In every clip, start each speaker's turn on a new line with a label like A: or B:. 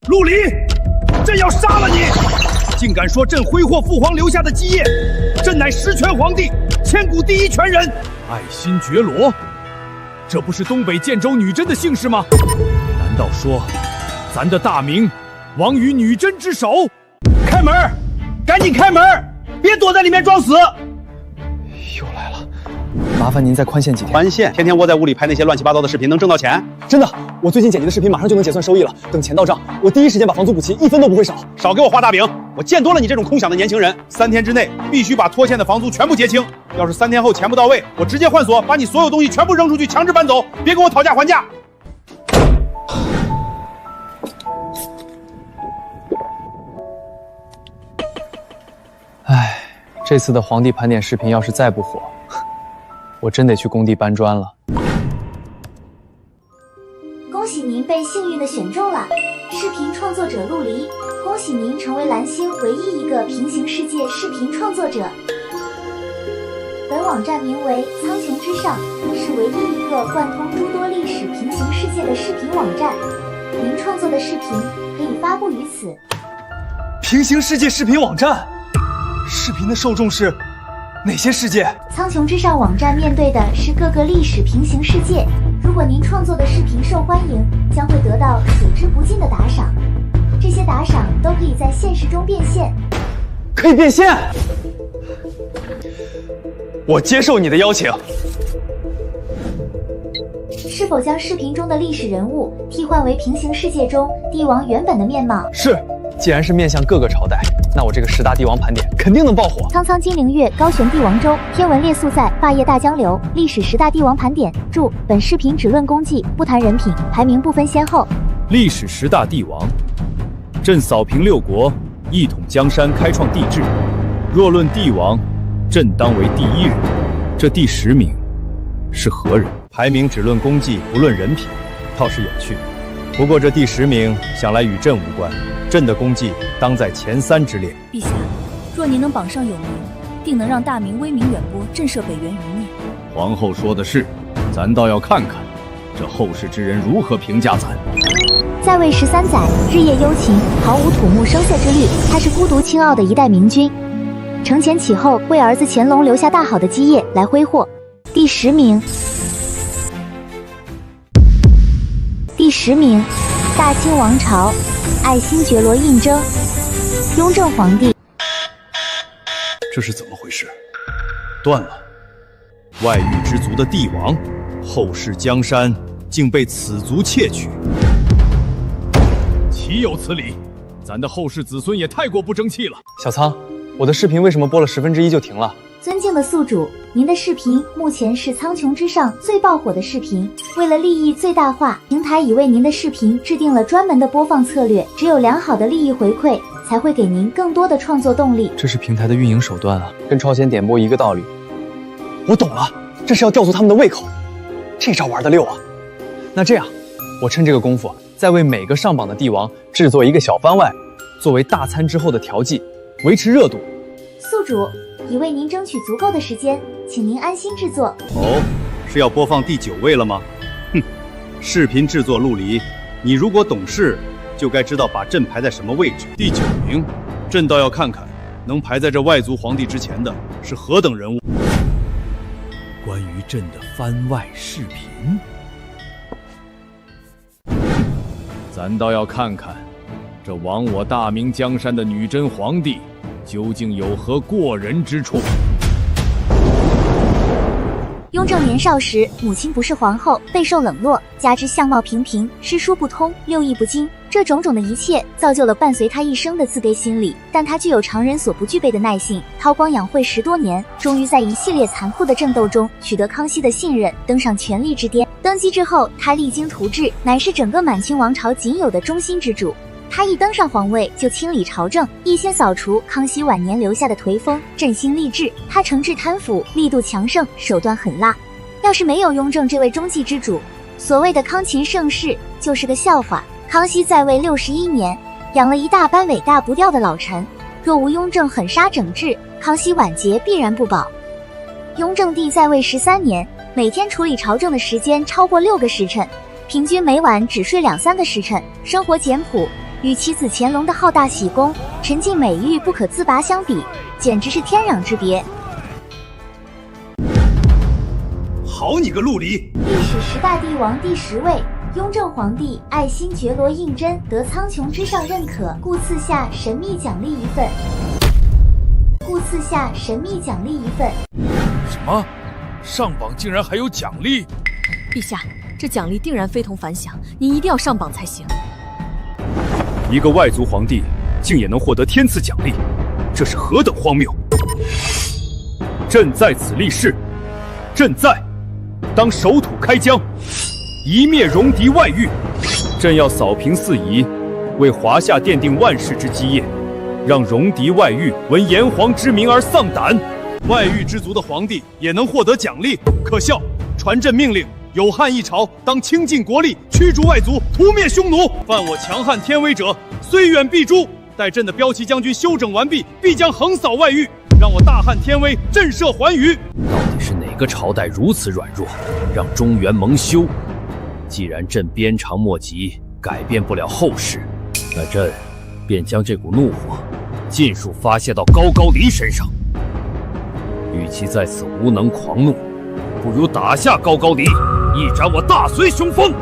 A: 陆离，朕要杀了你！竟敢说朕挥霍父皇留下的基业，朕乃实权皇帝，千古第一权人。爱新觉罗，这不是东北建州女真的姓氏吗？难道说，咱的大明亡于女真之手？开门，赶紧开门，别躲在里面装死！
B: 又来了，麻烦您再宽限几天。
C: 宽限？天天窝在屋里拍那些乱七八糟的视频，能挣到钱？
B: 真的，我最近剪辑的视频马上就能结算收益了。等钱到账，我第一时间把房租补齐，1分都不会少。
C: 少给我画大饼！我见多了你这种空想的年轻人。3天之内必须把拖欠的房租全部结清。要是3天后钱不到位，我直接换锁，把你所有东西全部扔出去，强制搬走，别跟我讨价还价。
B: 唉，这次的皇帝盘点视频要是再不火，我真得去工地搬砖了。
D: 恭喜您被幸运的选中了，视频创作者陆离，恭喜您成为蓝星唯一一个平行世界视频创作者。本网站名为苍穹之上，是唯一一个贯通诸多历史平行世界的视频网站。您创作的视频可以发布于此。
B: 平行世界视频网站，视频的受众是哪些世界？
D: 苍穹之上网站面对的是各个历史平行世界。如果您创作的视频受欢迎，将会得到数之不尽的打赏。这些打赏都可以在现实中变现。
B: 可以变现？我接受你的邀请。
D: 是否将视频中的历史人物替换为平行世界中帝王原本的面貌？
B: 是。既然是面向各个朝代，那我这个10大帝王盘点肯定能爆火。
D: 苍苍金陵月，高悬帝王州，天文列宿在霸业大江流。历史10大帝王盘点。注：本视频只论功绩，不谈人品，排名不分先后。
A: 历史10大帝王，朕扫平6国，一统江山，开创帝制。若论帝王，朕当为第1人。这第10名是何人？排名只论功绩，不论人品，倒是有趣。不过这第10名想来与朕无关，朕的功绩当在前3之列。
E: 陛下，若您能榜上有名，定能让大明威名远播，震慑北元余孽。
A: 皇后说的是，咱倒要看看这后世之人如何评价咱。
D: 在位13载，日夜忧勤，毫无土木生色之虑。他是孤独清傲的一代明君，承前启后，为儿子乾隆留下大好的基业来挥霍。第10名。第10名，大清王朝，爱新觉罗胤禛，雍正皇帝。
A: 这是怎么回事？断了！外域之族的帝王，后世江山竟被此族窃取，岂有此理！咱的后世子孙也太过不争气了。
B: 小苍，我的视频为什么播了1/10就停了？
D: 尊敬的宿主，您的视频目前是苍穹之上最爆火的视频。为了利益最大化，平台已为您的视频制定了专门的播放策略。只有良好的利益回馈，才会给您更多的创作动力。
B: 这是平台的运营手段啊，跟超前点播一个道理。我懂了，这是要吊足他们的胃口。这招玩得溜啊！那这样，我趁这个功夫，再为每个上榜的帝王制作一个小番外，作为大餐之后的调剂，维持热度。
D: 宿主已为您争取足够的时间，请您安心制作。
C: 哦，是要播放第9位了吗？哼，视频制作陆离，你如果懂事，就该知道把朕排在什么位置。第9名，朕倒要看看，能排在这外族皇帝之前的是何等人物。关于朕的番外视频，
A: 咱倒要看看，这亡我大明江山的女真皇帝究竟有何过人之处？
D: 雍正年少时，母亲不是皇后，备受冷落，加之相貌平平，诗书不通，六艺不精，这种种的一切造就了伴随他一生的自卑心理。但他具有常人所不具备的耐性，韬光养晦10多年，终于在一系列残酷的争斗中取得康熙的信任，登上权力之巅。登基之后，他励精图治，乃是整个满清王朝仅有的中心之主。他一登上皇位就清理朝政，一心扫除康熙晚年留下的颓风，振兴吏治。他惩治贪腐，力度强盛，手段狠辣。要是没有雍正这位中继之主，所谓的康乾盛世就是个笑话。康熙在位61年，养了一大班伟大不掉的老臣，若无雍正狠杀整治，康熙晚节必然不保。雍正帝在位13年，每天处理朝政的时间超过6个时辰，平均每晚只睡2-3个时辰，生活简朴，与其子乾隆的好大喜功、沉浸美玉不可自拔相比，简直是天壤之别。
A: 好你个陆离！
D: 历史10大帝王第10位，雍正皇帝爱新觉罗胤禛得苍穹之上认可，故赐下神秘奖励一份。
A: 什么？上榜竟然还有奖励？
E: 陛下，这奖励定然非同凡响，您一定要上榜才行。
A: 一个外族皇帝竟也能获得天赐奖励，这是何等荒谬！朕在此立誓，朕在当守土开疆，一灭戎狄外域。朕要扫平四夷，为华夏奠定万世之基业，让戎狄外域闻炎黄之名而丧胆。外域之族的皇帝也能获得奖励，可笑！传朕命令，有汉一朝，当倾尽国力，驱逐外族，屠灭匈奴。犯我强悍天威者，虽远必诛。待朕的骠骑将军休整完毕，必将横扫外域，让我大汉天威震慑寰宇。
F: 到底是哪个朝代如此软弱，让中原蒙羞？既然朕鞭长莫及，改变不了后事，那朕便将这股怒火尽数发泄到高句丽身上。与其在此无能狂怒，不如打下高句丽，一展我大隋雄风。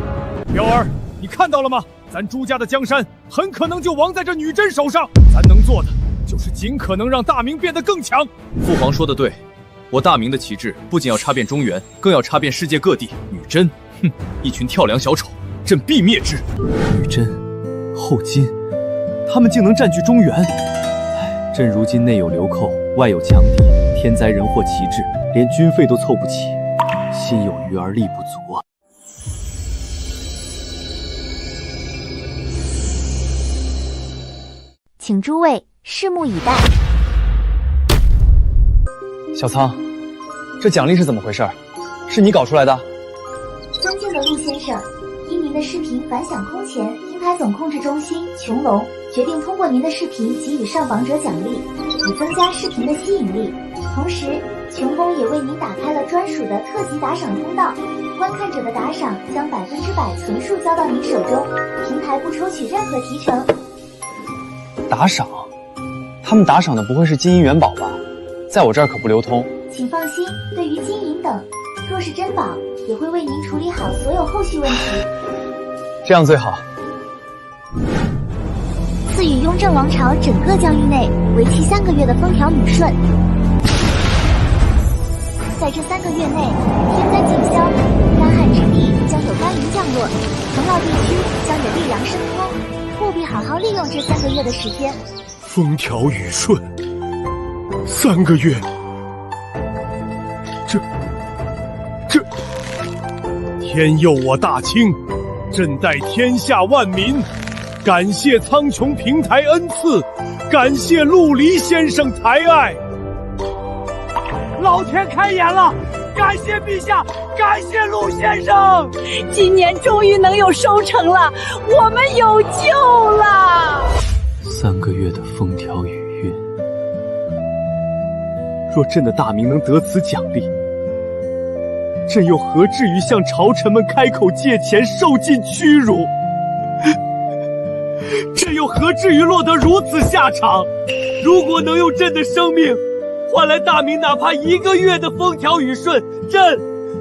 A: 彪儿，你看到了吗？咱朱家的江山很可能就亡在这女真手上。咱能做的就是尽可能让大明变得更强。
B: 父皇说的对，我大明的旗帜不仅要插遍中原，更要插遍世界各地。女真，哼，一群跳梁小丑，朕必灭之。女真、后金，他们竟能占据中原。朕如今内有流寇，外有强敌，天灾人祸齐至，连军费都凑不齐，心有余而力不足啊！
D: 请诸位拭目以待。
B: 小仓，这奖励是怎么回事？是你搞出来的？
D: 尊敬的陆先生，因您的视频反响空前，平台总控制中心穹隆决定通过您的视频给予上榜者奖励，以增加视频的吸引力。同时，穹隆也为您打开了专属的特级打赏通道，观看者的打赏将100%存数交到您手中，平台不抽取任何提成。
B: 打赏？他们打赏的不会是金银元宝吧？在我这儿可不流通。
D: 请放心，对于金银等，若是珍宝，也会为您处理好所有后续问题。
B: 这样最好。
D: 赐予雍正王朝整个疆域内为期3个月的风调雨顺。在这3个月内，天灾尽消，干旱之地将有甘云降落，洪涝地区将有烈阳升空，务必好好利用这3个月的时间。
A: 风调雨顺，3个月，这天佑我大清，朕代天下万民感谢苍穹平台恩赐，感谢陆离先生抬爱。老天开眼了，感谢陛下，感谢陆先生。
G: 今年终于能有收成了，我们有救了。
B: 3个月的风调雨韵，若朕的大明能得此奖励，朕又何至于向朝臣们开口借钱，受尽屈辱？朕又何至于落得如此下场？如果能用朕的生命换来大明哪怕1个月的风调雨顺，朕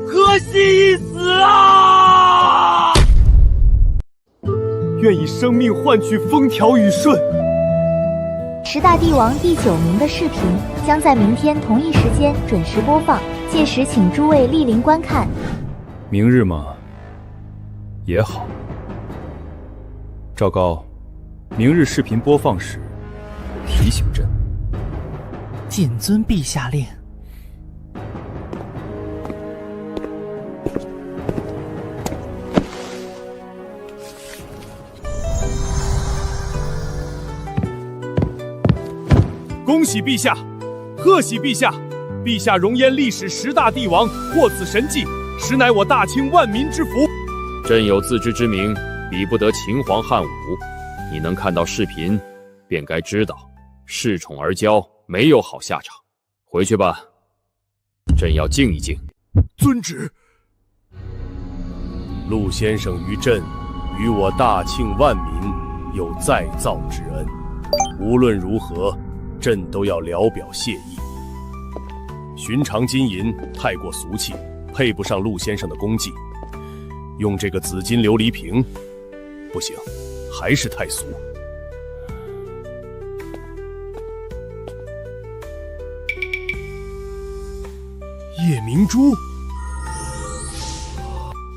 B: 何惜一死啊！愿以生命换取风调雨顺。
D: 10大帝王第9名的视频将在明天同一时间准时播放，届时请诸位莅临观看。
C: 明日嘛，也好。赵高，明日视频播放时提醒朕。
H: 谨遵陛下令。
A: 恭喜陛下，贺喜陛下！陛下荣焉历史10大帝王，获此神迹，实乃我大清万民之福。
F: 朕有自知之明，比不得秦皇汉武。你能看到视频，便该知道，恃宠而骄没有好下场。回去吧，朕要静一静。
A: 遵旨。
C: 陆先生于朕，与我大庆万民，
F: 有再造之恩。无论如何，朕都要聊表谢意。寻常金银太过俗气，配不上陆先生的功绩。用这个紫金琉璃瓶，不行，还是太俗。夜明珠，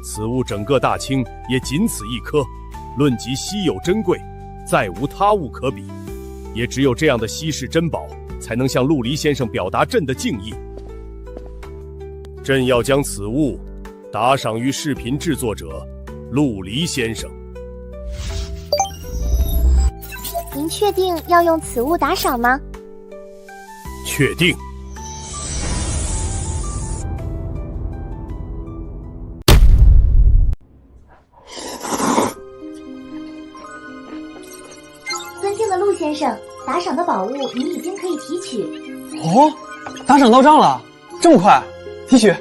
F: 此物整个大清也仅此一颗，论及稀有珍贵，再无他物可比。也只有这样的稀世珍宝，才能向陆离先生表达朕的敬意。朕要将此物打赏于视频制作者陆离先生。
D: 您确定要用此物打赏吗？
F: 确定。
D: 尊敬的陆先生，打赏的宝物您已经可以提取。
B: 哦，打赏到账了，这么快，提取。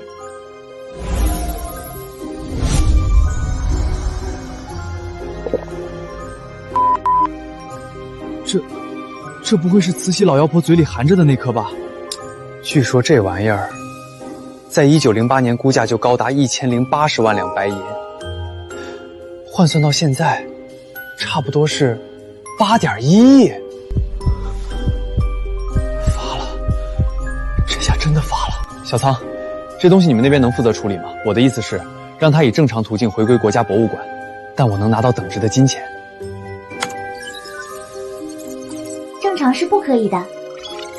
B: 这不会是慈禧老妖婆嘴里含着的那颗吧？据说这玩意儿，在1908年估价就高达1080万两白银，换算到现在，差不多是8.1亿。发了，这下真的发了。小仓，这东西你们那边能负责处理吗？我的意思是，让它以正常途径回归国家博物馆，但我能拿到等值的金钱。
D: 正常是不可以的，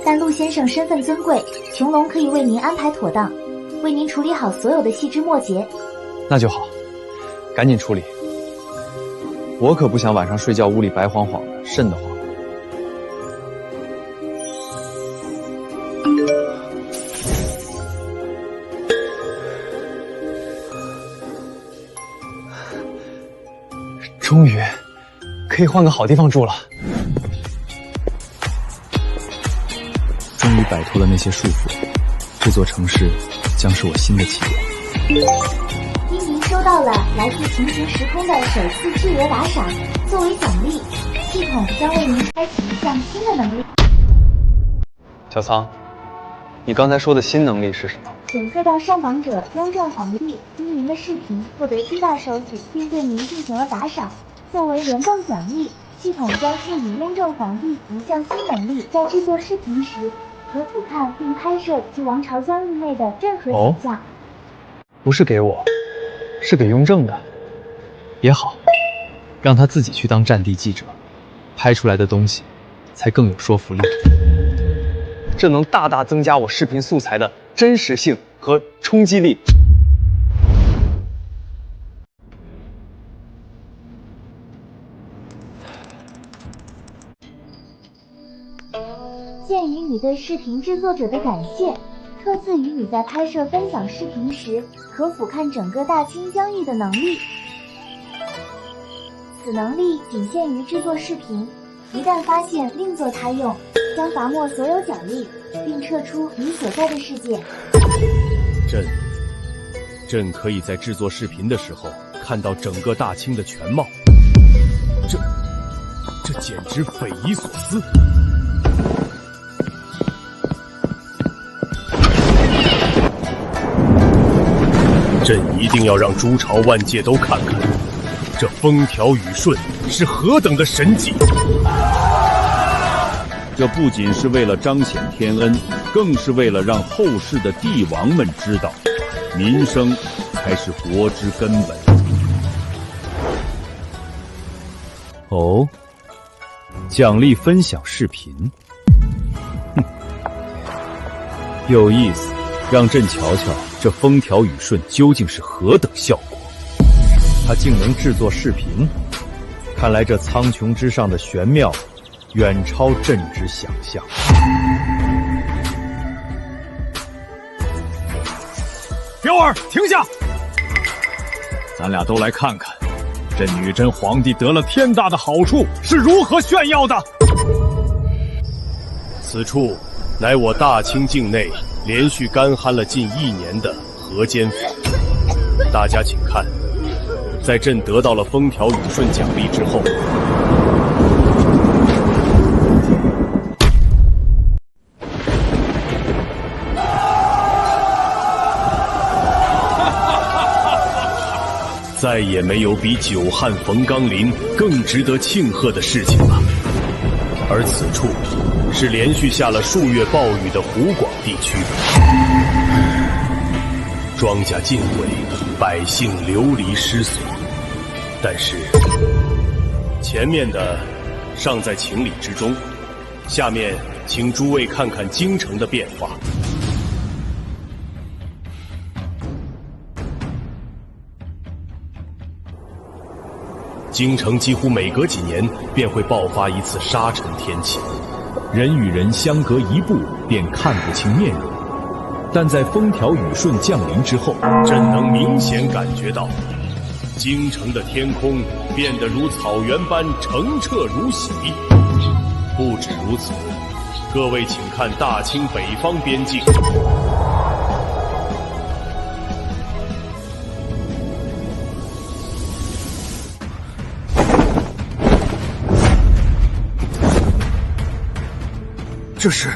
D: 但陆先生身份尊贵，穹隆可以为您安排妥当，为您处理好所有的细枝末节。
B: 那就好，赶紧处理。我可不想晚上睡觉屋里白晃晃的，瘆得慌。终于可以换个好地方住了。终于摆脱了那些束缚，这座城市将是我新的起点。
D: 因您收到了来自平行时空的首次巨额打赏，作为奖励，系统将为您开启一项新的能力。
B: 小仓，你刚才说的新能力是什么？
D: 检测到上榜者雍正皇帝因您的视频获得巨大手指，并对您进行了打赏，作为联动奖励，系统将赋予雍正皇帝一项新能力，在制作视频时可俯瞰并拍摄及王朝疆域内的任何景象。
B: 不是给我，是给雍正的。也好，让他自己去当战地记者，拍出来的东西才更有说服力。这能大大增加我视频素材的真实性和冲击力。
D: 鉴于你对视频制作者的感谢，特赐予你在拍摄分享视频时可俯瞰整个大清疆域的能力。此能力仅限于制作视频，一旦发现另作他用，将罚没所有奖励，并撤出你所在的世界。
F: 朕可以在制作视频的时候看到整个大清的全貌，这简直匪夷所思。朕一定要让诸朝万界都看看，这风调雨顺是何等的神迹！
C: 这不仅是为了彰显天恩，更是为了让后世的帝王们知道，民生才是国之根本。
F: 哦，奖励分享视频，哼，有意思，让朕瞧瞧这风调雨顺究竟是何等效果。他竟能制作视频，看来这苍穹之上的玄妙远超朕之想象。
A: 彪儿，停下！咱俩都来看看，这女真皇帝得了天大的好处是如何炫耀的。
F: 此处乃我大清境内连续干旱了近1年的河间府，大家请看，在朕得到了风调雨顺奖励之后，再也没有比久旱逢甘霖更值得庆贺的事情了。而此处是连续下了数月暴雨的湖广地区，庄稼尽毁，百姓流离失所。但是前面的尚在情理之中，下面请诸位看看京城的变化。京城几乎每隔几年便会爆发一次沙尘天气，人与人相隔一步便看不清面容。但在风调雨顺降临之后，朕能明显感觉到，京城的天空变得如草原般澄澈如洗。不止如此，各位请看大清北方边境。
A: 这是？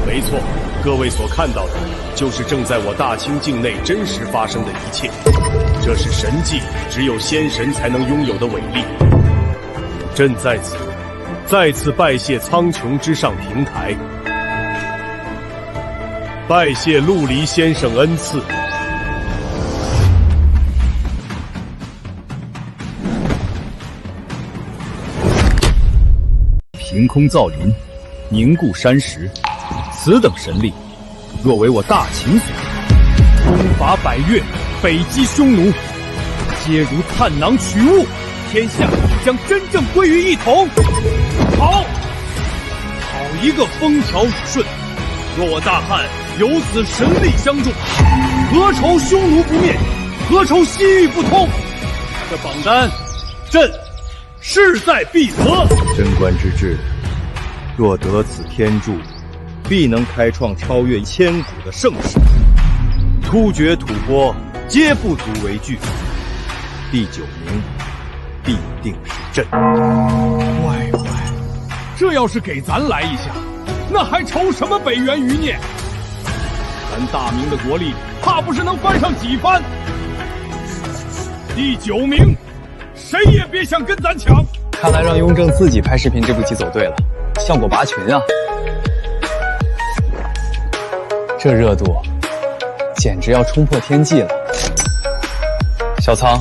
F: 没错，各位所看到的，就是正在我大清境内真实发生的一切。这是神迹，只有仙神才能拥有的伟力。朕在此再次拜谢苍穹之上平台，拜谢陆离先生恩赐。
C: 凭空造林，凝固山石，此等神力，若为我大秦所有，攻伐百越，北击匈奴，皆如探囊取物，天下将真正归于一统。好，好一个风调雨顺！若我大汉有此神力相助，何愁匈奴不灭，何愁西域不通？这榜单，朕势在必得。
I: 贞观之治，若得此天助，必能开创超越千古的盛世。突厥吐蕃皆不足为惧，第9名必定是朕。
A: 乖乖，这要是给咱来一下，那还愁什么北元余孽？咱大明的国力怕不是能翻上几番。第9名，谁也别想跟咱抢。
B: 看来让雍正自己拍视频这步棋走对了，效果拔群啊！这热度简直要冲破天际了。小仓，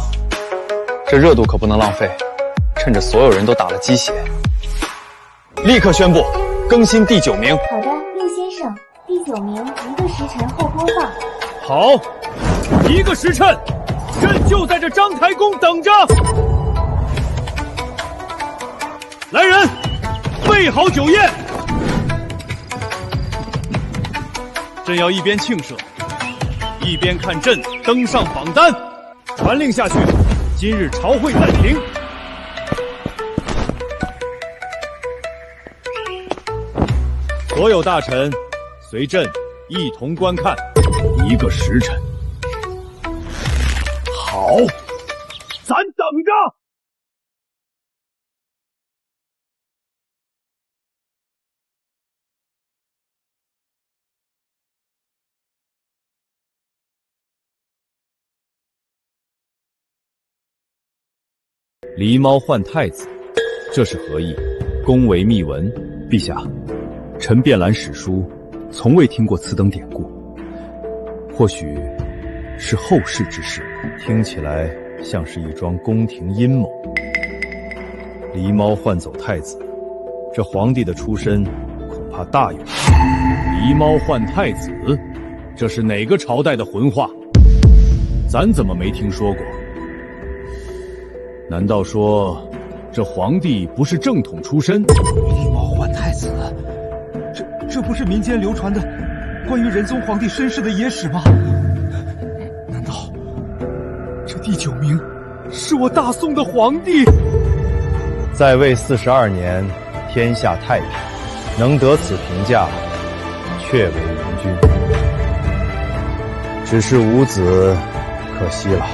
B: 这热度可不能浪费，趁着所有人都打了鸡血，立刻宣布更新第9名。
D: 好的，陆先生，第9名1个时辰后播放。
A: 好，1个时辰，朕就在这章台宫等着。来人，备好酒宴。朕要一边庆贺，一边看朕登上榜单。传令下去，今日朝会暂停。所有大臣随朕一同观看。
C: 1个时辰，
A: 好，咱等着。
C: 狸猫换太子，这是何意？公为密文。陛下，臣遍览史书，从未听过此等典故，或许是后世之事，
I: 听起来像是一桩宫廷阴谋。狸猫换走太子，这皇帝的出身恐怕大有。
C: 狸猫换太子，这是哪个朝代的混话？咱怎么没听说过？难道说这皇帝不是正统出身？
J: 狸猫换太子，这不是民间流传的关于仁宗皇帝身世的野史吗？难道这第9名是我大宋的皇帝？
I: 在位42年，天下太平，能得此评价，确为明君。只是无子，可惜了。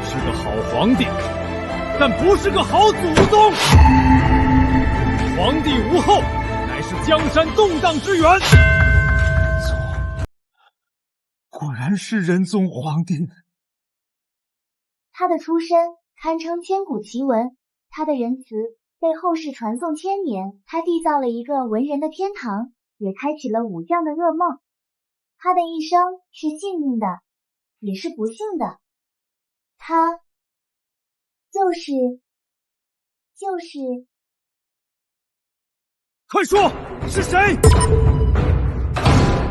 A: 是个好皇帝，但不是个好祖宗。皇帝无后，乃是江山动荡之源。
J: 果然是仁宗皇帝。
D: 他的出身堪称千古奇闻，他的仁慈被后世传颂千年，他缔造了一个文人的天堂，也开启了武将的噩梦。他的一生是幸运的，也是不幸的。他就是
A: 快说，是谁？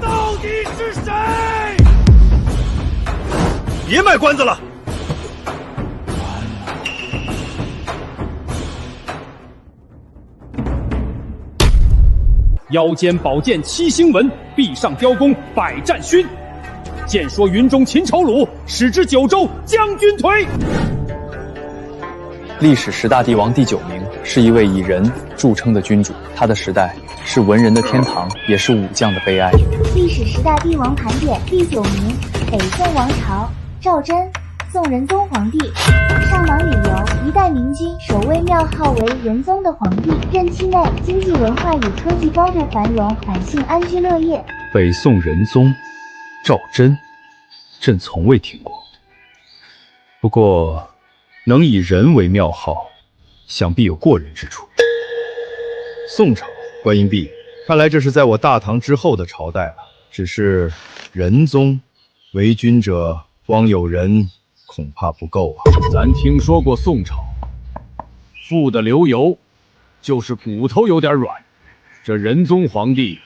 A: 到底是谁？
C: 别卖关子了！
A: 腰间宝剑七星纹，臂上雕弓百战勋。见说云中秦朝虏，使之九州将军颓。
B: 历史10大帝王第9名，是一位以仁著称的君主。他的时代是文人的天堂，也是武将的悲哀。
D: 历史10大帝王盘点第9名，北宋王朝，赵祯，宋仁宗皇帝。上榜理由：一代明君，首位庙号为仁宗的皇帝，任期内经济文化与科技高度繁荣，百姓安居乐业。
C: 北宋仁宗赵祯，朕从未听过。不过，能以仁为庙号，想必有过人之处。宋朝，观音壁，看来这是在我大唐之后的朝代了。只是仁宗为君者，光有仁恐怕不够啊。
A: 咱听说过宋朝，富的流油，就是骨头有点软。这仁宗皇帝，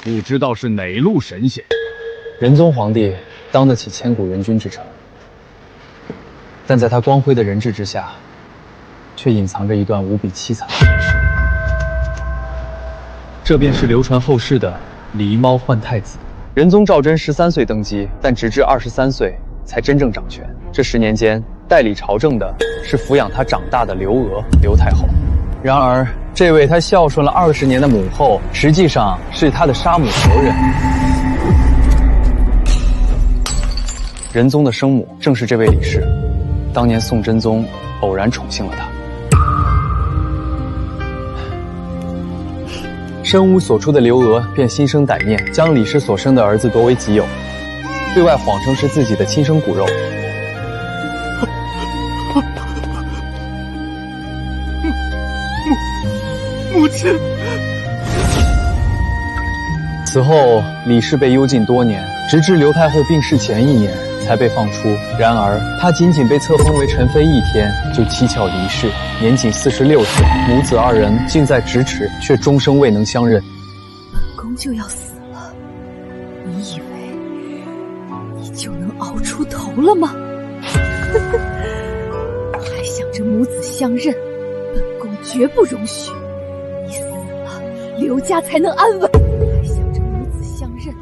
A: 不知道是哪路神仙。
B: 仁宗皇帝当得起千古仁君之称，但在他光辉的人治之下，却隐藏着一段无比凄惨的历史。这便是流传后世的狸猫换太子。仁宗赵祯13岁登基，但直至23岁才真正掌权。这10年间，代理朝政的是抚养他长大的刘娥刘太后。然而，这位他孝顺了20年的母后，实际上是他的杀母仇人。仁宗的生母正是这位李氏，当年宋真宗偶然宠幸了她。身无所出的刘娥便心生歹念，将李氏所生的儿子夺为己有，对外谎称是自己的亲生骨肉。
J: 母亲。
B: 此后，李氏被幽禁多年，直至刘太后病逝前1年才被放出。然而，她仅仅被册封为陈妃1天，就蹊跷离世，年仅46岁。母子2人近在咫尺，却终生未能相认。
G: 本宫就要死了，你以为你就能熬出头了吗？还想着母子相认，本宫绝不容许。你死了，刘家才能安稳。还想着母子相认。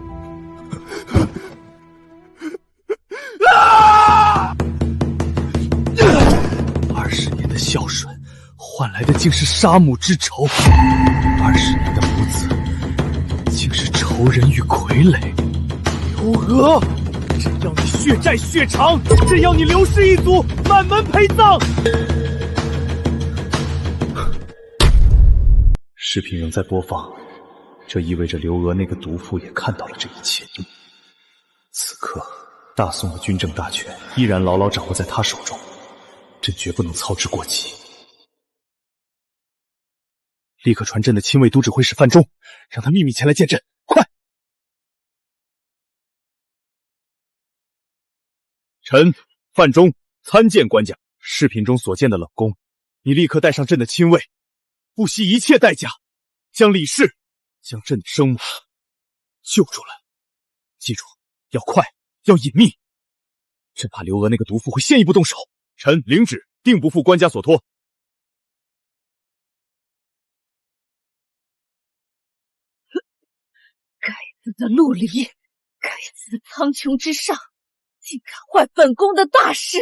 A: 20年的孝顺，换来的竟是杀母之仇；20年的母子，竟是仇人与傀儡。刘娥，朕要你血债血偿，朕要你刘氏一族满门陪葬。
C: 视频仍在播放，这意味着刘娥那个毒妇也看到了这一切。此刻，大宋的军政大权依然牢牢掌握在他手中，朕绝不能操之过急。
A: 立刻传朕的亲卫都指挥使范仲，让他秘密前来见朕，快！臣范仲参见官家。视频中所见的冷宫，你立刻带上朕的亲卫，不惜一切代价，将李氏，将朕的生母救出来。记住，要快，要隐秘。朕怕刘娥那个毒妇会先一步动手。臣领旨，定不负官家所托。
G: 该死的陆离，该死的苍穹之上，竟敢坏本宫的大事！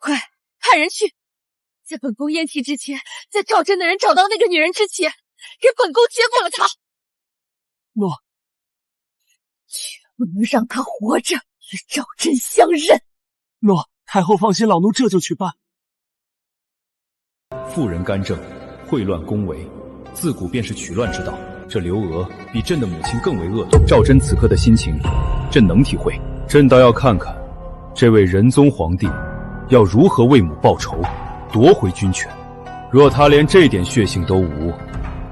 G: 快派人去，在本宫咽气之前，在赵祯的人找到那个女人之前，给本宫结果了她。
J: 诺，
G: 绝不能让她活着与赵祯相认。
J: 诺，太后放心，老奴这就去办。
C: 妇人干政，秽乱宫闱，自古便是取乱之道。这刘娥比朕的母亲更为恶毒。赵祯此刻的心情
F: 朕能体会。朕倒要看看，这位仁宗皇帝要如何为母报仇，夺回军权。若他连这点血性都无，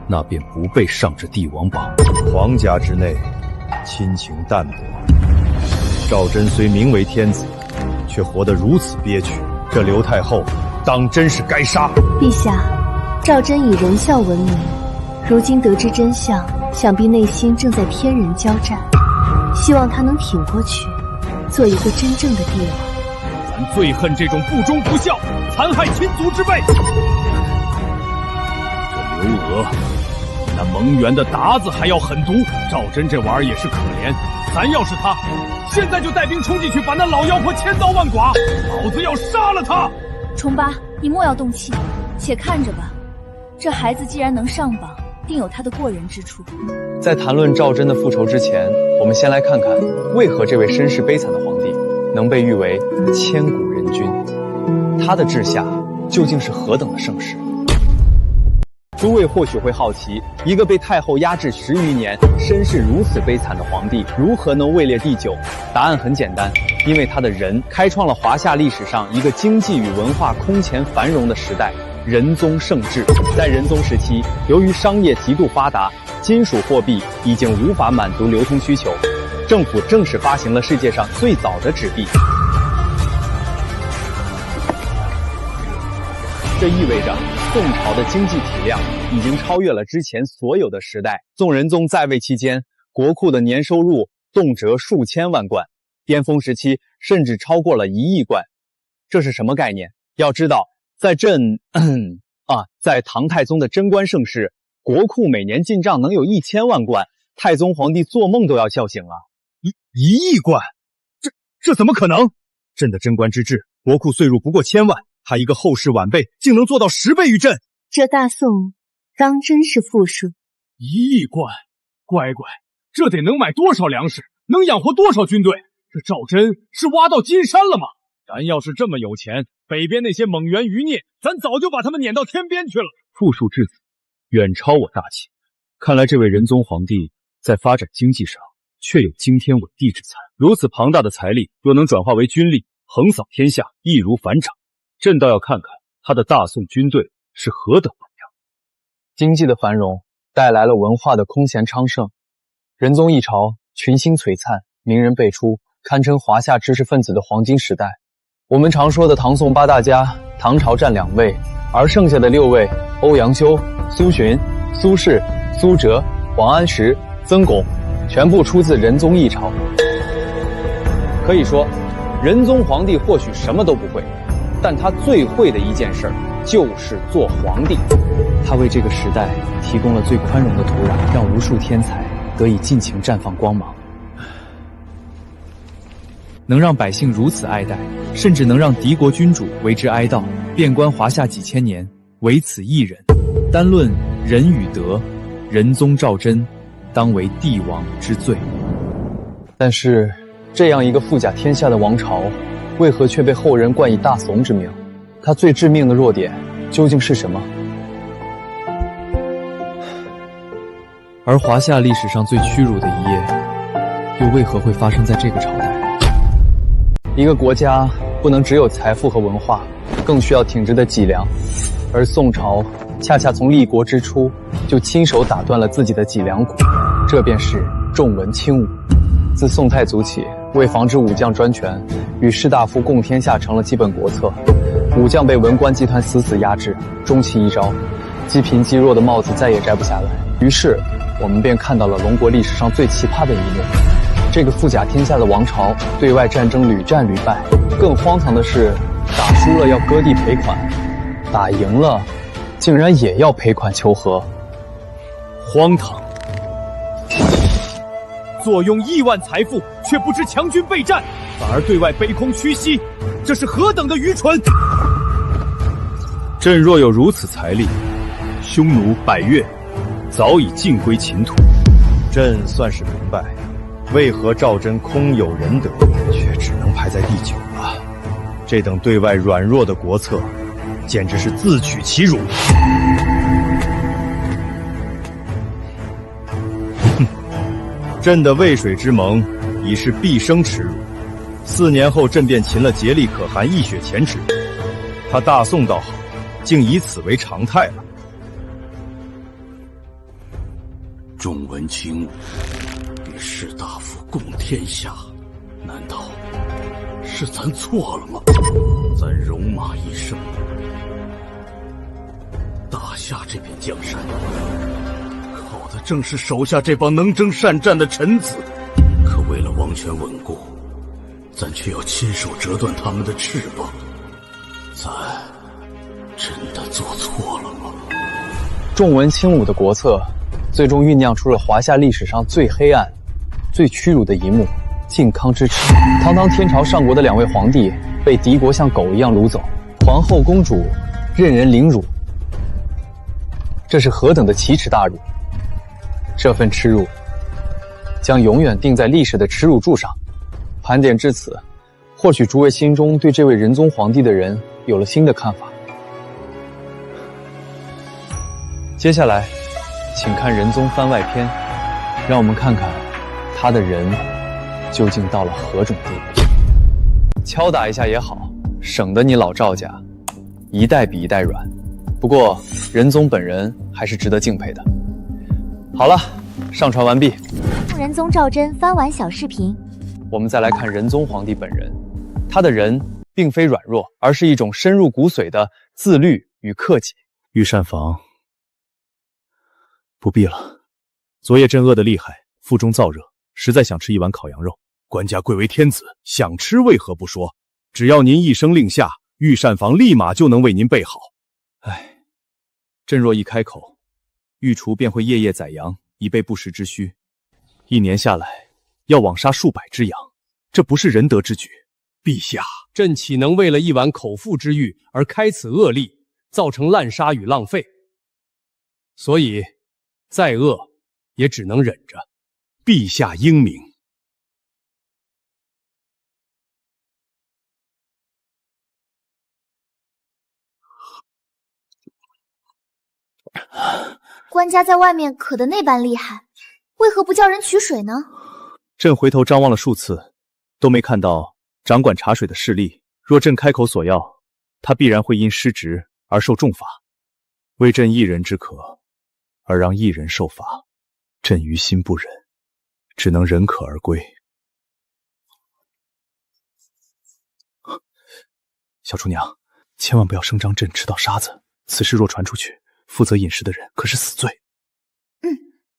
F: 那便不配上这帝王榜。
I: 皇家之内，亲情淡薄。赵祯虽名为天子，却活得如此憋屈，这刘太后当真是该杀。
K: 陛下，赵祯以仁孝闻名，如今得知真相，想必内心正在天人交战。希望他能挺过去，做一个真正的帝王。
A: 咱最恨这种不忠不孝、残害亲族之辈。
F: 这刘娥，
A: 比那蒙元的鞑子还要狠毒。赵祯这玩意儿也是可怜，咱要是他，现在就带兵冲进去，把那老妖婆千刀万剐，老子要杀了他！
E: 重八，你莫要动气，且看着吧。这孩子既然能上榜，定有他的过人之处。
B: 在谈论赵祯的复仇之前，我们先来看看为何这位身世悲惨的皇帝能被誉为千古人君，他的治下究竟是何等的盛世？诸位或许会好奇，一个被太后压制10余年、身世如此悲惨的皇帝，如何能位列第9？答案很简单，因为他的仁开创了华夏历史上一个经济与文化空前繁荣的时代——仁宗盛治。在仁宗时期，由于商业极度发达，金属货币已经无法满足流通需求，政府正式发行了世界上最早的纸币。这意味着宋朝的经济体量已经超越了之前所有的时代。宋仁宗在位期间，国库的年收入动辄数千万贯，巅峰时期甚至超过了1亿贯。这是什么概念？要知道，在唐太宗的贞观盛世，国库每年进账能有1000万贯，太宗皇帝做梦都要笑醒了。
A: 1亿贯，这怎么可能？朕的贞观之治，国库岁入不过1000万，他一个后世晚辈竟能做到10倍于朕。
K: 这大宋当真是富庶。
A: 1亿贯，乖乖，这得能买多少粮食，能养活多少军队？这赵祯是挖到金山了吗？咱要是这么有钱，北边那些蒙元余孽，咱早就把他们撵到天边去了。
F: 富庶至此，远超我大秦。看来这位仁宗皇帝在发展经济上确有惊天伟地之才。如此庞大的财力，若能转化为军力，横扫天下，易如反掌。朕倒要看看他的大宋军队是何等模样。
B: 经济的繁荣带来了文化的空前昌盛，仁宗一朝群星璀璨，名人辈出，堪称华夏知识分子的黄金时代。我们常说的唐宋8大家，唐朝占2位，而剩下的6位欧阳修、苏洵、苏轼、苏辙、王安石、曾巩，全部出自仁宗一朝。可以说，仁宗皇帝或许什么都不会，但他最会的一件事就是做皇帝。他为这个时代提供了最宽容的土壤，让无数天才得以尽情绽放光芒。能让百姓如此爱戴，甚至能让敌国君主为之哀悼，遍观华夏几千年，唯此一人。单论仁与德，仁宗赵祯当为帝王之最。但是，这样一个富甲天下的王朝，为何却被后人冠以大怂之名？他最致命的弱点究竟是什么？而华夏历史上最屈辱的一页，又为何会发生在这个朝代？一个国家不能只有财富和文化，更需要挺直的脊梁。而宋朝恰恰从立国之初就亲手打断了自己的脊梁骨，这便是重文轻武。自宋太祖起，为防止武将专权，与士大夫共天下成了基本国策。武将被文官集团死死压制，终其一朝，积贫积弱的帽子再也摘不下来。于是我们便看到了龙国历史上最奇葩的一幕。这个富甲天下的王朝对外战争屡战屡败，更荒唐的是，打输了要割地赔款，打赢了竟然也要赔款求和。
A: 荒唐！坐拥亿万财富，却不知强军备战，反而对外卑躬屈膝，这是何等的愚蠢！
F: 朕若有如此财力，匈奴、百越早已尽归秦土。
I: 朕算是明白，为何赵祯空有仁德，却只能排在第9了。这等对外软弱的国策，简直是自取其辱。朕的渭水之盟已是毕生耻辱。4年后，朕便擒了竭力可汗，一雪前耻。他大宋倒好，竟以此为常态了。
L: 重文轻武，与士大夫共天下，难道是咱错了吗？咱戎马一生，打下这片江山，靠的正是手下这帮能征善战的臣子。可为了王权稳固，咱却要亲手折断他们的翅膀，咱真的做错了吗？
B: 重文轻武的国策，最终酝酿出了华夏历史上最黑暗、最屈辱的一幕——靖康之耻。堂堂天朝上国的2位皇帝被敌国像狗一样掳走，皇后公主任人凌辱，这是何等的奇耻大辱！这份耻辱将永远钉在历史的耻辱柱上。盘点至此，或许诸位心中对这位仁宗皇帝的人有了新的看法。接下来，请看仁宗番外篇，让我们看看他的人究竟到了何种地步。敲打一下也好，省得你老赵家一代比一代软。不过仁宗本人还是值得敬佩的。好了，上传完毕。
D: 宋仁宗赵祯番完小视频。
B: 我们再来看仁宗皇帝本人，他的人并非软弱，而是一种深入骨髓的自律与克己。
C: 御膳房不必了，昨夜朕饿得厉害，腹中燥热，实在想吃一碗烤羊肉。官家贵为天子，想吃为何不说？只要您一声令下，御膳房立马就能为您备好。唉，朕若一开口，御厨便会夜夜宰羊，以备不时之需。1年下来，要枉杀数百只羊，这不是仁德之举。陛下，朕岂能为了一碗口腹之欲而开此恶例，造成滥杀与浪费？所以，再饿也只能忍着。陛下英明。
D: 官家在外面渴得那般厉害，为何不叫人取水呢？
C: 朕回头张望了数次，都没看到掌管茶水的势力。若朕开口索要，他必然会因失职而受重罚。为朕一人之渴，而让一人受罚，朕于心不忍，只能忍渴而归。小厨娘，千万不要声张朕吃到沙子，此事若传出去，负责饮食的人可是死罪。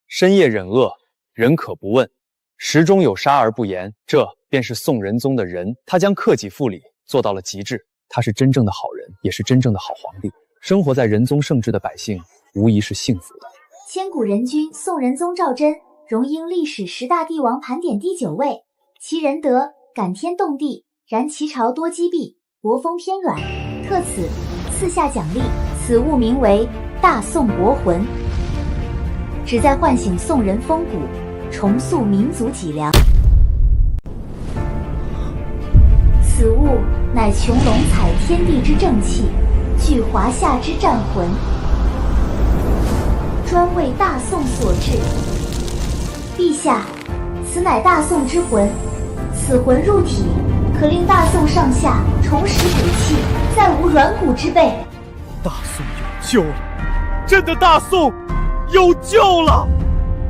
B: 深夜忍饿，人可不问，食中有沙而不言，这便是宋仁宗的仁。他将克己复礼做到了极致，他是真正的好人，也是真正的好皇帝。生活在仁宗圣治的百姓，无疑是幸福的。
D: 千古人君宋仁宗赵祯，荣膺历史10大帝王盘点第9位，其仁德感天动地，然其朝多积弊，国风偏软，特此赐下奖励，此物名为大宋国魂，旨在唤醒宋人风骨，重塑民族脊梁。此物乃穹隆采天地之正气，聚华夏之战魂，专为大宋所制。陛下，此乃大宋之魂，此魂入体，可令大宋上下重拾骨气，再无软骨之辈。
C: 大宋有救了，朕的大宋有救了！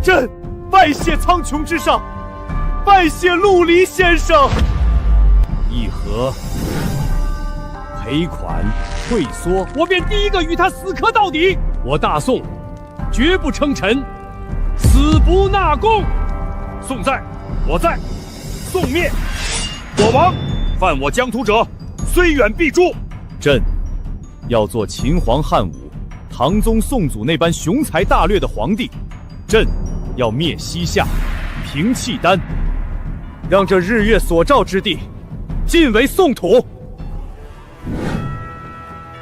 C: 朕拜谢苍穹之上，拜谢陆离先生。议和、赔款、退缩，我便第一个与他死磕到底。我大宋绝不称臣，死不纳贡。宋在，我在；宋灭，我亡。犯我疆土者，虽远必诛。朕要做秦皇汉武、唐宗宋祖那般雄才大略的皇帝。朕要灭西夏，平契丹，让这日月所照之地尽为宋土。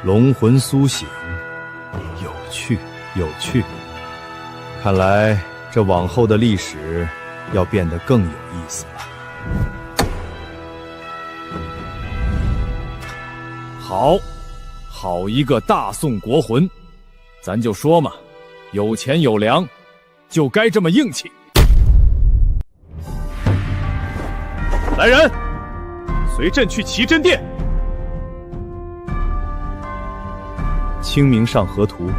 C: 龙魂苏醒，有趣，有趣。看来这往后的历史要变得更有意思了。好，好一个大宋国魂！咱就说嘛，有钱有粮，就该这么硬气。来人，随朕去齐真殿。清明上河图，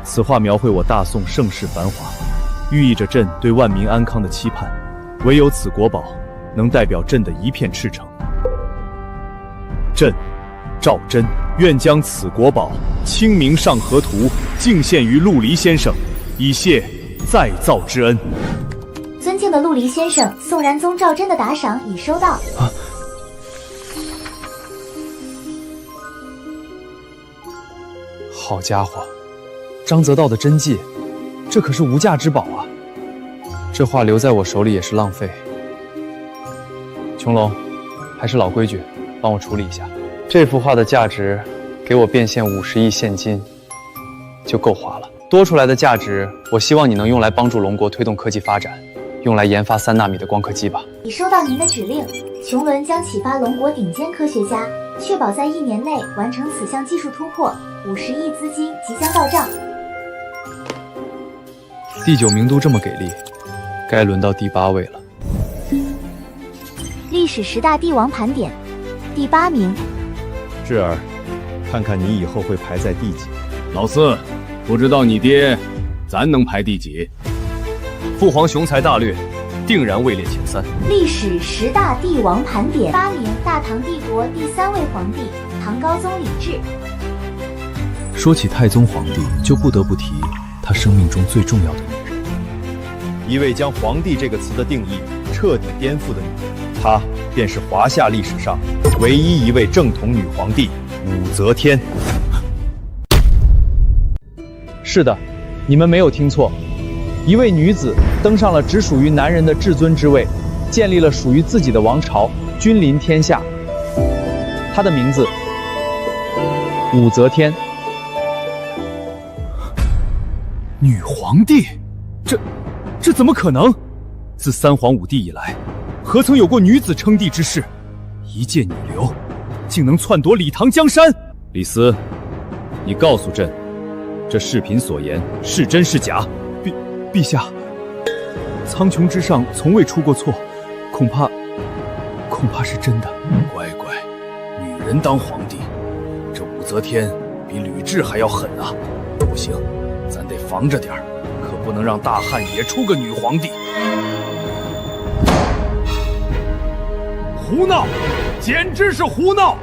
C: 此画描绘我大宋盛世繁华，寓意着朕对万民安康的期盼。唯有此国宝，能代表朕的一片赤诚。朕，赵祯，愿将此国宝《清明上河图》敬献于陆离先生，以谢再造之恩。
D: 尊敬的陆离先生，宋然宗赵祯的打赏已收到。
B: 好家伙，张择道的真迹，这可是无价之宝啊！这画留在我手里也是浪费。琼龙，还是老规矩，帮我处理一下。这幅画的价值，给我变现50亿现金，就够花了。多出来的价值，我希望你能用来帮助龙国推动科技发展，用来研发3纳米的光刻机吧。
D: 已收到您的指令，琼伦将启发龙国顶尖科学家，确保在1年内完成此项技术突破。50亿资金即将到账。
B: 第9名都这么给力，该轮到第8位了。
D: 历史10大帝王盘点，第8名。
C: 智儿，看看你以后会排在第几？
F: 老四，不知道你爹，咱能排第几？
C: 父皇雄才大略，定然位列前3。
D: 历史10大帝王盘点，8名，大唐帝国第3位皇帝唐高宗李治。
F: 说起太宗皇帝，就不得不提他生命中最重要的女人，
I: 一位将皇帝这个词的定义彻底颠覆的女人，她便是华夏历史上唯一一位正统女皇帝武则天。
B: 是的，你们没有听错，一位女子登上了只属于男人的至尊之位，建立了属于自己的王朝，君临天下。她的名字武则天。
C: 女皇帝，这怎么可能？自3皇5帝以来，何曾有过女子称帝之事？一介女流，竟能篡夺李唐江山！李斯，你告诉朕，这视频所言是真是假？陛下，苍穹之上从未出过错，恐怕是真的。
F: 乖乖，女人当皇帝，这武则天比吕雉还要狠啊！不行，咱得防着点儿，可不能让大汉也出个女皇帝。
C: 胡闹，简直是胡闹！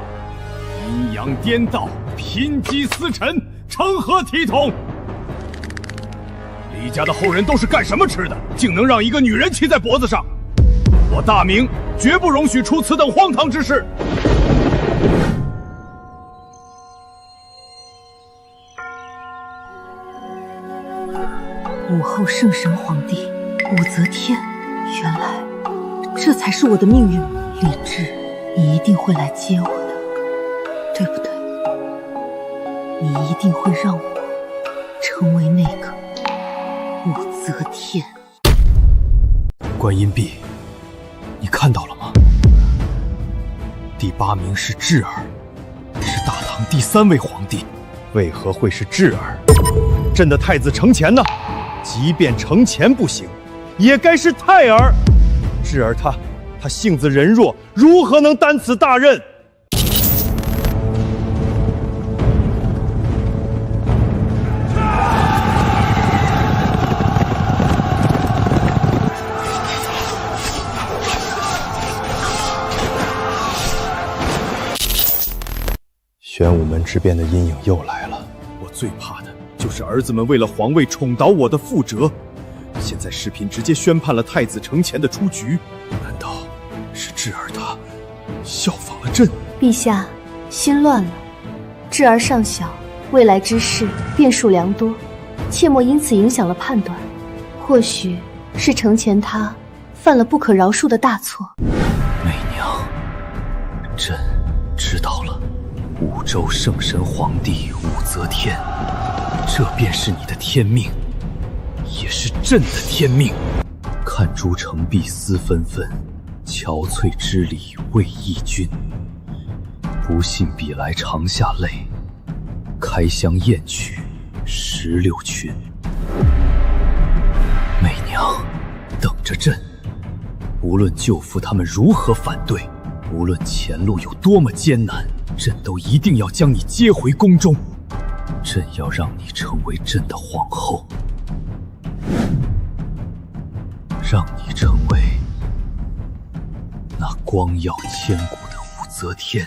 C: 阴阳颠倒，拼机私臣，成何体统？李家的后人都是干什么吃的？竟能让一个女人骑在脖子上？我大明绝不容许出此等荒唐之事！
G: 武后圣神皇帝武则天，原来这才是我的命运。李治，你一定会来接我的，对不对？你一定会让我成为那个武则天。
C: 观音壁，你看到了吗？第8名是智儿，是大唐第3位皇帝。
I: 为何会是智儿？朕的太子承乾呢？即便承乾不行，也该是泰儿。智儿他性子仁弱，如何能担此大任？玄武门之变的阴影又来了。
C: 我最怕的就是儿子们为了皇位宠倒我的覆辙。现在视频直接宣判了太子承乾的出局，难道是智儿她效仿了朕？
K: 陛下，心乱了。智儿尚小，未来之事变数良多，切莫因此影响了判断。或许是承乾他犯了不可饶恕的大错。
F: 媚娘，朕知道了。武周圣神皇帝武则天，这便是你的天命，也是朕的天命。看朱成碧思纷纷，憔悴之礼为义君。不信比来长下泪，开箱验取16群。媚娘，等着朕，无论舅父他们如何反对，无论前路有多么艰难，朕都一定要将你接回宫中。朕要让你成为朕的皇后，让你成为那光耀千古的武则天。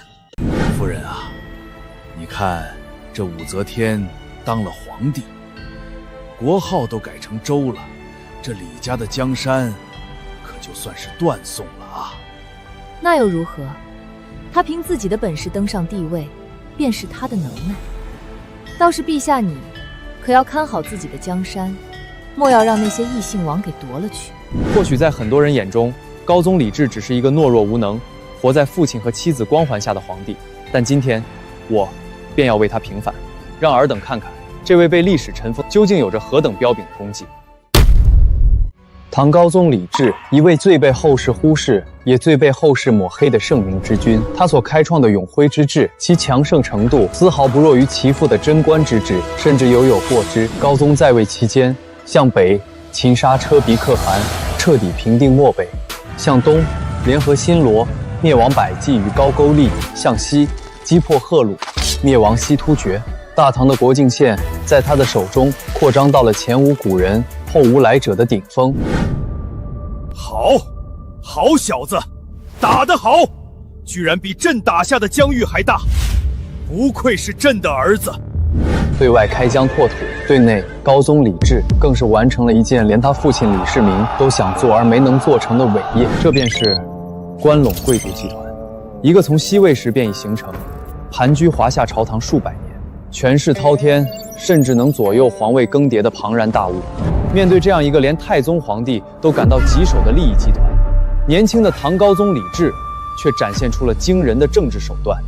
A: 夫人啊，你看这武则天当了皇帝，国号都改成周了，这李家的江山可就算是断送了啊。
E: 那又如何？他凭自己的本事登上帝位，便是他的能耐。倒是陛下你，可要看好自己的江山，莫要让那些异姓王给夺了去。
B: 或许在很多人眼中，高宗李治只是一个懦弱无能、活在父亲和妻子光环下的皇帝，但今天，我便要为他平反，让尔等看看，这位被历史尘封究竟有着何等彪炳的功绩。唐高宗李治，一位最被后世忽视，也最被后世抹黑的圣明之君。他所开创的永徽之治，其强盛程度丝毫不弱于其父的贞观之治，甚至犹有过之。高宗在位期间，向北擒杀车鼻可汗，彻底平定漠北；向东联合新罗，灭亡百济与高句丽；向西击破赫鲁，灭亡西突厥。大唐的国境线在他的手中扩张到了前无古人后无来者的顶峰。
A: 好小子，打得好，居然比朕打下的疆域还大，不愧是朕的儿子。
B: 对外开疆拓土，对内高宗李治更是完成了一件连他父亲李世民都想做而没能做成的伟业，这便是关陇贵族集团，一个从西魏时便已形成，盘踞华夏朝堂数百年，权势滔天，甚至能左右皇位更迭的庞然大物。面对这样一个连太宗皇帝都感到棘手的利益集团，年轻的唐高宗李治却展现出了惊人的政治手段。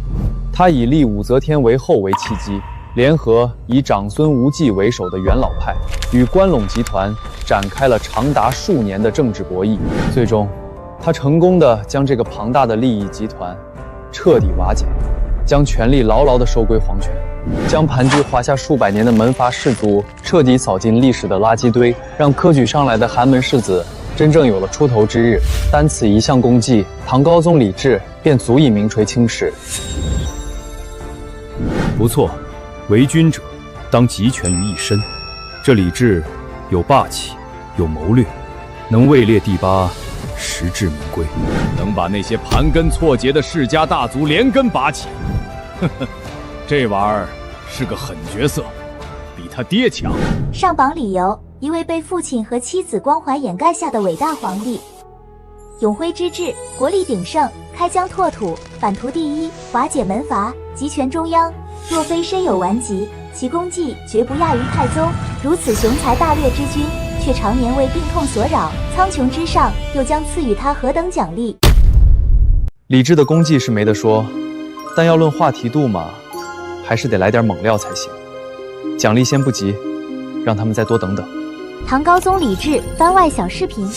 B: 他以立武则天为后为契机，联合以长孙无忌为首的元老派，与关陇集团展开了长达数年的政治博弈。最终，他成功地将这个庞大的利益集团彻底瓦解，将权力牢牢地收归皇权，将盘踞华夏数百年的门阀士族彻底扫进历史的垃圾堆，让科举上来的寒门士子真正有了出头之日。单此一项功绩，唐高宗李治便足以名垂青史。
F: 不错，为君者当集权于一身。这李治有霸气，有谋略，能位列第8，实至名归，
A: 能把那些盘根错节的世家大族连根拔起。呵呵，这玩意儿是个狠角色，比他爹强。
D: 上榜理由：一位被父亲和妻子光环掩盖下的伟大皇帝。永徽之治，国力鼎盛，开疆拓土，版图第一，瓦解门阀，集权中央。若非身有顽疾，其功绩绝不亚于太宗。如此雄才大略之君，却常年为病痛所扰，苍穹之上又将赐予他何等奖励？
B: 李治的功绩是没得说，但要论话题度嘛，还是得来点猛料才行。奖励先不急，让他们再多等等。
D: 唐高宗李治番外小视频。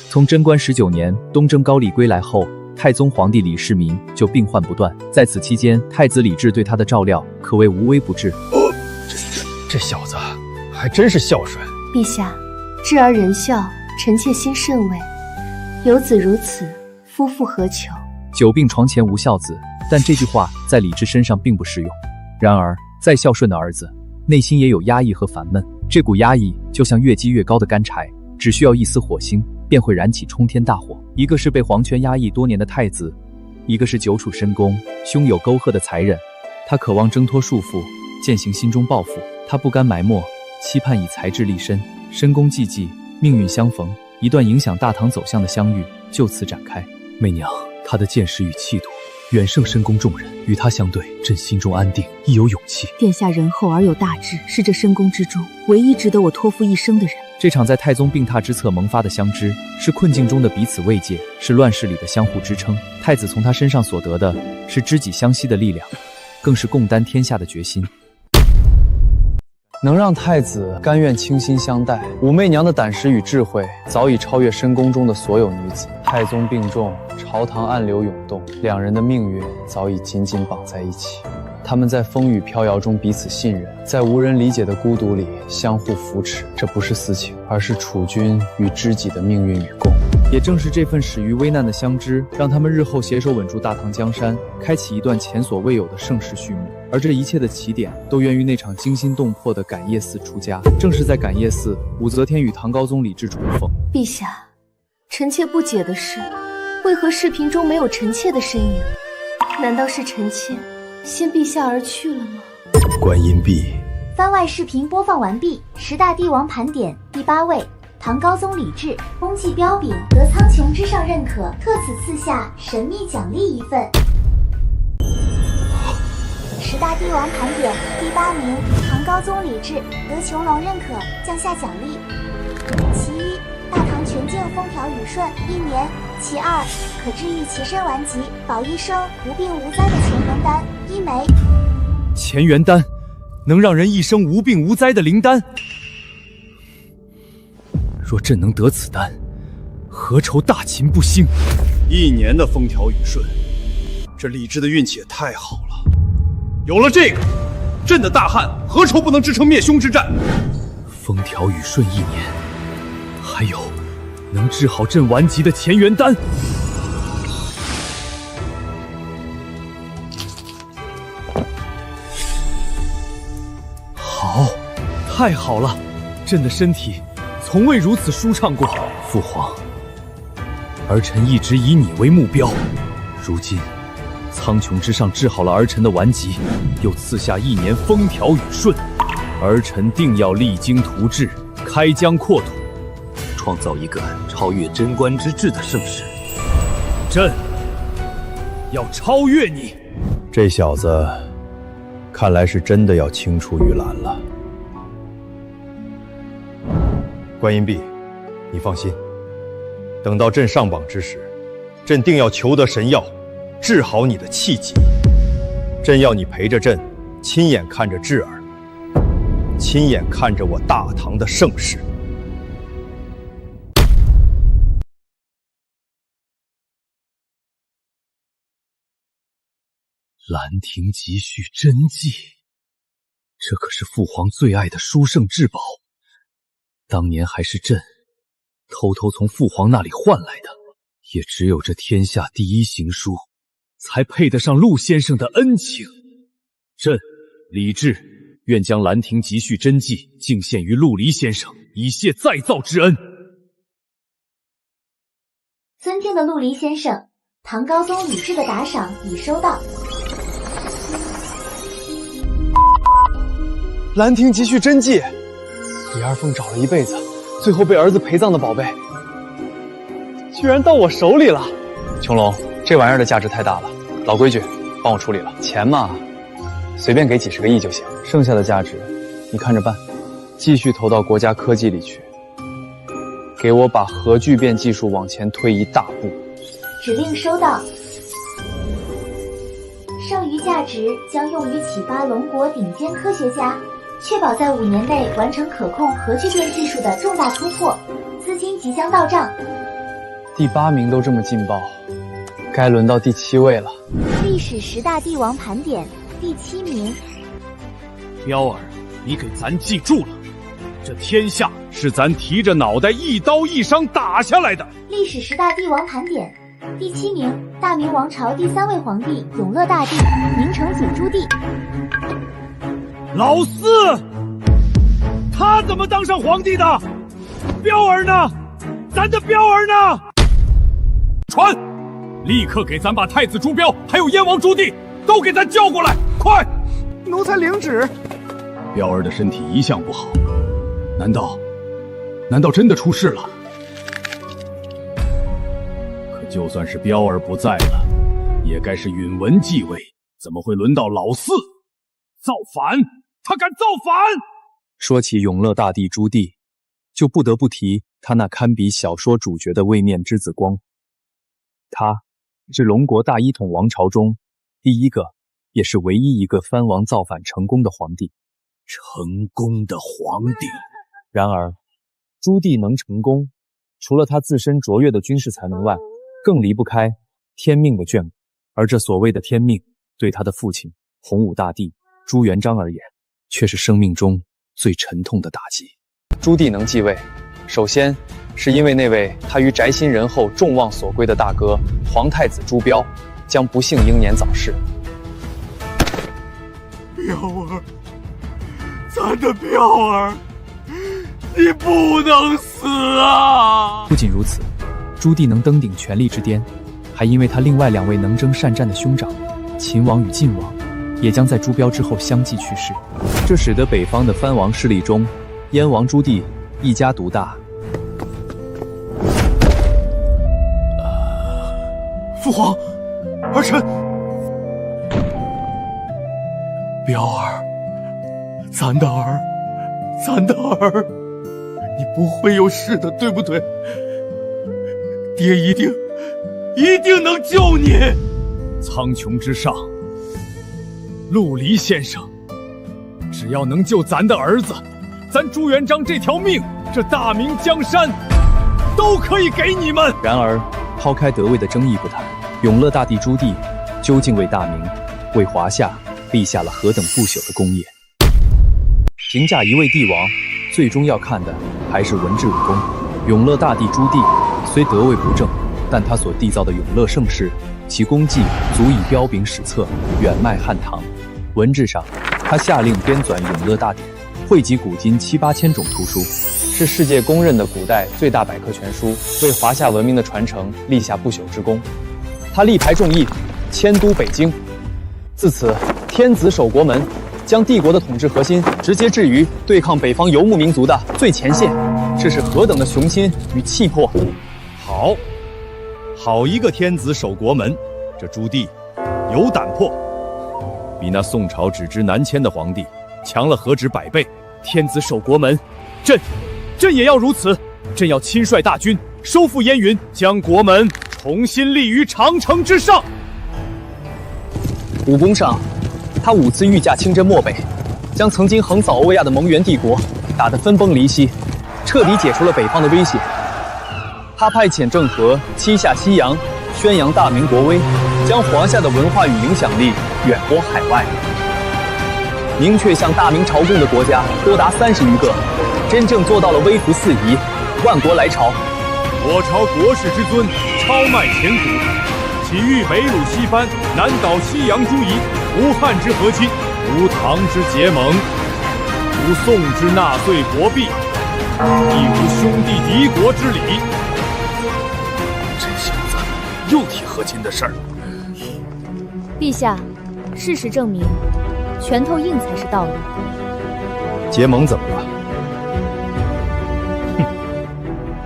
F: 从贞观19年东征高丽归来后，太宗皇帝李世民就病患不断，在此期间，太子李治对他的照料可谓无微不至。
J: 这小子还真是孝顺。
K: 陛下，智而仁孝，臣妾心甚慰。有子如此，夫复何求？
F: 久病床前无孝子，但这句话在李治身上并不适用。然而，再孝顺的儿子，内心也有压抑和烦闷。这股压抑就像越积越高的干柴，只需要一丝火星，便会燃起冲天大火。一个是被皇权压抑多年的太子，一个是久处深宫，胸有沟壑的才人。他渴望挣脱束缚，践行心中抱负。他不甘埋没，期盼以才智立身。深宫寂寂，命运相逢，一段影响大唐走向的相遇就此展开。媚娘，他的见识与气度远胜深宫众人，与他相对，朕心中安定，亦有勇气。
E: 殿下仁厚而有大志，是这深宫之中唯一值得我托付一生的人。
F: 这场在太宗病榻之侧萌发的相知，是困境中的彼此慰藉，是乱世里的相互支撑。太子从他身上所得的是知己相惜的力量，更是共担天下的决心。
B: 能让太子甘愿倾心相待，武媚娘的胆识与智慧早已超越深宫中的所有女子。太宗病重，朝堂暗流涌动，两人的命运早已紧紧绑在一起。他们在风雨飘摇中彼此信任，在无人理解的孤独里相互扶持。这不是私情，而是储君与知己的命运与共。也正是这份始于危难的相知，让他们日后携手稳住大唐江山，开启一段前所未有的盛世序幕。而这一切的起点，都源于那场惊心动魄的感业寺出家。正是在感业寺，武则天与唐高宗李治重逢。
K: 陛下，臣妾不解的是，为何视频中没有臣妾的身影？难道是臣妾先陛下而去了吗？
I: 观音壁。
D: 番外视频播放完毕，十大帝王盘点第8位。唐高宗李治功绩彪炳，得苍穹之上认可，特此赐下神秘奖励一份。十大帝王盘点第8名，唐高宗李治得穹隆认可，降下奖励。其一，大唐全境风调雨顺1年；其二，可治愈其身顽疾，保一生无病无灾的乾元丹1枚。
B: 乾元丹，能让人一生无病无灾的灵丹。若朕能得此丹，何愁大秦不兴
C: ？1年的风调雨顺，这李治的运气也太好了。有了这个，朕的大汉何愁不能支撑灭凶之战？
B: 风调雨顺1年，还有能治好朕顽疾的乾元丹。好，太好了，朕的身体从未如此舒畅过。父皇，儿臣一直以你为目标，如今苍穹之上治好了儿臣的顽疾，又赐下1年风调雨顺，儿臣定要励精图治，开疆扩土，
L: 创造一个超越贞观之治的盛世。
B: 朕要超越你。
I: 这小子看来是真的要青出于蓝了。观音壁，你放心，等到朕上榜之时，朕定要求得神药，治好你的气疾。朕要你陪着朕，亲眼看着智儿，亲眼看着我大唐的盛世。
B: 兰亭集序真迹，这可是父皇最爱的书圣至宝，当年还是朕偷偷从父皇那里换来的，也只有这天下第一行书，才配得上陆先生的恩情。朕李治愿将兰亭集序真迹敬献于陆离先生，以谢再造之恩。
D: 尊敬的陆离先生，唐高宗李治的打赏已收到。
B: 兰亭集序真迹，李二凤找了一辈子，最后被儿子陪葬的宝贝，居然到我手里了。穹隆，这玩意儿的价值太大了，老规矩，帮我处理了。钱嘛，随便给几十个亿就行，剩下的价值你看着办，继续投到国家科技里去，给我把核聚变技术往前推一大步。
D: 指令收到。剩余价值将用于启发龙国顶尖科学家，确保在5年内完成可控核聚变技术的重大突破，资金即将到账。
B: 第8名都这么劲爆，该轮到第7位了。
D: 历史10大帝王盘点第7名。
C: 彪儿，你给咱记住了，这天下是咱提着脑袋一刀一伤打下来的。
D: 历史10大帝王盘点第7名，大明王朝第3位皇帝永乐大帝明成祖朱棣。
A: 老四，他怎么当上皇帝的？彪儿呢？咱的彪儿呢？
C: 传，立刻给咱把太子朱标还有燕王朱棣都给咱叫过来，快！
A: 奴才领旨。
C: 彪儿的身体一向不好，难道真的出事了？可就算是彪儿不在了，也该是允文继位，怎么会轮到老四？造反！他敢造反！
B: 说起永乐大帝朱棣，就不得不提他那堪比小说主角的位面之子光。他是龙国大一统王朝中第一个，也是唯一一个藩王造反成功的皇帝。
L: 成功的皇帝。
B: 然而，朱棣能成功，除了他自身卓越的军事才能外，更离不开天命的眷顾。而这所谓的天命，对他的父亲洪武大帝朱元璋而言，却是生命中最沉痛的打击。朱棣能继位，首先是因为那位他于宅心仁厚、众望所归的大哥皇太子朱标，将不幸英年早逝。
L: 彪儿，咱的彪儿，你不能死啊！
B: 不仅如此，朱棣能登顶权力之巅，还因为他另外2位能征善战的兄长秦王与晋王，也将在朱标之后相继去世。这使得北方的藩王势力中，燕王朱棣一家独大。
J: 父皇，儿臣。彪儿，咱的儿，你不会有事的，对不对？爹一定能救你。
A: 苍穹之上，陆离先生，只要能救咱的儿子，咱朱元璋这条命，这大明江山，都可以给你们。
B: 然而，抛开得位的争议不谈，永乐大帝朱棣究竟为大明、为华夏立下了何等不朽的功业？评价一位帝王，最终要看的还是文治武功。永乐大帝朱棣虽得位不正，但他所缔造的永乐盛世，其功绩足以彪炳史册，远迈汉唐。文治上，他下令编纂《永乐大典》，汇集古今7、8千种图书，是世界公认的古代最大百科全书，为华夏文明的传承立下不朽之功。他力排众议，迁都北京，自此天子守国门，将帝国的统治核心直接置于对抗北方游牧民族的最前线，这是何等的雄心与气魄！
C: 好一个天子守国门，这朱棣有胆魄，
F: 比那宋朝只知南迁的皇帝强了何止100倍。
A: 天子守国门，朕也要如此。朕要亲率大军收复燕云，将国门重新立于长城之上。
B: 武功上，他5次御驾亲征漠北，将曾经横扫欧亚的蒙元帝国打得分崩离析，彻底解除了北方的威胁。他派遣郑和七下西洋，宣扬大明国威，将华夏的文化与影响力远播海外。明确向大明朝贡的国家多达30余个，真正做到了微服四夷，万国来朝。
A: 我朝国士之尊，超迈前古，岂欲北辱西藩，南倒西洋诸夷？无汉之和亲，无唐之结盟，无宋之纳税国币，亦无兄弟敌国之礼。
L: 这小子又提和亲的事儿。
E: 陛下，事实证明，拳头硬才是道理。
C: 结盟怎么了？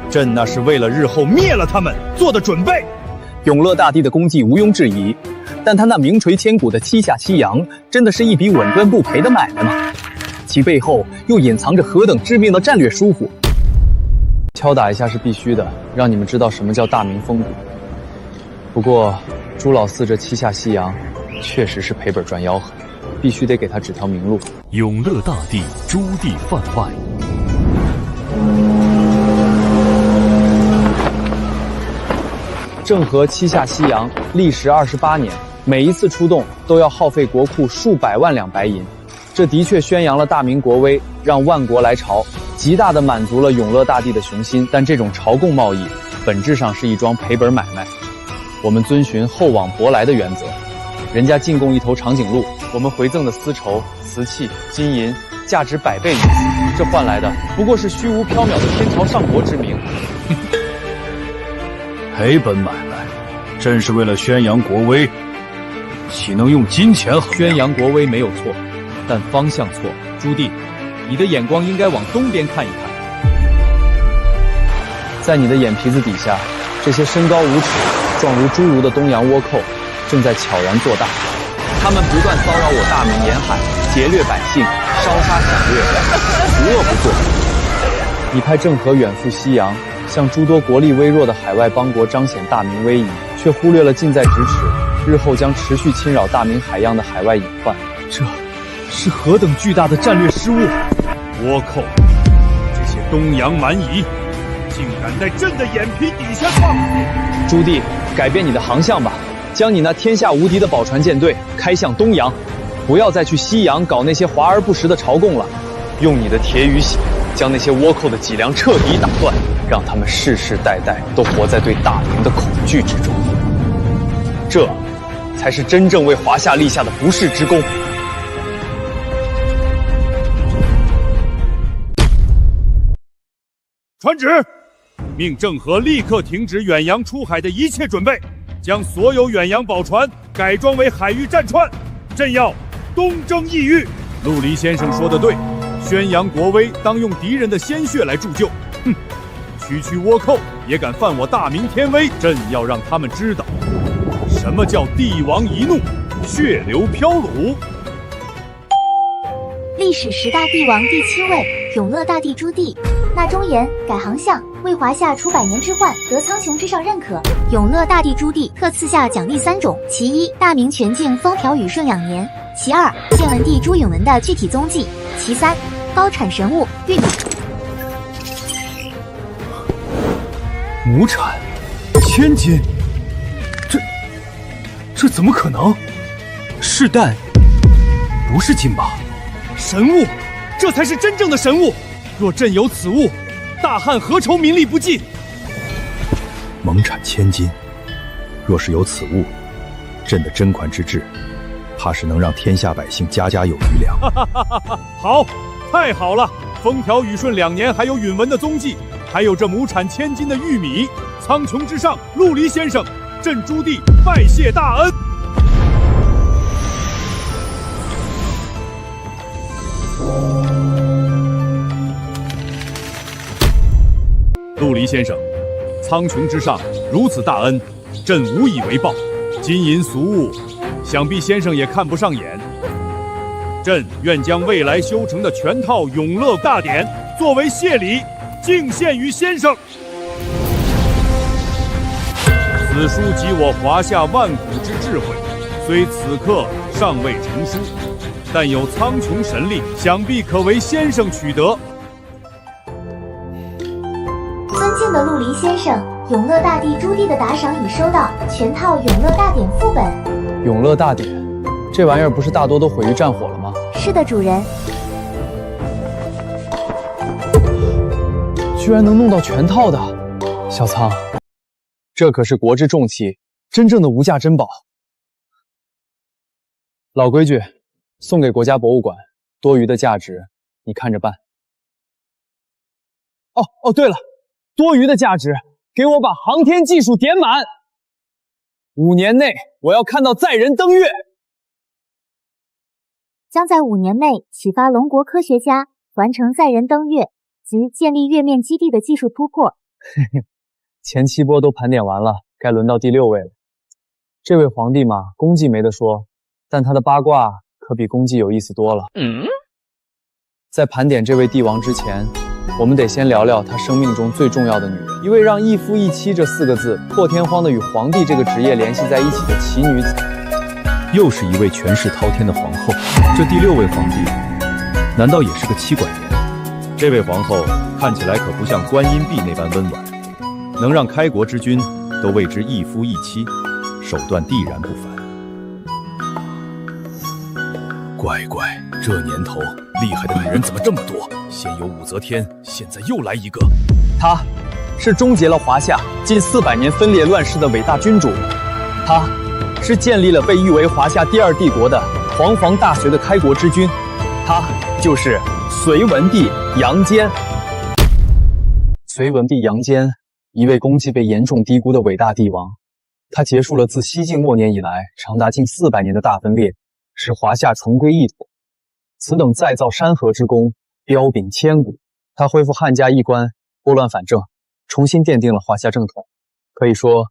C: 朕那是为了日后灭了他们做的准备。
B: 永乐大帝的功绩毋庸置疑，但他那名垂千古的七下西洋，真的是一笔稳赚不赔的买卖吗？其背后又隐藏着何等致命的战略疏忽？敲打一下是必须的，让你们知道什么叫大明风骨。不过，朱老四这七下西洋，确实是赔本赚吆喝，必须得给他指条明路。
L: 永乐大帝朱棣犯外。
B: 郑和七下西洋历时28年，每一次出动都要耗费国库数百万两白银，这的确宣扬了大明国威，让万国来朝，极大地满足了永乐大帝的雄心。但这种朝贡贸易本质上是一桩赔本买卖。我们遵循厚往薄来的原则，人家进贡一头长颈鹿，我们回赠的丝绸、瓷器、金银价值100倍于此，这换来的不过是虚无缥缈的天朝上国之名。
L: 赔本买卖，朕是为了宣扬国威，岂能用金钱衡量？
B: 宣扬国威没有错，但方向错。朱棣，你的眼光应该往东边看一看。在你的眼皮子底下，这些身高5尺、状如侏儒的东洋倭寇，正在悄然做大。他们不断骚扰我大明沿海，劫掠百姓，烧杀抢掠，无恶不作。你派郑和远赴西洋，向诸多国力微弱的海外邦国彰显大明威仪，却忽略了近在咫尺，日后将持续侵扰大明海洋的海外隐患。
A: 这是何等巨大的战略失误！倭寇，这些东洋蛮夷，竟敢在朕的眼皮底下放！
B: 朱棣，改变你的航向吧，将你那天下无敌的宝船舰队开向东洋，不要再去西洋搞那些华而不实的朝贡了，用你的铁与血将那些倭寇的脊梁彻底打断，让他们世世代代都活在对大明的恐惧之中。这，才是真正为华夏立下的不世之功。
A: 传旨，命郑和立刻停止远洋出海的一切准备，将所有远洋宝船改装为海域战船，朕要东征异域。陆离先生说的对，宣扬国威当用敌人的鲜血来铸就。哼，区区倭寇也敢犯我大明天威，朕要让他们知道什么叫帝王一怒，血流飘橹。
D: 历史10大帝王第7位，永乐大帝朱棣。纳忠言，改航相，为华夏除百年之患，得苍穹之上认可。永乐大帝朱棣特赐下奖励3种：其一，大明全境风调雨顺2年；其二，建文帝朱允文的具体踪迹；其三，高产神物玉米。
J: 亩产1000斤，这怎么可能？是蛋，不是金吧？
A: 神物，这才是真正的神物。若朕有此物，大汉何愁民力不济？
C: 蒙产1000斤，若是有此物，朕的甄嬛之治，怕是能让天下百姓家家有余粮。
A: 好，太好了！风调雨顺2年，还有允文的踪迹，还有这亩产1000斤的玉米。苍穹之上，陆离先生，朕朱棣拜谢大恩。陆离先生，苍穹之上如此大恩，朕无以为报。金银俗物，想必先生也看不上眼。朕愿将未来修成的全套永乐大典作为谢礼，敬献于先生。此书集我华夏万古之智慧，虽此刻尚未成书，但有苍穹神力，想必可为先生取得。
D: 尊敬的陆离先生，永乐大帝朱棣的打赏已收到，全套永乐大典副本。
B: 永乐大典，这玩意儿不是大多都毁于战火了吗？
D: 是的，主人。
B: 居然能弄到全套的，小仓，这可是国之重器，真正的无价珍宝。老规矩，送给国家博物馆，多余的价值你看着办。哦，对了，多余的价值给我把航天技术点满，5年内我要看到载人登月。
D: 将在5年内启发龙国科学家完成载人登月及建立月面基地的技术突破。
B: 前7波都盘点完了，该轮到第6位了。这位皇帝嘛，功绩没得说，但他的八卦可比功绩有意思多了。在盘点这位帝王之前，我们得先聊聊他生命中最重要的女人，一位让一夫一妻这4个字破天荒的与皇帝这个职业联系在一起的奇女子。
C: 又是一位权势滔天的皇后，这第6位皇帝，难道也是个妻管严？这位皇后看起来可不像观音碧那般温婉，能让开国之君都为之一夫一妻，手段必然不凡。乖乖，这年头厉害的女人怎么这么多？先有武则天，现在又来一个。
B: 她是终结了华夏近400年分裂乱世的伟大君主，她是建立了被誉为华夏第2帝国的煌煌大学的开国之君，她就是隋文帝杨坚。隋文帝杨坚，一位功绩被严重低估的伟大帝王，他结束了自西晋末年以来长达近400年的大分裂，使华夏重归一统。此等再造山河之功，彪炳千古。他恢复汉家衣冠，拨乱反正，重新奠定了华夏正统。可以说，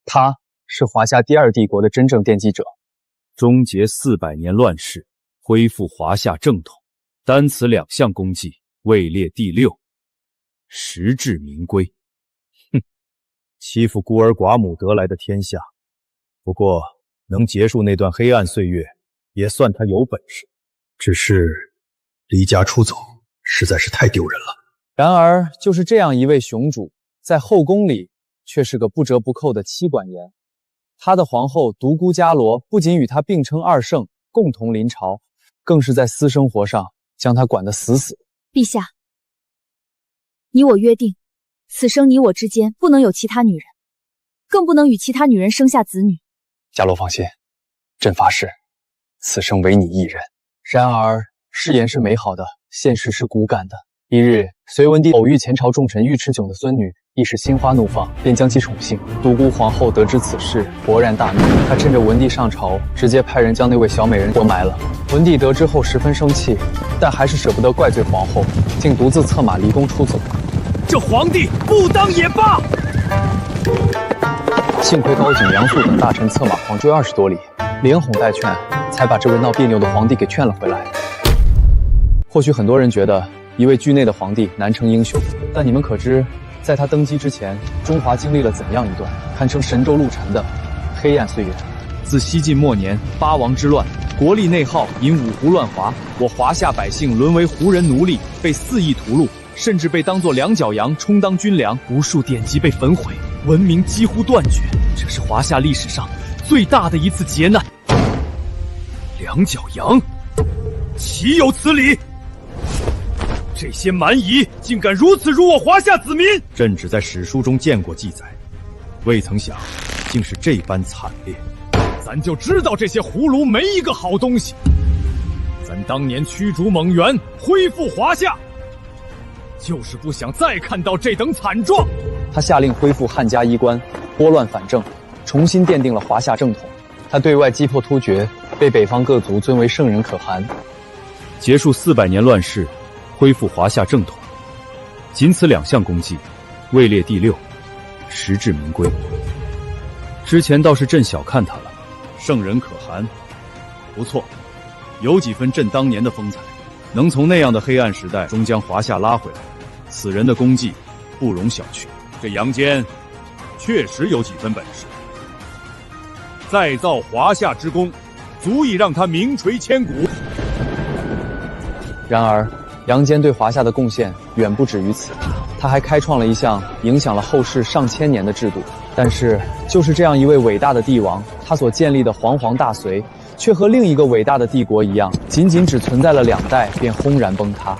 B: 他是华夏第2帝国的真正奠基者。
C: 终结400年乱世，恢复华夏正统，单此2项功绩位列第6，实至名归。哼，欺负孤儿寡母得来的天下。不过能结束那段黑暗岁月，也算他有本事。只是离家出走实在是太丢人了。
B: 然而，就是这样一位雄主，在后宫里却是个不折不扣的妻管严。他的皇后独孤伽罗不仅与他并称2圣，共同临朝，更是在私生活上将他管得死死。
E: 陛下，你我约定，此生你我之间不能有其他女人，更不能与其他女人生下子女。
B: 伽罗放心，朕发誓，此生唯你一人。然而誓言是美好的，现实是骨感的。一日，隋文帝偶遇前朝重臣尉迟迥的孙女，一时心花怒放，便将其宠幸。独孤皇后得知此事，勃然大怒。她趁着文帝上朝，直接派人将那位小美人活埋了。文帝得知后十分生气，但还是舍不得怪罪皇后，竟独自策马离宫出走。
A: 这皇帝不当也罢。
B: 幸亏高景、杨素等大臣策马狂追20多里，连哄带劝，才把这位闹别扭的皇帝给劝了回来。或许很多人觉得一位惧内的皇帝难称英雄，但你们可知，在他登基之前，中华经历了怎样一段堪称神州陆沉的黑暗岁月？
A: 自西晋末年八王之乱，国力内耗，因五胡乱华，我华夏百姓沦为胡人奴隶，被肆意屠戮，甚至被当作两脚羊充当军粮，无数典籍被焚毁，文明几乎断绝。这是华夏历史上最大的一次劫难。两脚羊，岂有此理！这些蛮夷竟敢如此辱我华夏子民！
C: 朕只在史书中见过记载，未曾想竟是这般惨烈。
A: 咱就知道这些胡虏没一个好东西。咱当年驱逐蒙元，恢复华夏，就是不想再看到这等惨状。
B: 他下令恢复汉家衣冠，拨乱反正，重新奠定了华夏正统。他对外击破突厥，被北方各族尊为圣人可汗，
C: 结束400年乱世，恢复华夏正统，仅此2项功绩，位列第6，实至名归。之前倒是朕小看他了，圣人可汗，不错，有几分朕当年的风采，能从那样的黑暗时代中将华夏拉回来，此人的功绩不容小觑。这杨坚确实有几分本事，再造华夏之功，足以让他名垂千古。
B: 然而杨坚对华夏的贡献远不止于此，他还开创了一项影响了后世上千年的制度。但是就是这样一位伟大的帝王，他所建立的煌煌大隋，却和另一个伟大的帝国一样，仅仅只存在了2代便轰然崩塌。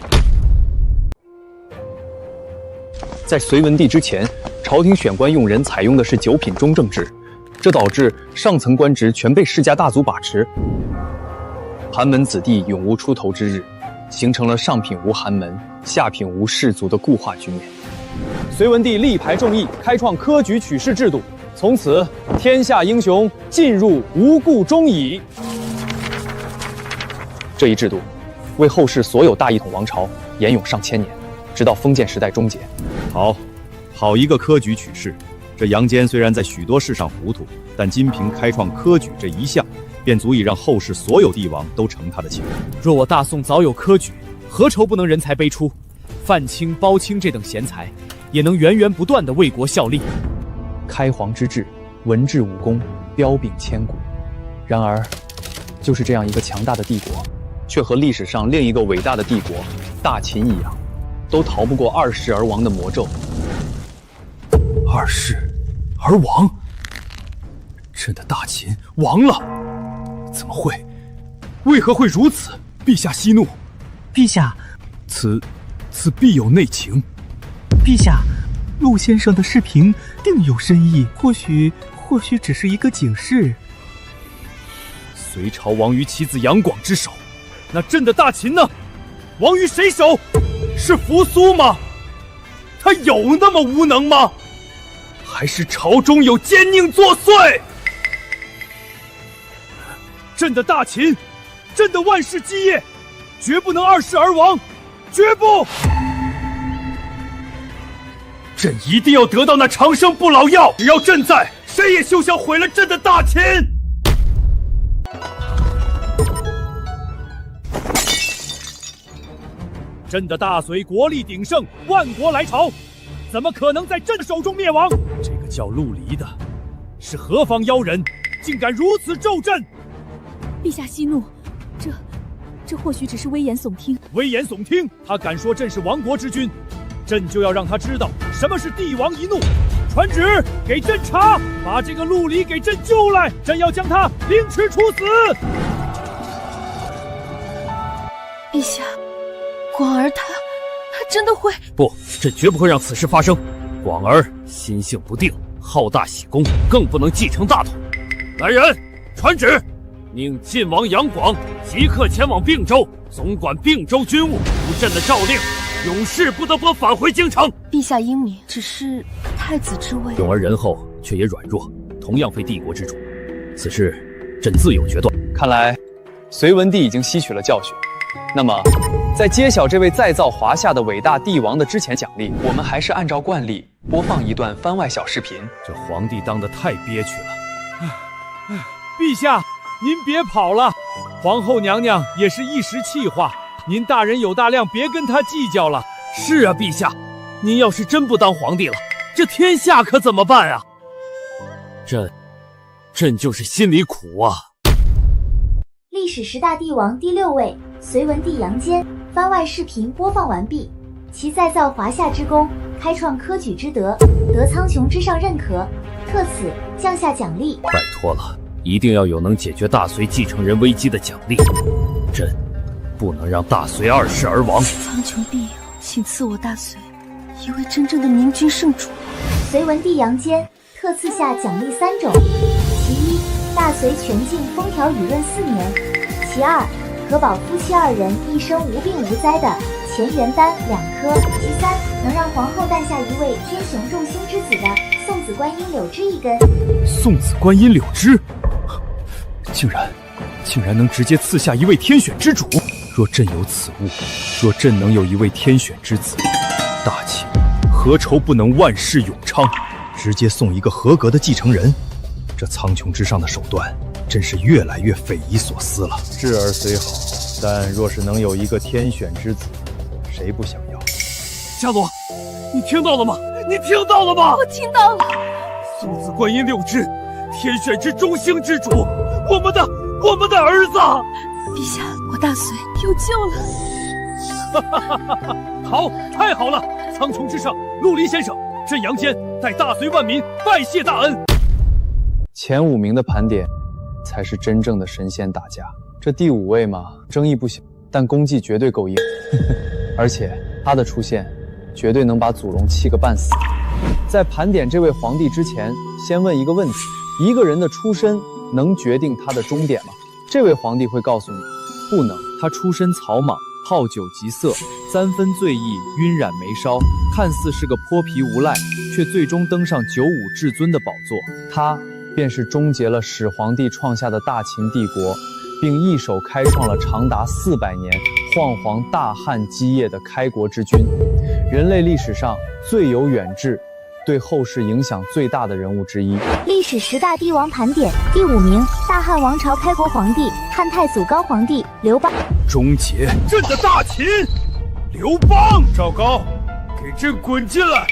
B: 在隋文帝之前，朝廷选官用人采用的是9品中正制，这导致上层官职全被世家大族把持，寒门子弟永无出头之日，形成了上品无寒门，下品无士族的固化局面。隋文帝力排众议，开创科举取士制度，从此天下英雄尽入无故中矣。这一制度为后世所有大一统王朝沿用上千年，直到封建时代终结。
C: 好一个科举取士！这杨坚虽然在许多事上糊涂，但仅凭开创科举这一项，便足以让后世所有帝王都承他的情。
A: 若我大宋早有科举，何愁不能人才辈出？范青、包青这等贤才，也能源源不断地为国效力。
B: 开皇之治，文治武功，彪炳千古。然而，就是这样一个强大的帝国，却和历史上另一个伟大的帝国大秦一样，都逃不过2世而亡的魔咒。
A: 2世而亡，朕的大秦亡了？怎么会？为何会如此？陛下息怒。
H: 陛下，
A: 此必有内情。
H: 陛下，陆先生的视频定有深意，或许只是一个警示。
A: 隋朝亡于其子杨广之手，那朕的大秦呢？亡于谁手？是扶苏吗？他有那么无能吗？还是朝中有奸佞作祟？朕的大秦，朕的万世基业，绝不能2世而亡，绝不！朕一定要得到那长生不老药，只要朕在，谁也休想毁了朕的大秦！朕的大隋国力鼎盛，万国来朝，怎么可能在朕手中灭亡？这个叫陆离的，是何方妖人，竟敢如此咒朕？
E: 陛下息怒，这或许只是危言耸听。
A: 危言耸听？他敢说朕是亡国之君，朕就要让他知道什么是帝王一怒。传旨给朕查，把这个陆离给朕救来，朕要将他凌迟处死。
K: 陛下，广儿他
G: 真的会？
F: 不，朕绝不会让此事发生。广儿心性不定，好大喜功，更不能继承大统。来人，传旨，命晋王杨广即刻前往并州，总管并州军务。无朕的诏令，永世不得不返回京城。
K: 陛下英明，只是太子之位。
F: 永儿仁厚，却也软弱，同样非帝国之主。此事，朕自有决断。
B: 看来，隋文帝已经吸取了教训。那么，在揭晓这位再造华夏的伟大帝王的之前奖励，我们还是按照惯例播放一段番外小视频。
F: 这皇帝当得太憋屈了。
A: 陛下，您别跑了，皇后娘娘也是一时气话，您大人有大量，别跟她计较了。
F: 是啊，陛下，您要是真不当皇帝了，这天下可怎么办啊？朕就是心里苦啊。
D: 历史10大帝王第6位，隋文帝杨坚。番外视频播放完毕。其再造华夏之功，开创科举之德，得苍穹之上认可，特此降下奖励。
F: 拜托了，一定要有能解决大隋继承人危机的奖励。朕不能让大隋二世而亡。
K: 苍穹庇佑，请赐我大隋一位真正的明君圣主。
D: 隋文帝杨坚特赐下奖励3种：其一，大隋全境风调雨润4年；其二，可保夫妻2人一生无病无灾的乾元丹2颗；其三，能让皇后诞下一位天雄众星之子的送子观音柳枝1根。
A: 送子观音柳枝，竟然能直接赐下一位天选之主。若朕有此物，若朕能有一位天选之子，大秦何愁不能万世永昌？
C: 直接送一个合格的继承人，这苍穹之上的手段真是越来越匪夷所思了。
I: 智儿虽好，但若是能有一个天选之子，谁不想要？
F: 夏洛，你听到了吗？你听到了吗？
G: 我听到了。
F: 送子观音柳枝，天选之中星之主，我们的儿子。
K: 陛下，我大隋有救
F: 了。好，太好了！苍穹之上，陆离先生，朕杨坚代大隋万民拜谢大恩。
B: 前5名的盘点，才是真正的神仙打架。这第5位嘛，争议不小，但功绩绝对够硬。而且他的出现，绝对能把祖龙气个半死。在盘点这位皇帝之前，先问一个问题：一个人的出身能决定他的终点吗？这位皇帝会告诉你，不能。他出身草莽，好酒极色，3分醉意，晕染眉梢，看似是个泼皮无赖，却最终登上95至尊的宝座。他便是终结了始皇帝创下的大秦帝国，并一手开创了长达400年晃黄大汉基业的开国之君，人类历史上最有远志，对后世影响最大的人物之一。
D: 历史10大帝王盘点第5名，大汉王朝开国皇帝汉太祖高皇帝刘邦。
A: 终结朕的大秦，刘邦！赵高，给朕滚进来！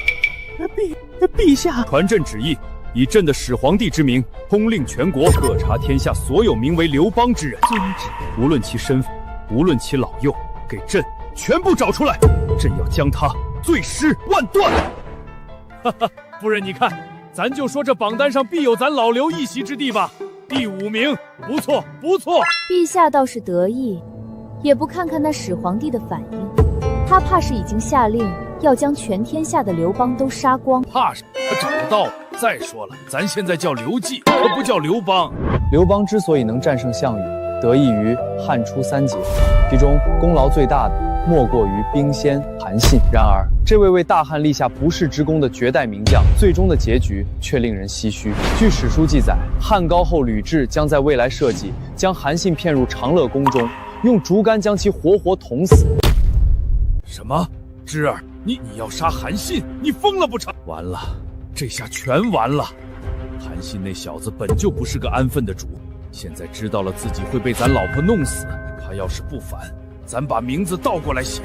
H: 陛下，
A: 传朕旨意，以朕的始皇帝之名，通令全国，彻查天下所有名为刘邦之人，
H: 遵旨。
A: 无论其身份，无论其老幼，给朕全部找出来！朕要将他罪尸万段！哈哈，夫人，你看，咱就说这榜单上必有咱老刘一席之地吧。第5名，不错不错。
E: 陛下倒是得意，也不看看那始皇帝的反应。他怕是已经下令要将全天下的刘邦都杀光。
A: 怕是他找不到。再说了，咱现在叫刘季，可不叫刘邦。
B: 刘邦之所以能战胜项羽，得益于汉初3杰，其中功劳最大的莫过于兵仙韩信。然而，这位为大汉立下不世之功的绝代名将，最终的结局却令人唏嘘。据史书记载，汉高后吕雉将在未来设计将韩信骗入长乐宫中，用竹竿将其活活捅死。
A: 什么？芝儿，你要杀韩信？你疯了不成？完了，这下全完了。韩信那小子本就不是个安分的主，现在知道了自己会被咱老婆弄死，他要是不反，咱把名字倒过来写，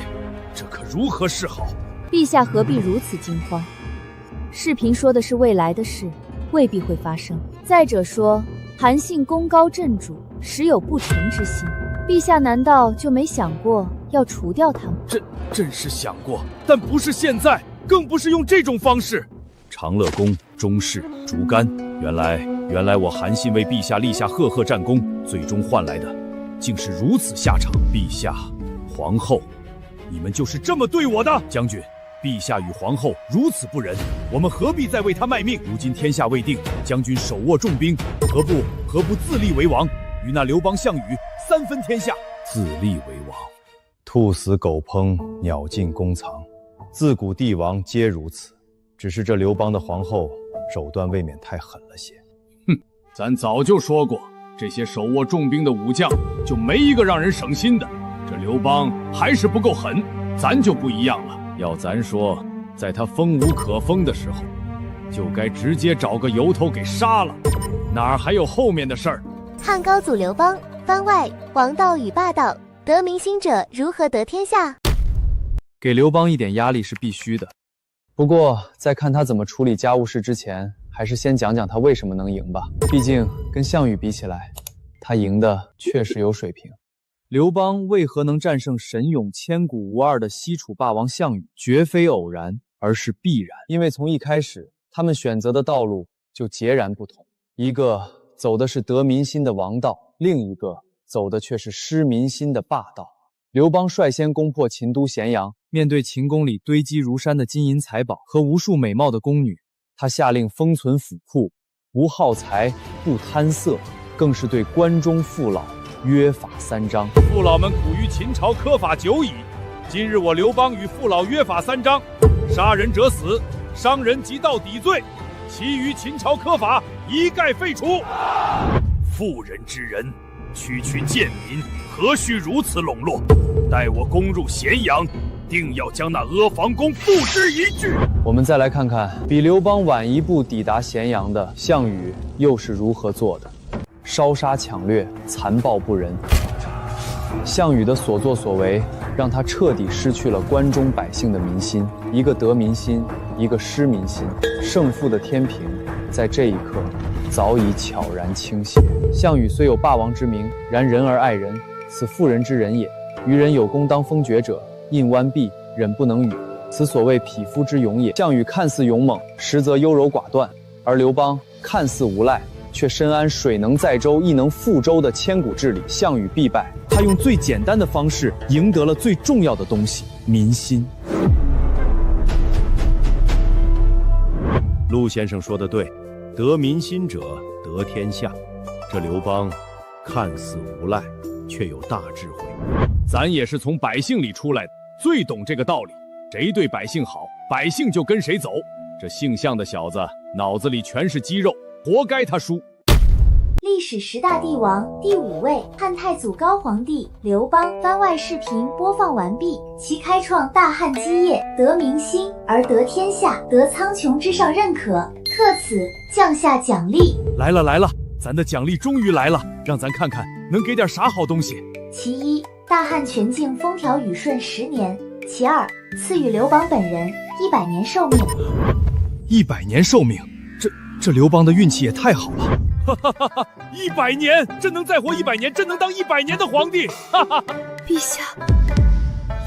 A: 这可如何是好？
E: 陛下何必如此惊慌？视频说的是未来的事，未必会发生。再者说，韩信功高震主，实有不臣之心。陛下难道就没想过要除掉他吗？
A: 朕是想过，但不是现在，更不是用这种方式。长乐宫、中室、竹竿，原来我韩信为陛下立下赫赫战功，最终换来的竟是如此下场。陛下、皇后，
C: 你们就是这么对我的？将军，陛下与皇后如此不仁，我们何必再为他卖命？如今天下未定，将军手握重兵，何不自立为王，与那刘邦、项羽三分天下？
F: 自立为王，
I: 兔死狗烹，鸟尽弓藏，自古帝王皆如此。只是这刘邦的皇后手段未免太狠了些。
C: 咱早就说过，这些手握重兵的武将就没一个让人省心的。这刘邦还是不够狠，咱就不一样了。要咱说，在他风无可封的时候，就该直接找个由头给杀了，哪还有后面的事儿？
D: 汉高祖刘邦，番外王道与霸道，得民心者如何得天下？
B: 给刘邦一点压力是必须的。不过，在看他怎么处理家务事之前，还是先讲讲他为什么能赢吧。毕竟跟项羽比起来，他赢的确实有水平。刘邦为何能战胜神勇千古无二的西楚霸王项羽，绝非偶然，而是必然。因为从一开始，他们选择的道路就截然不同，一个走的是得民心的王道，另一个走的却是失民心的霸道。刘邦率先攻破秦都咸阳，面对秦宫里堆积如山的金银财宝和无数美貌的宫女，他下令封存府库，无耗财，不贪色，更是对关中父老约法3章。
C: 父老们苦于秦朝苛法久矣，今日我刘邦与父老约法3章：杀人者死，伤人及到抵罪，其余秦朝苛法一概废除。妇人之仁，区区贱民，何须如此笼络？待我攻入咸阳，定要将那阿房宫付之一炬。
B: 我们再来看看，比刘邦晚一步抵达咸阳的项羽又是如何做的。烧杀抢掠，残暴不仁。项羽的所作所为，让他彻底失去了关中百姓的民心，一个得民心，一个失民心。胜负的天平在这一刻早已悄然倾斜。项羽虽有霸王之名，然仁而爱人，此妇人之仁也。于人有功当封爵者，印弯臂，忍不能语，此所谓匹夫之勇也。项羽看似勇猛，实则优柔寡断；而刘邦看似无赖，却深谙水能载舟，亦能覆舟的千古至理。项羽必败，他用最简单的方式赢得了最重要的东西——民心。
I: 陆先生说的对，得民心者得天下。这刘邦看似无赖，却有大智慧。
C: 咱也是从百姓里出来的，最懂这个道理。谁对百姓好，百姓就跟谁走。这姓项的小子脑子里全是肌肉，活该他输。
D: 历史10大帝王第5位，汉太祖高皇帝刘邦。番外视频播放完毕。其开创大汉基业，得民心而得天下，得苍穹之上认可，特此降下奖励。
C: 来了，咱的奖励终于来了，让咱看看能给点啥好东西。
D: 其一，大汉全境风调雨顺10年。其二，赐予刘邦本人100年寿命。
C: 100年寿命，这刘邦的运气也太好了。100年，真能再活100年，真能当100年的皇帝。
E: 陛下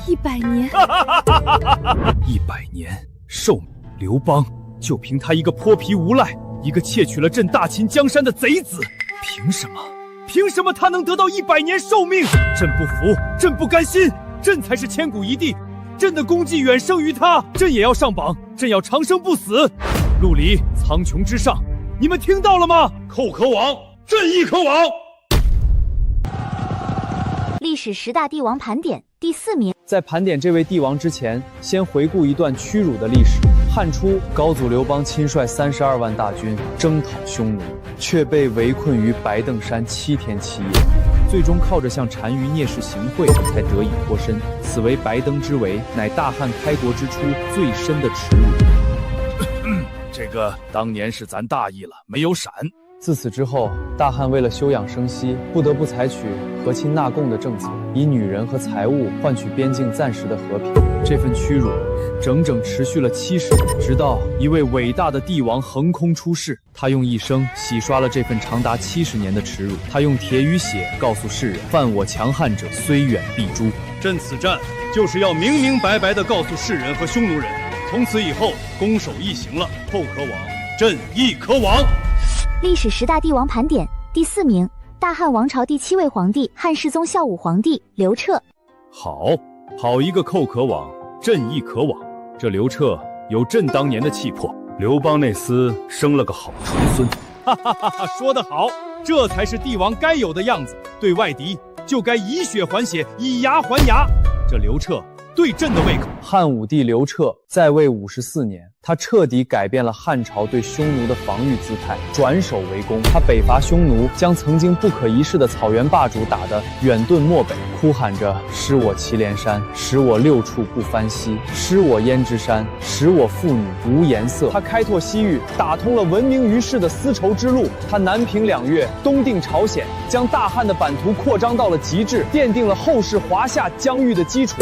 E: ，100年
C: ，100年寿命，刘邦就凭他一个泼皮无赖，一个窃取了朕大秦江山的贼子，凭什么他能得到100年寿命？朕不服，朕不甘心，朕才是千古一帝，朕的功绩远胜于他，朕也要上榜，朕要长生不死。陆离，苍穹之上，你们听到了吗？寇可往，朕亦可往。
D: 历史10大帝王盘点第4名。
B: 在盘点这位帝王之前，先回顾一段屈辱的历史。汉初，高祖刘邦亲率32万大军征讨匈奴，却被围困于白登山7天7夜，最终靠着向单于聂氏行贿才得以脱身。此为白登之围，乃大汉开国之初最深的耻辱。
C: 这个当年是咱大意了，没有闪。
B: 自此之后，大汉为了休养生息，不得不采取和亲纳贡的政策，以女人和财物换取边境暂时的和平。这份屈辱整整持续了70年，直到一位伟大的帝王横空出世，他用一生洗刷了这份长达70年的耻辱。他用铁与血告诉世人：犯我强汉者，虽远必诛。
C: 朕此战就是要明明白白地告诉世人和匈奴人，从此以后攻守一行了，寇可往，朕亦可往。
D: 历史10大帝王盘点第4名，大汉王朝第7位皇帝，汉世宗孝武皇帝刘彻。
C: 好，好一个寇可往，朕亦可往。这刘彻有朕当年的气魄，刘邦那厮生了个好重孙。哈哈哈哈！说得好，这才是帝王该有的样子。对外敌就该以血还血，以牙还牙。这刘彻对朕的胃口。
B: 汉武帝刘彻在位54年，他彻底改变了汉朝对匈奴的防御姿态，转守为攻。他北伐匈奴，将曾经不可一世的草原霸主打得远遁漠北，哭喊着“失我祁连山，使我六畜不翻稀；失我胭脂山，使我妇女无颜色”。他开拓西域，打通了闻名于世的丝绸之路。他南平两越，东定朝鲜，将大汉的版图扩张到了极致，奠定了后世华夏疆域的基础。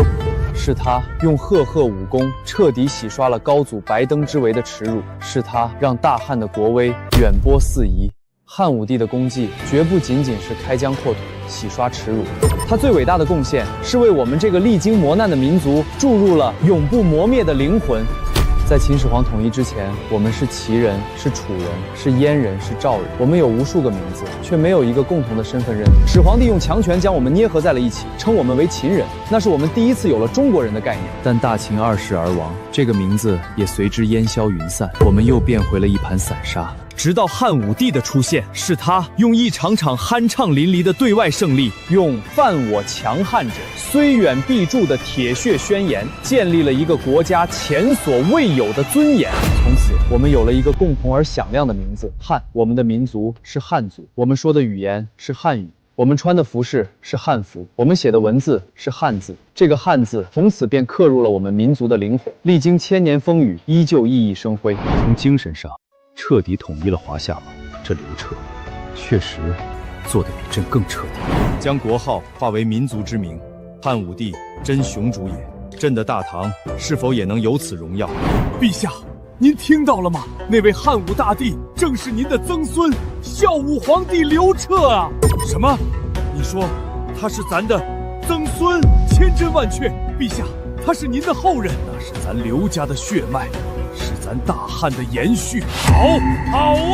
B: 是他用赫赫武功彻底洗刷了高祖白登之围的耻辱，是他让大汉的国威远播四夷。汉武帝的功绩绝不仅仅是开疆扩土、洗刷耻辱，他最伟大的贡献是为我们这个历经磨难的民族注入了永不磨灭的灵魂。在秦始皇统一之前，我们是齐人，是楚人，是燕人，是赵人。我们有无数个名字，却没有一个共同的身份认同。始皇帝用强权将我们捏合在了一起，称我们为秦人，那是我们第一次有了中国人的概念。但大秦二世而亡，这个名字也随之烟消云散，我们又变回了一盘散沙。
A: 直到汉武帝的出现，是他用一场场酣畅淋漓的对外胜利，
B: 用犯我强汉者虽远必诛的铁血宣言，建立了一个国家前所未有的尊严。从此，我们有了一个共同而响亮的名字——汉。我们的民族是汉族，我们说的语言是汉语，我们穿的服饰是汉服，我们写的文字是汉字。这个汉字从此便刻入了我们民族的灵魂，历经千年风雨，依旧熠熠生辉。
C: 从精神上彻底统一了华夏吗？这刘彻确实做得比朕更彻底，将国号化为民族之名。汉武帝真雄主也，朕的大唐是否也能有此荣耀？
A: 陛下，您听到了吗？那位汉武大帝正是您的曾孙孝武皇帝刘彻啊！什么？你说他是咱的曾孙？千真万确，陛下，他是您的后人，那是咱刘家的血脉，是咱大汉的延续。好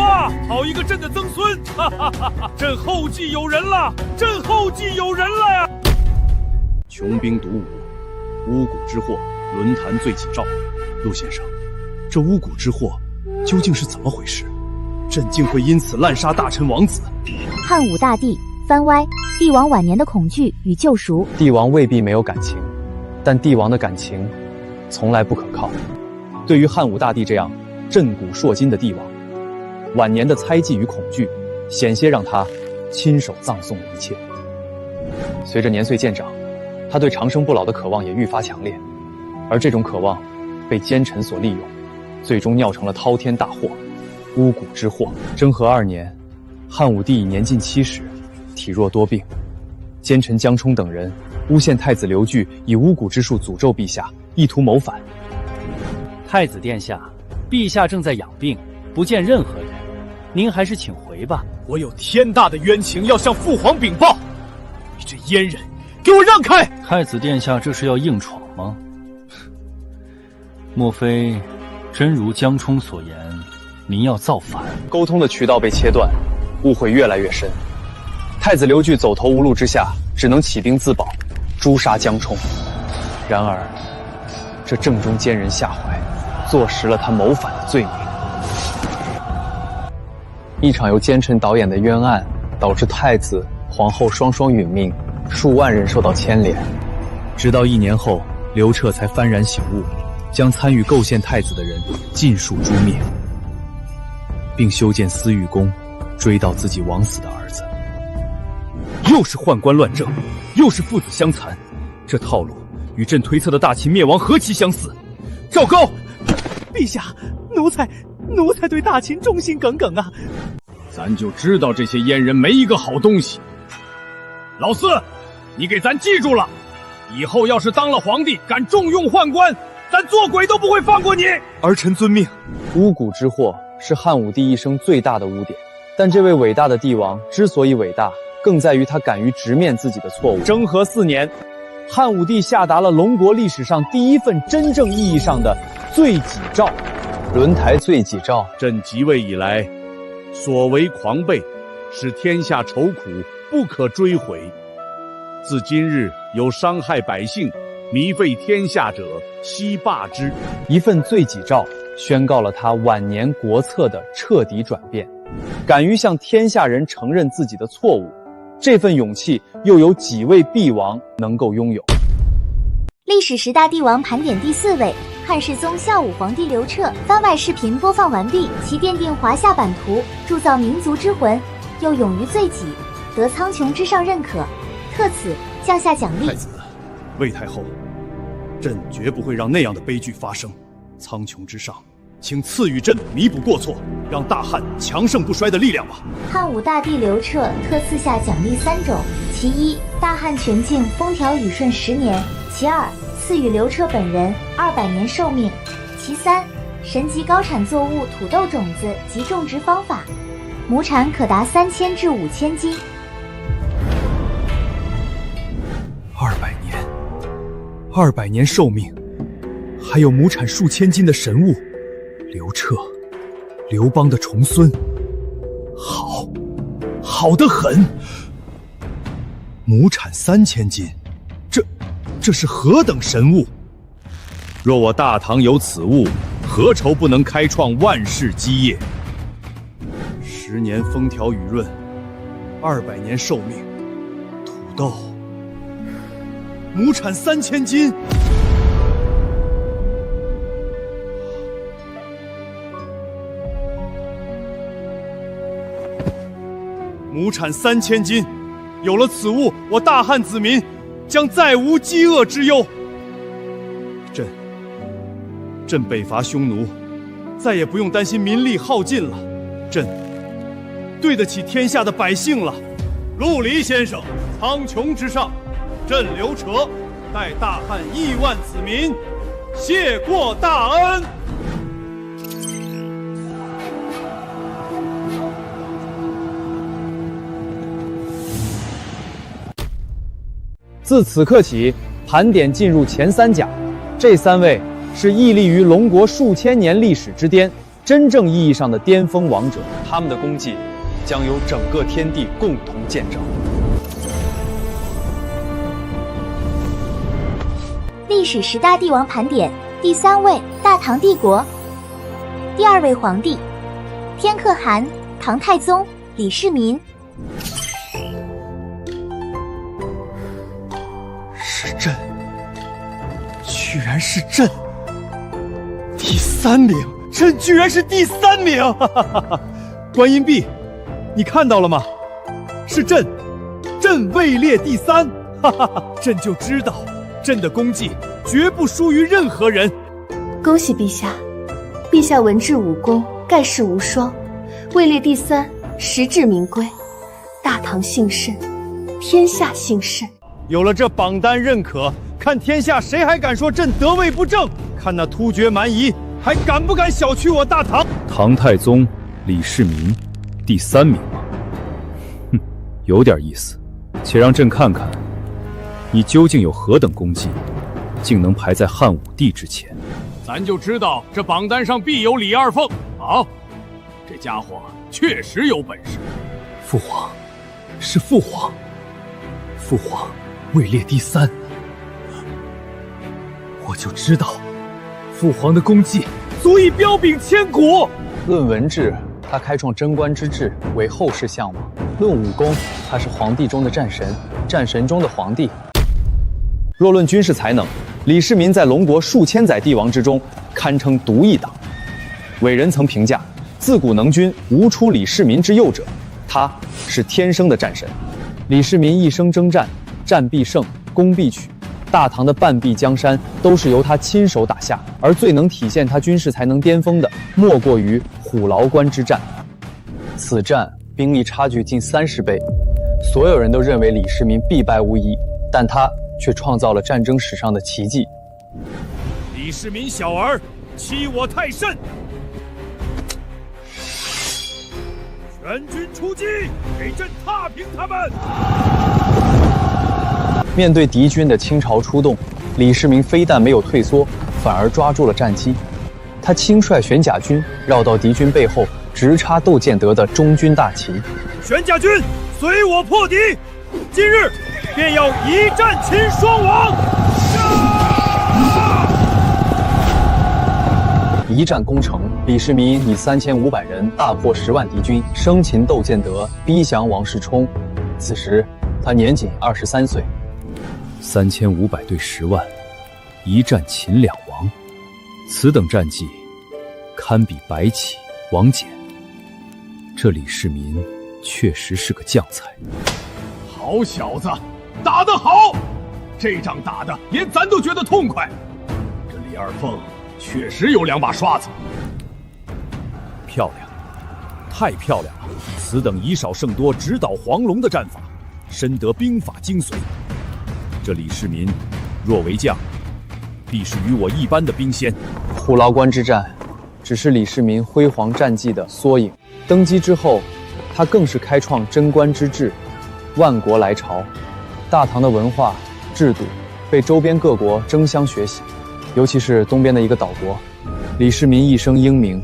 A: 啊，好一个朕的曾孙！哈哈哈哈！朕后继有人了，朕后继有人了呀！
C: 穷兵黩武，巫蛊之祸，轮坛罪己诏。陆先生，这巫蛊之祸究竟是怎么回事？朕竟会因此滥杀大臣王子？
D: 汉武大帝番歪，帝王晚年的恐惧与救赎。
B: 帝王未必没有感情，但帝王的感情从来不可靠。对于汉武大帝这样震古烁今的帝王，晚年的猜忌与恐惧，险些让他亲手葬送了一切。随着年岁渐长，他对长生不老的渴望也愈发强烈，而这种渴望被奸臣所利用，最终酿成了滔天大祸——巫蛊之祸。征和2年，汉武帝已年近70，体弱多病。奸臣江充等人诬陷太子刘据以巫蛊之术诅咒陛下，意图谋反。
F: 太子殿下，陛下正在养病，不见任何人，您还是请回吧。
A: 我有天大的冤情要向父皇禀报，你这阉人，给我让开！
F: 太子殿下这是要硬闯吗？莫非真如江充所言，您要造反？
B: 沟通的渠道被切断，误会越来越深。太子刘据走投无路之下，只能起兵自保，诛杀江充。然而，这正中奸人下怀，坐实了他谋反的罪名。一场由奸臣导演的冤案，导致太子、皇后双双殒命，数万人受到牵连。直到1年后，刘彻才幡然醒悟，将参与构陷太子的人尽数诛灭，并修建私狱宫，追悼自己枉死的儿子。
A: 又是宦官乱政，又是父子相残，这套路与朕推测的大秦灭亡何其相似！赵高，
H: 陛下，奴才对大秦忠心耿耿啊！
A: 咱就知道这些阉人没一个好东西。老四，你给咱记住了，以后要是当了皇帝，敢重用宦官，咱做鬼都不会放过你！
B: 儿臣遵命。巫蛊之祸是汉武帝一生最大的污点，但这位伟大的帝王之所以伟大，更在于他敢于直面自己的错误。征和4年，汉武帝下达了龙国历史上第一份真正意义上的罪己诏。轮台罪己诏，
C: 朕即位以来，所为狂悖，使天下愁苦，不可追悔。自今日有伤害百姓、
A: 迷废天下者，悉罢之。
B: 一份罪己诏，宣告了他晚年国策的彻底转变。敢于向天下人承认自己的错误，这份勇气又有几位帝王能够拥有？
D: 历史10大帝王盘点第4位，汉世宗孝武皇帝刘彻。番外视频播放完毕，其奠定华夏版图，铸造民族之魂，又勇于罪己，得苍穹之上认可，特此降下奖励。
C: 太子，魏太后，朕绝不会让那样的悲剧发生。苍穹之上，请赐予朕弥补过错，让大汉强盛不衰的力量吧。
D: 汉武大帝刘彻特赐下奖励3种：其一，大汉全境风调雨顺10年；其二，赐予刘彻本人200年寿命；其三，神级高产作物土豆种子及种植方法，亩产可达3000至5000斤。
A: 200年寿命，还有亩产数千斤的神物。刘彻，刘邦的重孙，好得很。亩产3000斤，这是何等神物？
C: 若我大唐有此物，何愁不能开创万世基业？10年风调雨润，200年寿命，土豆，亩产3000斤。亩产3000斤，有了此物，我大汉子民将再无饥饿之忧。朕北伐匈奴，再也不用担心民力耗尽了。朕对得起天下的百姓了。陆离先生，苍穹之上，朕刘彻代大汉亿万子民谢过大恩。
B: 自此刻起，盘点进入前3甲，这3位是屹立于龙国数千年历史之巅，真正意义上的巅峰王者，他们的功绩将由整个天地共同见证。
D: 历史10大帝王盘点第3位，大唐帝国。第2位皇帝，天可汗，唐太宗李世民。
A: 是朕，居然是朕！第3名，朕居然是第3名！哈哈哈哈！观音壁，你看到了吗？是朕位列第3！哈哈哈！朕就知道，朕的功绩绝不输于任何人。
K: 恭喜陛下，陛下文治武功盖世无双，位列第3，实至名归。大唐兴盛，天下兴盛。
C: 有了这榜单认可，看天下谁还敢说朕得位不正？看那突厥蛮夷还敢不敢小觑我大唐？
F: 唐太宗李世民，第3名吗？哼，有点意思。且让朕看看，你究竟有何等功绩，竟能排在汉武帝之前？
M: 咱就知道这榜单上必有李二凤。好，这家伙确实有本事。
A: 父皇，是父皇，父皇位列第3，我就知道，父皇的功绩足以彪炳千古。
B: 论文治，他开创贞观之治，为后世向往；论武功，他是皇帝中的战神，战神中的皇帝。若论军事才能，李世民在龙国数千载帝王之中，堪称独一档。伟人曾评价，自古能军，无出李世民之右者。他是天生的战神。李世民一生征战，战必胜，攻必取，大唐的半壁江山都是由他亲手打下，而最能体现他军事才能巅峰的，莫过于虎牢关之战。此战兵力差距近30倍，所有人都认为李世民必败无疑，但他却创造了战争史上的奇迹。
A: 李世民小儿欺我太甚，全军出击，给朕踏平他们！
B: 面对敌军的倾巢出动，李世民非但没有退缩，反而抓住了战机。他轻率玄甲军绕到敌军背后，直插窦建德的中军大旗。
A: 玄甲军随我破敌，今日便要一战擒双王！
B: 一战攻城，李世民以3500人大破10万敌军，生擒窦建德，逼降王世充。此时他年仅23岁。
F: 3500对10万，一战擒2王，此等战绩，堪比白起、王翦。这李世民确实是个将才。
M: 好小子，打得好！这仗打得连咱都觉得痛快。这李二凤确实有2把刷子。
F: 漂亮，太漂亮了！此等以少胜多、直捣黄龙的战法，深得兵法精髓。这李世民若为将，必是与我一般的兵仙。
B: 虎牢关之战只是李世民辉煌战绩的缩影。登基之后，他更是开创贞观之治，万国来朝，大唐的文化制度被周边各国争相学习，尤其是东边的一个岛国。李世民一生英明，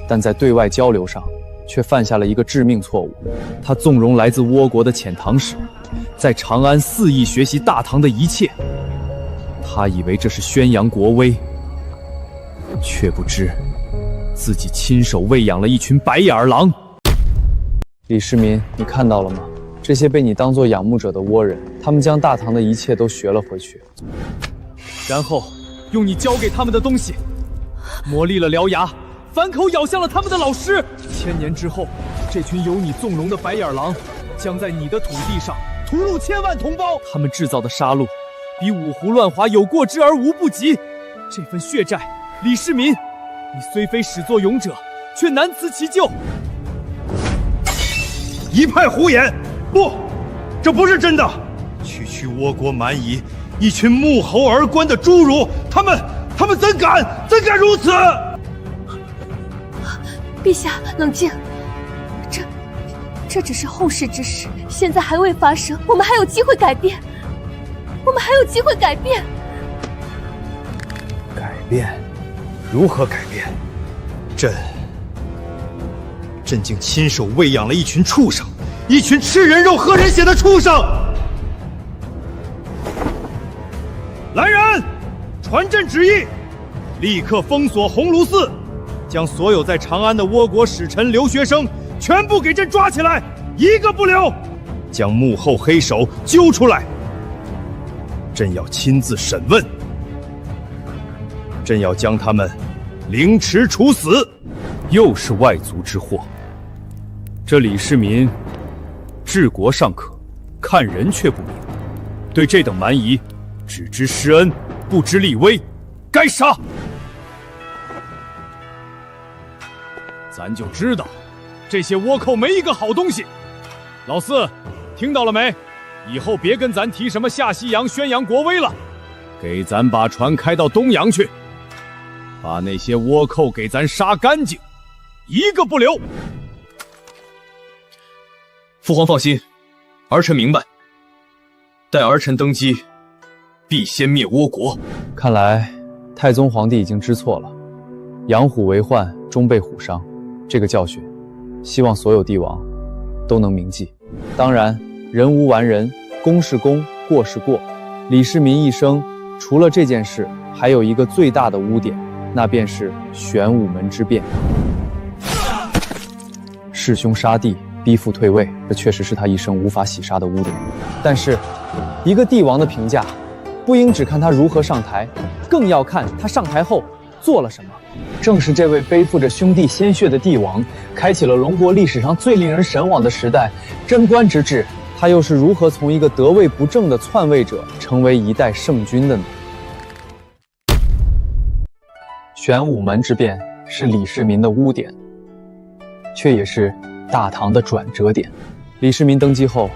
B: 但在对外交流上却犯下了一个致命错误。他纵容来自倭国的遣唐使在长安肆意学习大唐的一切，他以为这是宣扬国威，却不知自己亲手喂养了一群白眼狼。李世民，你看到了吗？这些被你当作仰慕者的倭人，他们将大唐的一切都学了回去，然后用你教给他们的东西磨砺了獠牙，反口咬向了他们的老师。1000年之后，这群由你纵容的白眼狼将在你的土地上屠戮千万同胞。他们制造的杀戮比五胡乱华有过之而无不及。这份血债，李世民，你虽非始作俑者，却难辞其咎。
C: 一派胡言！不，这不是真的。区区倭国蛮夷，一群目猴而观的侏儒，他们怎敢如此？
K: 陛下，冷静，这只是后世之事，现在还未发生，我们还有机会改变，
C: 改变？如何改变？朕竟亲手喂养了一群畜生，一群吃人肉喝人血的畜生！来人，传朕旨意，立刻封锁鸿胪寺，将所有在长安的倭国使臣、留学生全部给朕抓起来，一个不留！将幕后黑手揪出来，朕要亲自审问，朕要将他们凌迟处死。
F: 又是外族之祸。这李世民治国尚可，看人却不明，对这等蛮夷只知施恩，不知立威，该杀！
M: 咱就知道这些倭寇没一个好东西。老四，听到了没？以后别跟咱提什么下西洋宣扬国威了，给咱把船开到东洋去，把那些倭寇给咱杀干净，一个不留。
B: 父皇放心，儿臣明白。待儿臣登基，必先灭倭国。看来太宗皇帝已经知错了，养虎为患，终被虎伤。这个教训，希望所有帝王都能铭记。当然，人无完人，功是功，过是过。李世民一生除了这件事，还有一个最大的污点，那便是玄武门之变。弑兄杀弟，逼父退位，这确实是他一生无法洗刷的污点。但是，一个帝王的评价，不应只看他如何上台，更要看他上台后做了什么。正是这位背负着兄弟鲜血的帝王，开启了龙国历史上最令人神往的时代——贞观之治。他又是如何从一个得位不正的篡位者，成为一代圣君的呢？玄武门之变是李世民的污点，却也是大唐的转折点。李世民登基后，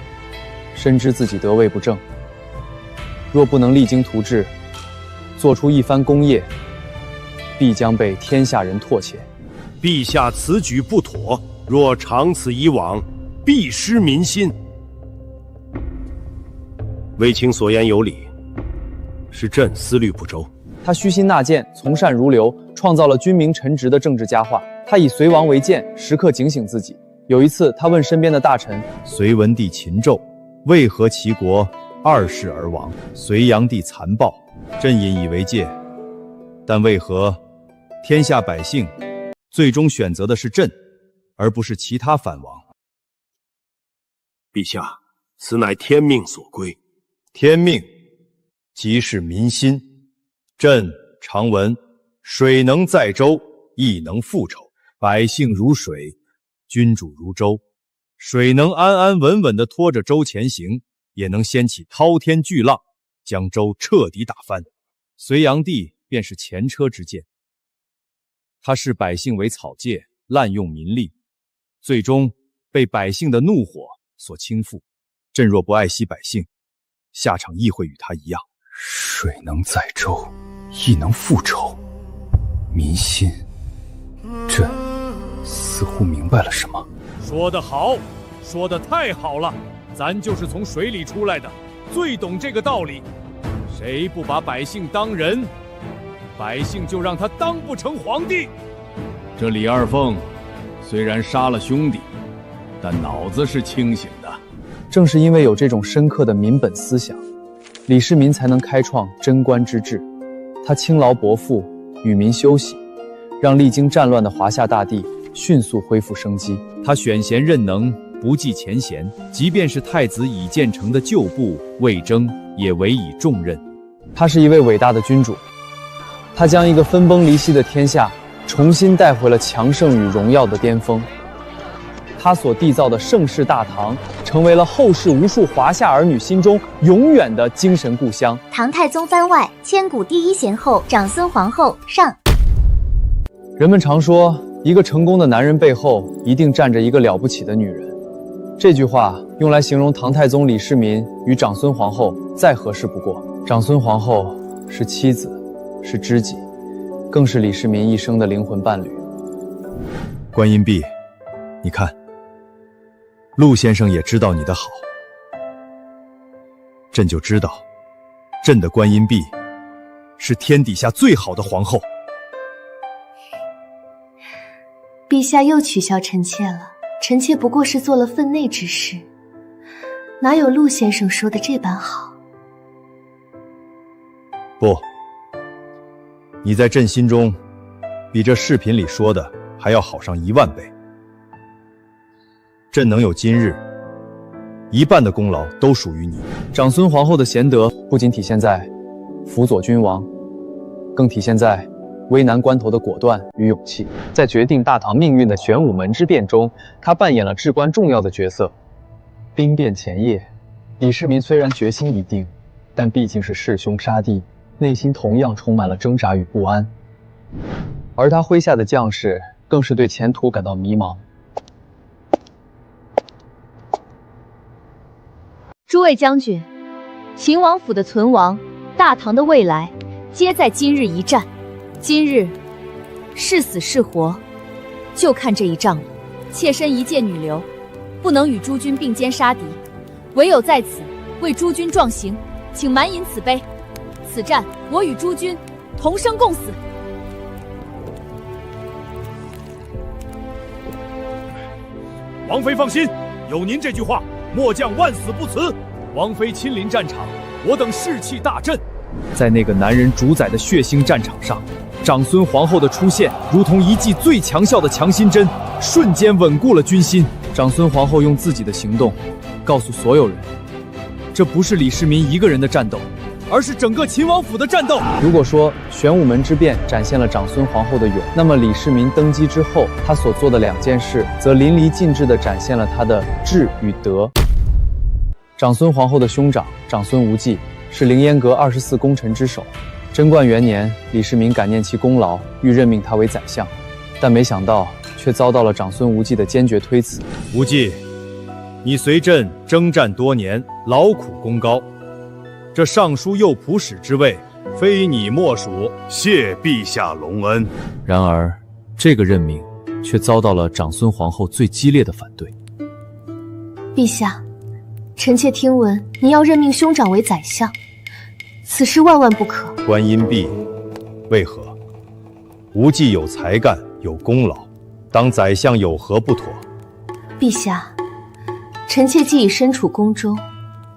B: 深知自己得位不正，若不能励精图治，做出一番功业，必将被天下人唾弃。
I: 陛下此举不妥，若长此以往，必失民心。卫青所言有理，是朕思虑不周。
B: 他虚心纳谏，从善如流，创造了君明臣直的政治佳话。他以隋王为鉴，时刻警醒自己。有一次，他问身边的大臣：“
C: 隋文帝秦纣为何齐国2世而亡？隋炀帝残暴，朕引以为戒，但为何天下百姓最终选择的是朕，而不是其他藩王。
N: 陛下，此乃天命所归。
C: 天命即是民心。朕常闻，水能载舟，亦能覆舟。百姓如水，君主如舟。水能安安稳稳地拖着舟前行，也能掀起滔天巨浪，将舟彻底打翻。隋炀帝便是前车之鉴，他视百姓为草芥，滥用民力，最终被百姓的怒火所倾覆。朕若不爱惜百姓，下场亦会与他一样。
J: 水能载舟，亦能覆舟。民心，朕似乎明白了什么。
M: 说得好，说得太好了！咱就是从水里出来的，最懂这个道理。谁不把百姓当人，百姓就让他当不成皇帝。这李二凤虽然杀了兄弟，但脑子是清醒的。
B: 正是因为有这种深刻的民本思想，李世民才能开创贞观之治。他轻劳薄赋，与民休息，让历经战乱的华夏大地迅速恢复生机。
C: 他选贤任能，不计前嫌，即便是太子已建成的旧部魏征，也委以重任。
B: 他是一位伟大的君主，他将一个分崩离析的天下重新带回了强盛与荣耀的巅峰。他所缔造的盛世大唐，成为了后世无数华夏儿女心中永远的精神故乡。
D: 唐太宗番外，千古第一贤后长孙皇后上。
B: 人们常说，一个成功的男人背后一定站着一个了不起的女人。这句话用来形容唐太宗李世民与长孙皇后再合适不过。长孙皇后是妻子，是知己，更是李世民一生的灵魂伴侣。
C: 观音壁，你看，陆先生也知道你的好，朕就知道，朕的观音壁是天底下最好的皇后。
K: 陛下又取笑臣妾了，臣妾不过是做了分内之事，哪有陆先生说的这般好？
C: 不，你在朕心中，比这视频里说的还要好上10000倍。朕能有今日，一半的功劳都属于你。
B: 长孙皇后的贤德不仅体现在辅佐君王，更体现在危难关头的果断与勇气。在决定大唐命运的玄武门之变中，她扮演了至关重要的角色。兵变前夜，李世民虽然决心已定，但毕竟是弑兄杀弟，内心同样充满了挣扎与不安。而他麾下的将士更是对前途感到迷茫。
G: 诸位将军，秦王府的存亡，大唐的未来，皆在今日一战。今日是死是活，就看这一仗了。妾身一介女流，不能与诸君并肩杀敌，唯有在此为诸君壮行，请满饮此杯。此战我与诸君同生共死。
M: 王妃放心，有您这句话，末将万死不辞。王妃亲临战场，我等士气大振。
C: 在那个男人主宰的血腥战场上，长孙皇后的出现如同一剂最强效的强心针，瞬间稳固了军心。长孙皇后用自己的行动告诉所有人，这不是李世民一个人的战斗，而是整个秦王府的战斗。
B: 如果说玄武门之变展现了长孙皇后的勇，那么李世民登基之后，他所做的2件事，则淋漓尽致地展现了他的智与德。长孙皇后的兄长长孙无忌是凌烟阁24功臣之首。贞观元年，李世民感念其功劳，欲任命他为宰相，但没想到却遭到了长孙无忌的坚决推辞。
C: 无忌，你随朕征战多年，劳苦功高，这尚书右仆使之位，非你莫属。
N: 谢陛下隆恩。
C: 然而，这个任命却遭到了长孙皇后最激烈的反对。
K: 陛下，臣妾听闻您要任命兄长为宰相，此事万万不可。
C: 观音壁，为何？无忌有才干，有功劳，当宰相有何不妥？
K: 陛下，臣妾既已身处宫中，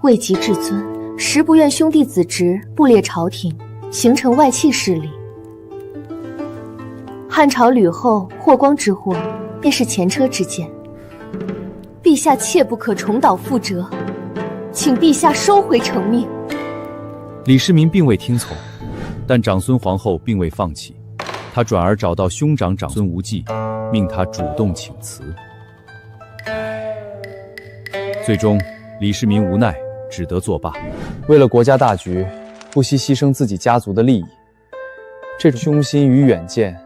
K: 位极至尊，实不愿兄弟子侄布列朝廷，形成外戚势力。汉朝吕后霍光之祸，便是前车之鉴。陛下切不可重蹈覆辙，请陛下收回成命。
F: 李世民并未听从，但长孙皇后并未放弃，她转而找到兄长长孙无忌，命他主动请辞。最终，李世民无奈，只得作罢。
B: 为了国家大局，不惜牺牲自己家族的利益，这种胸心与远见，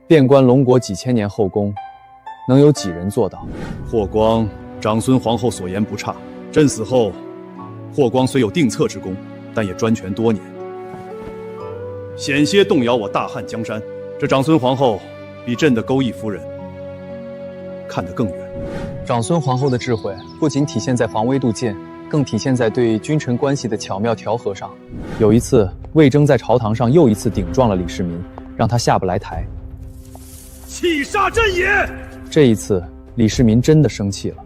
B: 遍观龙国几千年后宫，能有几人做到？
C: 霍光、长孙皇后所言不差。朕死后，霍光虽有定策之功，但也专权多年，险些动摇我大汉江山。这长孙皇后比朕的钩弋夫人看得更远。
B: 长孙皇后的智慧不仅体现在防微杜渐，更体现在对君臣关系的巧妙调和上。有一次，魏征在朝堂上又一次顶撞了李世民，让他下不来台。
A: 弃杀朕也！
B: 这一次，李世民真的生气了。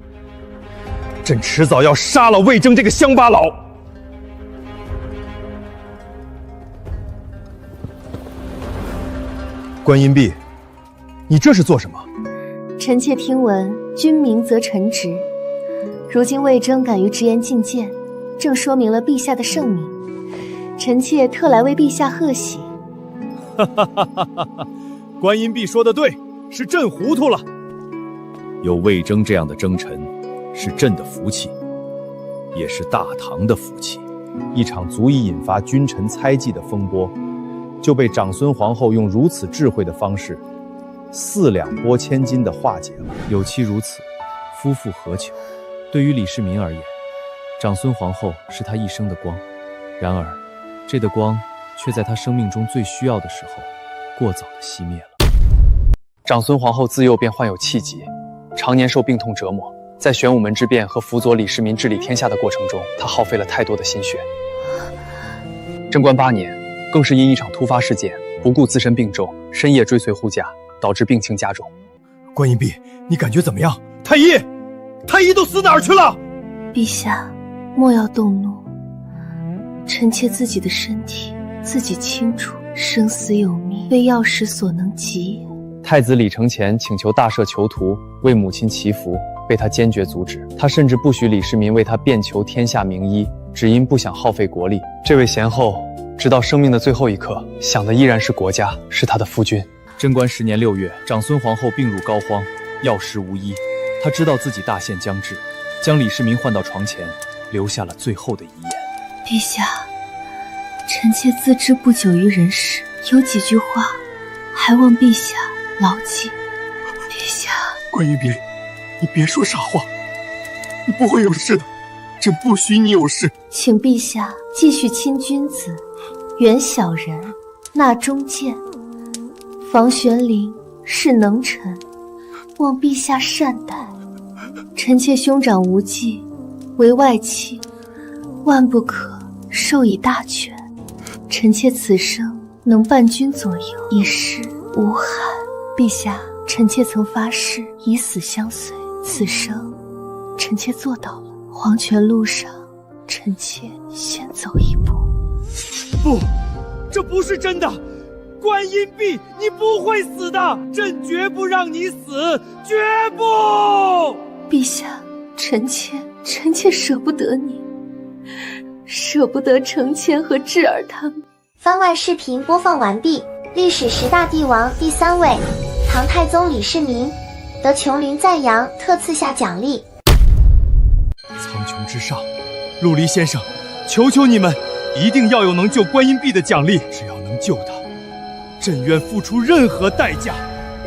A: 朕迟早要杀了魏征这个乡巴佬！
I: 观音壁，你这是做什么？
K: 臣妾听闻君明则臣直，如今魏征敢于直言进谏，正说明了陛下的圣明。臣妾特来为陛下贺喜。
C: 哈哈哈哈哈！观音壁说的对，是朕糊涂了。
F: 有魏征这样的征臣，是朕的福气，也是大唐的福气。
C: 一场足以引发君臣猜忌的风波，就被长孙皇后用如此智慧的方式，4两拨千斤的化解了。
F: 有妻如此，夫复何求？对于李世民而言，长孙皇后是他一生的光，然而，这的光却在他生命中最需要的时候，过早的熄灭了。
B: 长孙皇后自幼便患有气疾，常年受病痛折磨。在玄武门之变和辅佐李世民治理天下的过程中，她耗费了太多的心血。贞观8年，更是因一场突发事件，不顾自身病重，深夜追随护驾，导致病情加重。
A: 观音壁，你感觉怎么样？太医都死哪儿去了？
K: 陛下，莫要动怒。臣妾自己的身体自己清楚，生死有命，非药石所能及也。
B: 太子李承乾请求大赦囚徒，为母亲祈福，被他坚决阻止。他甚至不许李世民为他遍求天下名医，只因不想耗费国力。这位贤后，直到生命的最后一刻，想的依然是国家，是他的夫君。
F: 贞观10年6月，长孙皇后病入膏肓，药石无医。她知道自己大限将至，将李世民唤到床前，留下了最后的遗言：
K: 陛下，臣妾自知不久于人世，有几句话，还望陛下牢记。陛下，
J: 观音壁，你别说傻话，你不会有事的，朕不许你有事。
K: 请陛下继续亲君子，远小人，纳忠谏。房玄龄是能臣，望陛下善待。臣妾兄长无忌为外戚，万不可授以大权。臣妾此生能伴君左右，一世无憾。陛下，臣妾曾发誓以死相随，此生臣妾做到了。黄泉路上，臣妾先走一步。
A: 不，这不是真的。观音壁，你不会死的，朕绝不让你死，绝不！
K: 陛下，臣妾舍不得你，舍不得承乾和智儿他们。
D: 番外视频播放完毕。历史10大帝王第3位，唐太宗李世民，得琼林赞扬，特赐下奖励。
A: 苍穹之上，陆离先生，求求你们，一定要有能救观音壁的奖励，只要能救他，朕愿付出任何代价，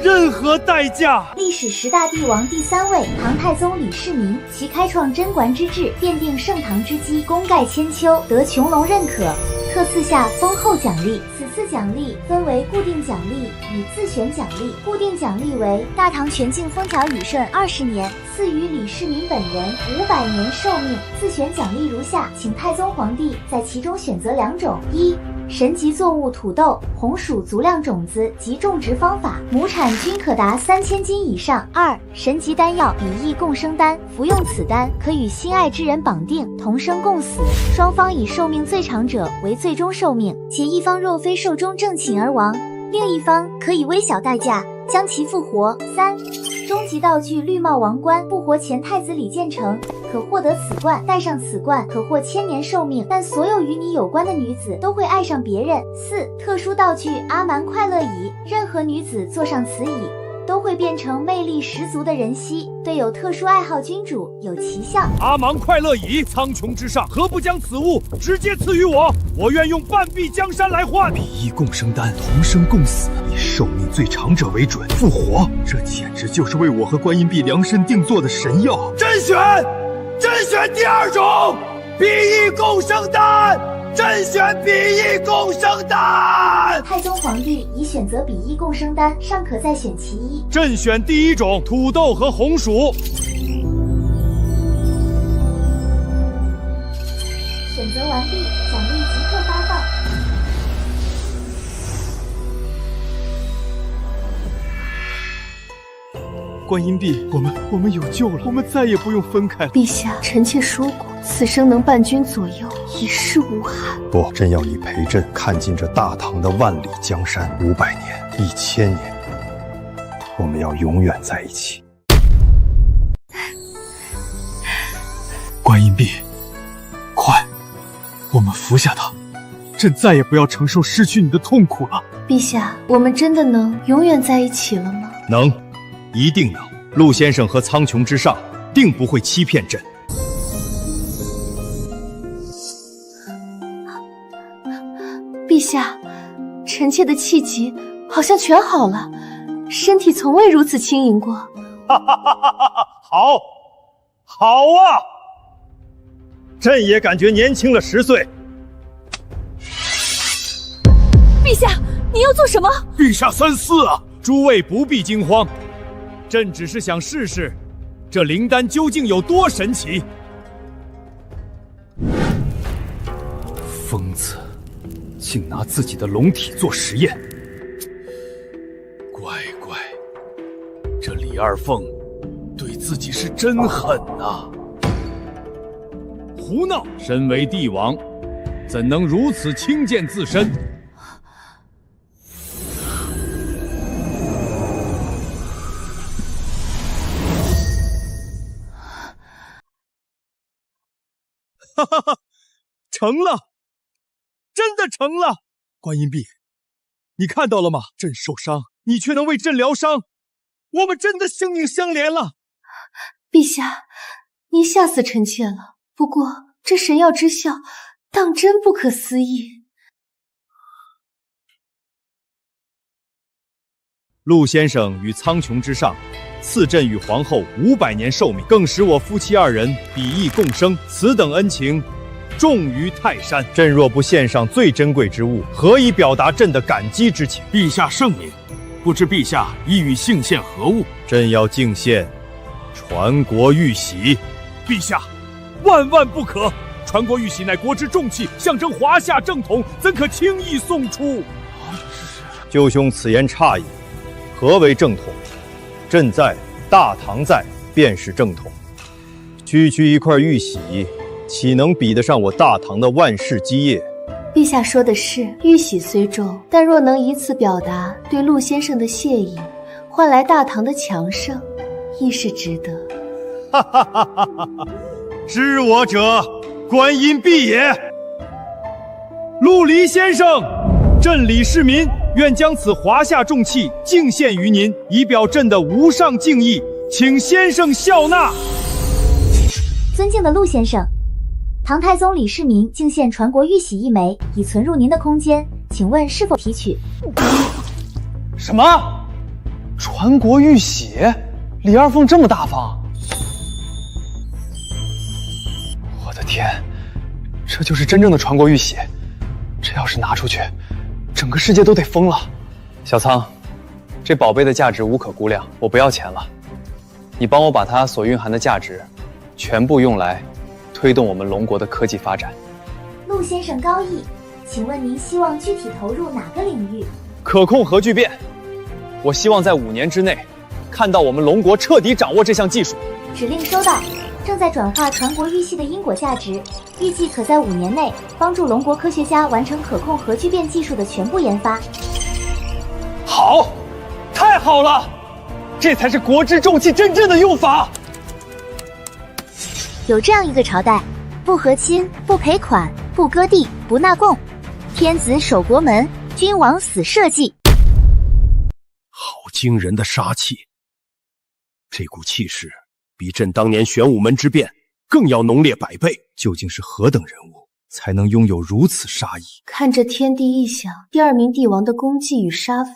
A: 任何代价。
D: 历史10大帝王第3位，唐太宗李世民，其开创贞观之治，奠定盛唐之基，功盖千秋，得穹隆认可，特赐下丰厚奖励。此次奖励分为固定奖励与自选奖励。固定奖励为大唐全境风调雨顺20年，赐予李世民本人500年寿命。自选奖励如下，请太宗皇帝在其中选择2种：一、神级作物土豆、红薯足量种子及种植方法，亩产均可达3000斤以上；二、神级丹药以益共生丹，服用此丹可与心爱之人绑定，同生共死，双方以寿命最长者为最终寿命，且一方若非寿终正寝而亡，另一方可以微小代价将其复活。3. 终极道具绿帽王冠，复活前太子李建成，可获得此冠，戴上此冠可获1000年寿命，但所有与你有关的女子都会爱上别人。4. 特殊道具阿蛮快乐椅，任何女子坐上此椅都会变成魅力十足的人妻，对有特殊爱好君主有奇效。
A: 阿芒快乐椅，苍穹之上，何不将此物直接赐予我？我愿用半壁江山来换。
J: 比翼共生丹，同生共死，以寿命最长者为准，复活，这简直就是为我和观音壁量身定做的神药。
A: 甄选第2种，比翼共生丹。甄选比翼共生丹。
D: 太宗皇帝已选择比翼共生丹，尚可再选其一。
A: 甄选第1种，土豆和红薯。
D: 选择完毕，奖励即刻发放。
J: 观音壁，我们有救了，我们再也不用分开了。
K: 陛下，臣妾说过，此生能伴君左右，一世无憾。
I: 不，朕要你陪朕看尽这大唐的万里江山，500年、1000年，我们要永远在一起。
J: 观音壁，快，我们服下他，朕再也不要承受失去你的痛苦了。
K: 陛下，我们真的能永远在一起了吗？
C: 能，一定能。陆先生和苍穹之上定不会欺骗朕。
K: 陛下，臣妾的气急好像全好了，身体从未如此轻盈过。
C: 哈哈哈哈哈！好啊！朕也感觉年轻了10岁。
E: 陛下，你要做什么？
A: 陛下三思啊！诸位不必惊慌，朕只是想试试这灵丹究竟有多神奇。
J: 疯子，竟拿自己的龙体做实验。
A: 乖，这李二凤对自己是真狠呐！胡闹！身为帝王，怎能如此轻贱自身？哈哈哈，成了，真的成了！观音壁，你看到了吗？朕受伤，你却能为朕疗伤，我们真的性命相连了。
K: 陛下，您吓死臣妾了。不过这神药之效，当真不可思议。
C: 陆先生与苍穹之上，赐朕与皇后500年寿命，更使我夫妻2人比翼共生，此等恩情，重于泰山。朕若不献上最珍贵之物，何以表达朕的感激之情？
N: 陛下圣明，不知陛下意欲敬献何物？
C: 朕要敬献传国玉玺。
A: 陛下，万万不可！传国玉玺乃国之重器，象征华夏正统，怎可轻易送出？
C: 舅兄此言差矣。何为正统？朕在，大唐在，便是正统。区一块玉玺，岂能比得上我大唐的万世基业？
K: 陛下说的是，玉玺虽重，但若能以此表达对陆先生的谢意，换来大唐的强盛，亦是值得。
C: 哈哈哈哈哈！知我者，观音壁也。陆离先生，朕李世民愿将此华夏重器敬献于您，以表朕的无上敬意，请先生笑纳。
D: 尊敬的陆先生，唐太宗李世民敬献传国玉玺1枚，已存入您的空间，请问是否提取？
B: 什么？传国玉玺？李二凤这么大方？我的天，这就是真正的传国玉玺！这要是拿出去，整个世界都得疯了。小仓，这宝贝的价值无可估量，我不要钱了。你帮我把它所蕴含的价值，全部用来推动我们龙国的科技发展。
D: 陆先生高义，请问您希望具体投入哪个领域？
B: 可控核聚变。我希望在5年之内，看到我们龙国彻底掌握这项技术。
D: 指令收到，正在转化传国玉玺的因果价值，预计可在5年内帮助龙国科学家完成可控核聚变技术的全部研发。
B: 好，太好了，这才是国之重器真正的用法。
D: 有这样一个朝代，不和亲，不赔款，不割地，不纳贡，天子守国门，君王死社稷。
N: 好惊人的杀气！这股气势比朕当年玄武门之变更要浓烈100倍。
C: 究竟是何等人物，才能拥有如此杀意？
K: 看着天地异象，第2名帝王的功绩与杀伐，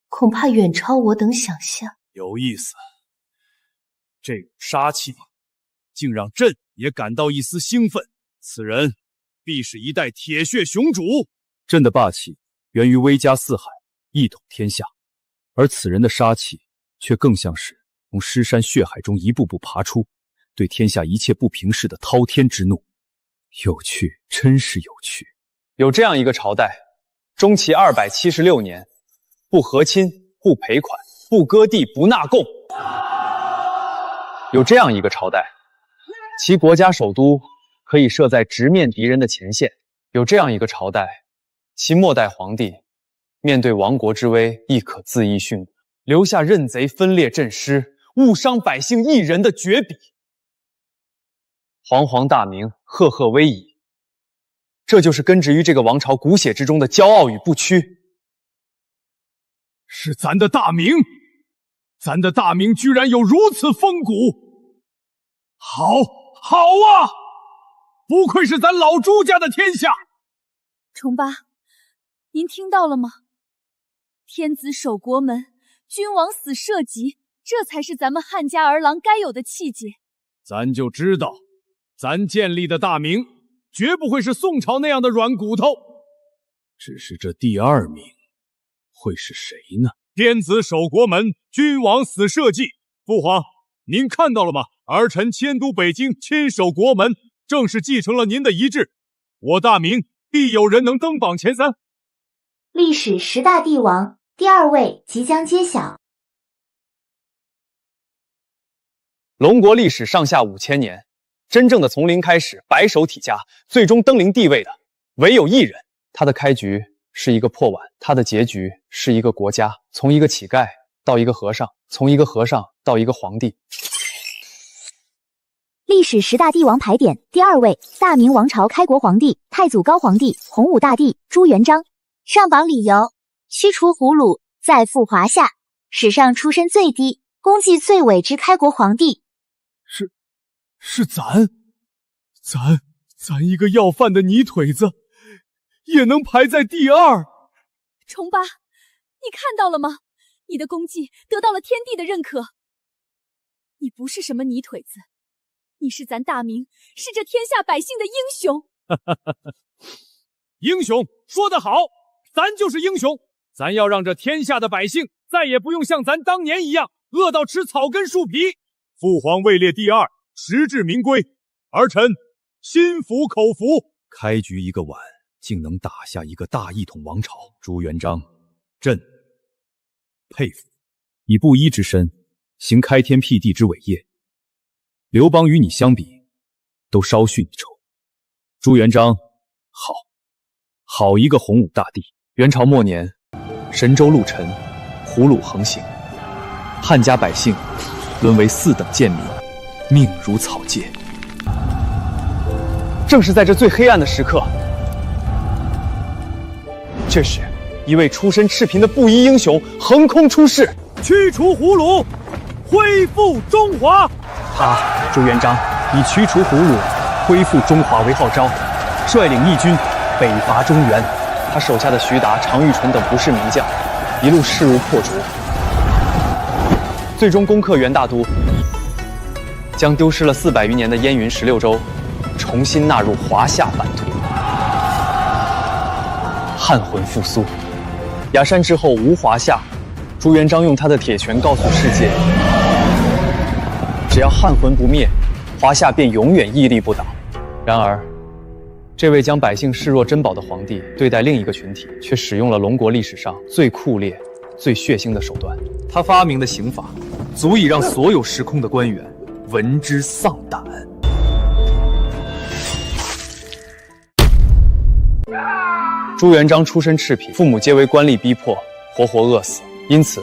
K: 恐怕远超我等想象。
M: 有意思，这股杀气竟让朕也感到一丝兴奋。此人必是一代铁血雄主。
F: 朕的霸气源于威加四海，一统天下，而此人的杀气却更像是从尸山血海中一步步爬出，对天下一切不平事的滔天之怒。有趣，真是有趣。
B: 有这样一个朝代，中期276年，不和亲，不赔款，不割地，不纳贡。有这样一个朝代，其国家首都可以设在直面敌人的前线。有这样一个朝代，其末代皇帝面对亡国之危亦可恣意训武，留下任贼分裂阵师，误伤百姓一人的绝笔。煌煌大名，赫赫威仪，这就是根植于这个王朝骨血之中的骄傲与不屈。
M: 是咱的大明，咱的大明居然有如此风骨，好啊！不愧是咱老朱家的天下。
G: 重八，您听到了吗？天子守国门，君王死社稷，这才是咱们汉家儿郎该有的气节。
M: 咱就知道，咱建立的大明绝不会是宋朝那样的软骨头。只是这第2名会是谁呢？天子守国门，君王死社稷。父皇，您看到了吗？儿臣迁都北京，亲守国门，正是继承了您的遗志。我大明必有人能登榜前3。
D: 历史10大帝王第2位即将揭晓。
B: 龙国历史上下5000年，真正的从零开始，白手起家，最终登临帝位的唯有一人。他的开局是一个破碗，他的结局是一个国家，从一个乞丐到一个和尚，从一个和尚到一个皇帝。
D: 历史10大帝王牌匾第2位，大明王朝开国皇帝太祖高皇帝洪武大帝朱元璋。上榜理由：驱除胡虏，再复华夏，史上出身最低，功绩最伟之开国皇帝。
M: 是咱一个要饭的泥腿子，也能排在第2。
G: 重八，你看到了吗？你的功绩得到了天地的认可。你不是什么泥腿子，你是咱大明，是这天下百姓的英雄。
M: 英雄说得好，咱就是英雄。咱要让这天下的百姓再也不用像咱当年一样饿到吃草根树皮。父皇位列第2，实至名归，儿臣心服口服。
C: 开局一个碗，竟能打下一个大一统王朝。朱元璋，朕佩服。
F: 以布衣之身行开天辟地之伟业，刘邦与你相比都稍逊一筹。朱元璋，好一个洪武大帝。
B: 元朝末年，神州陆沉，胡虏横行，汉家百姓沦为4等贱民，命如草芥。正是在这最黑暗的时刻，这时一位出身赤贫的布衣英雄横空出世，
M: 驱除胡虏，恢复中华。
B: 他朱元璋以驱除胡虏、恢复中华为号召，率领义军北伐中原。他手下的徐达、常遇淳等不是名将，一路势如破竹，最终攻克元大都，将丢失了400余年的燕云16州重新纳入华夏版图，汉魂复苏。崖山之后无华夏，朱元璋用他的铁拳告诉世界，只要汉魂不灭，华夏便永远屹立不倒。然而，这位将百姓视若珍宝的皇帝，对待另一个群体，却使用了龙国历史上最酷烈、最血腥的手段。他发明的刑法，足以让所有时空的官员闻之丧胆。朱元璋出身赤贫，父母皆为官吏逼迫，活活饿死。因此，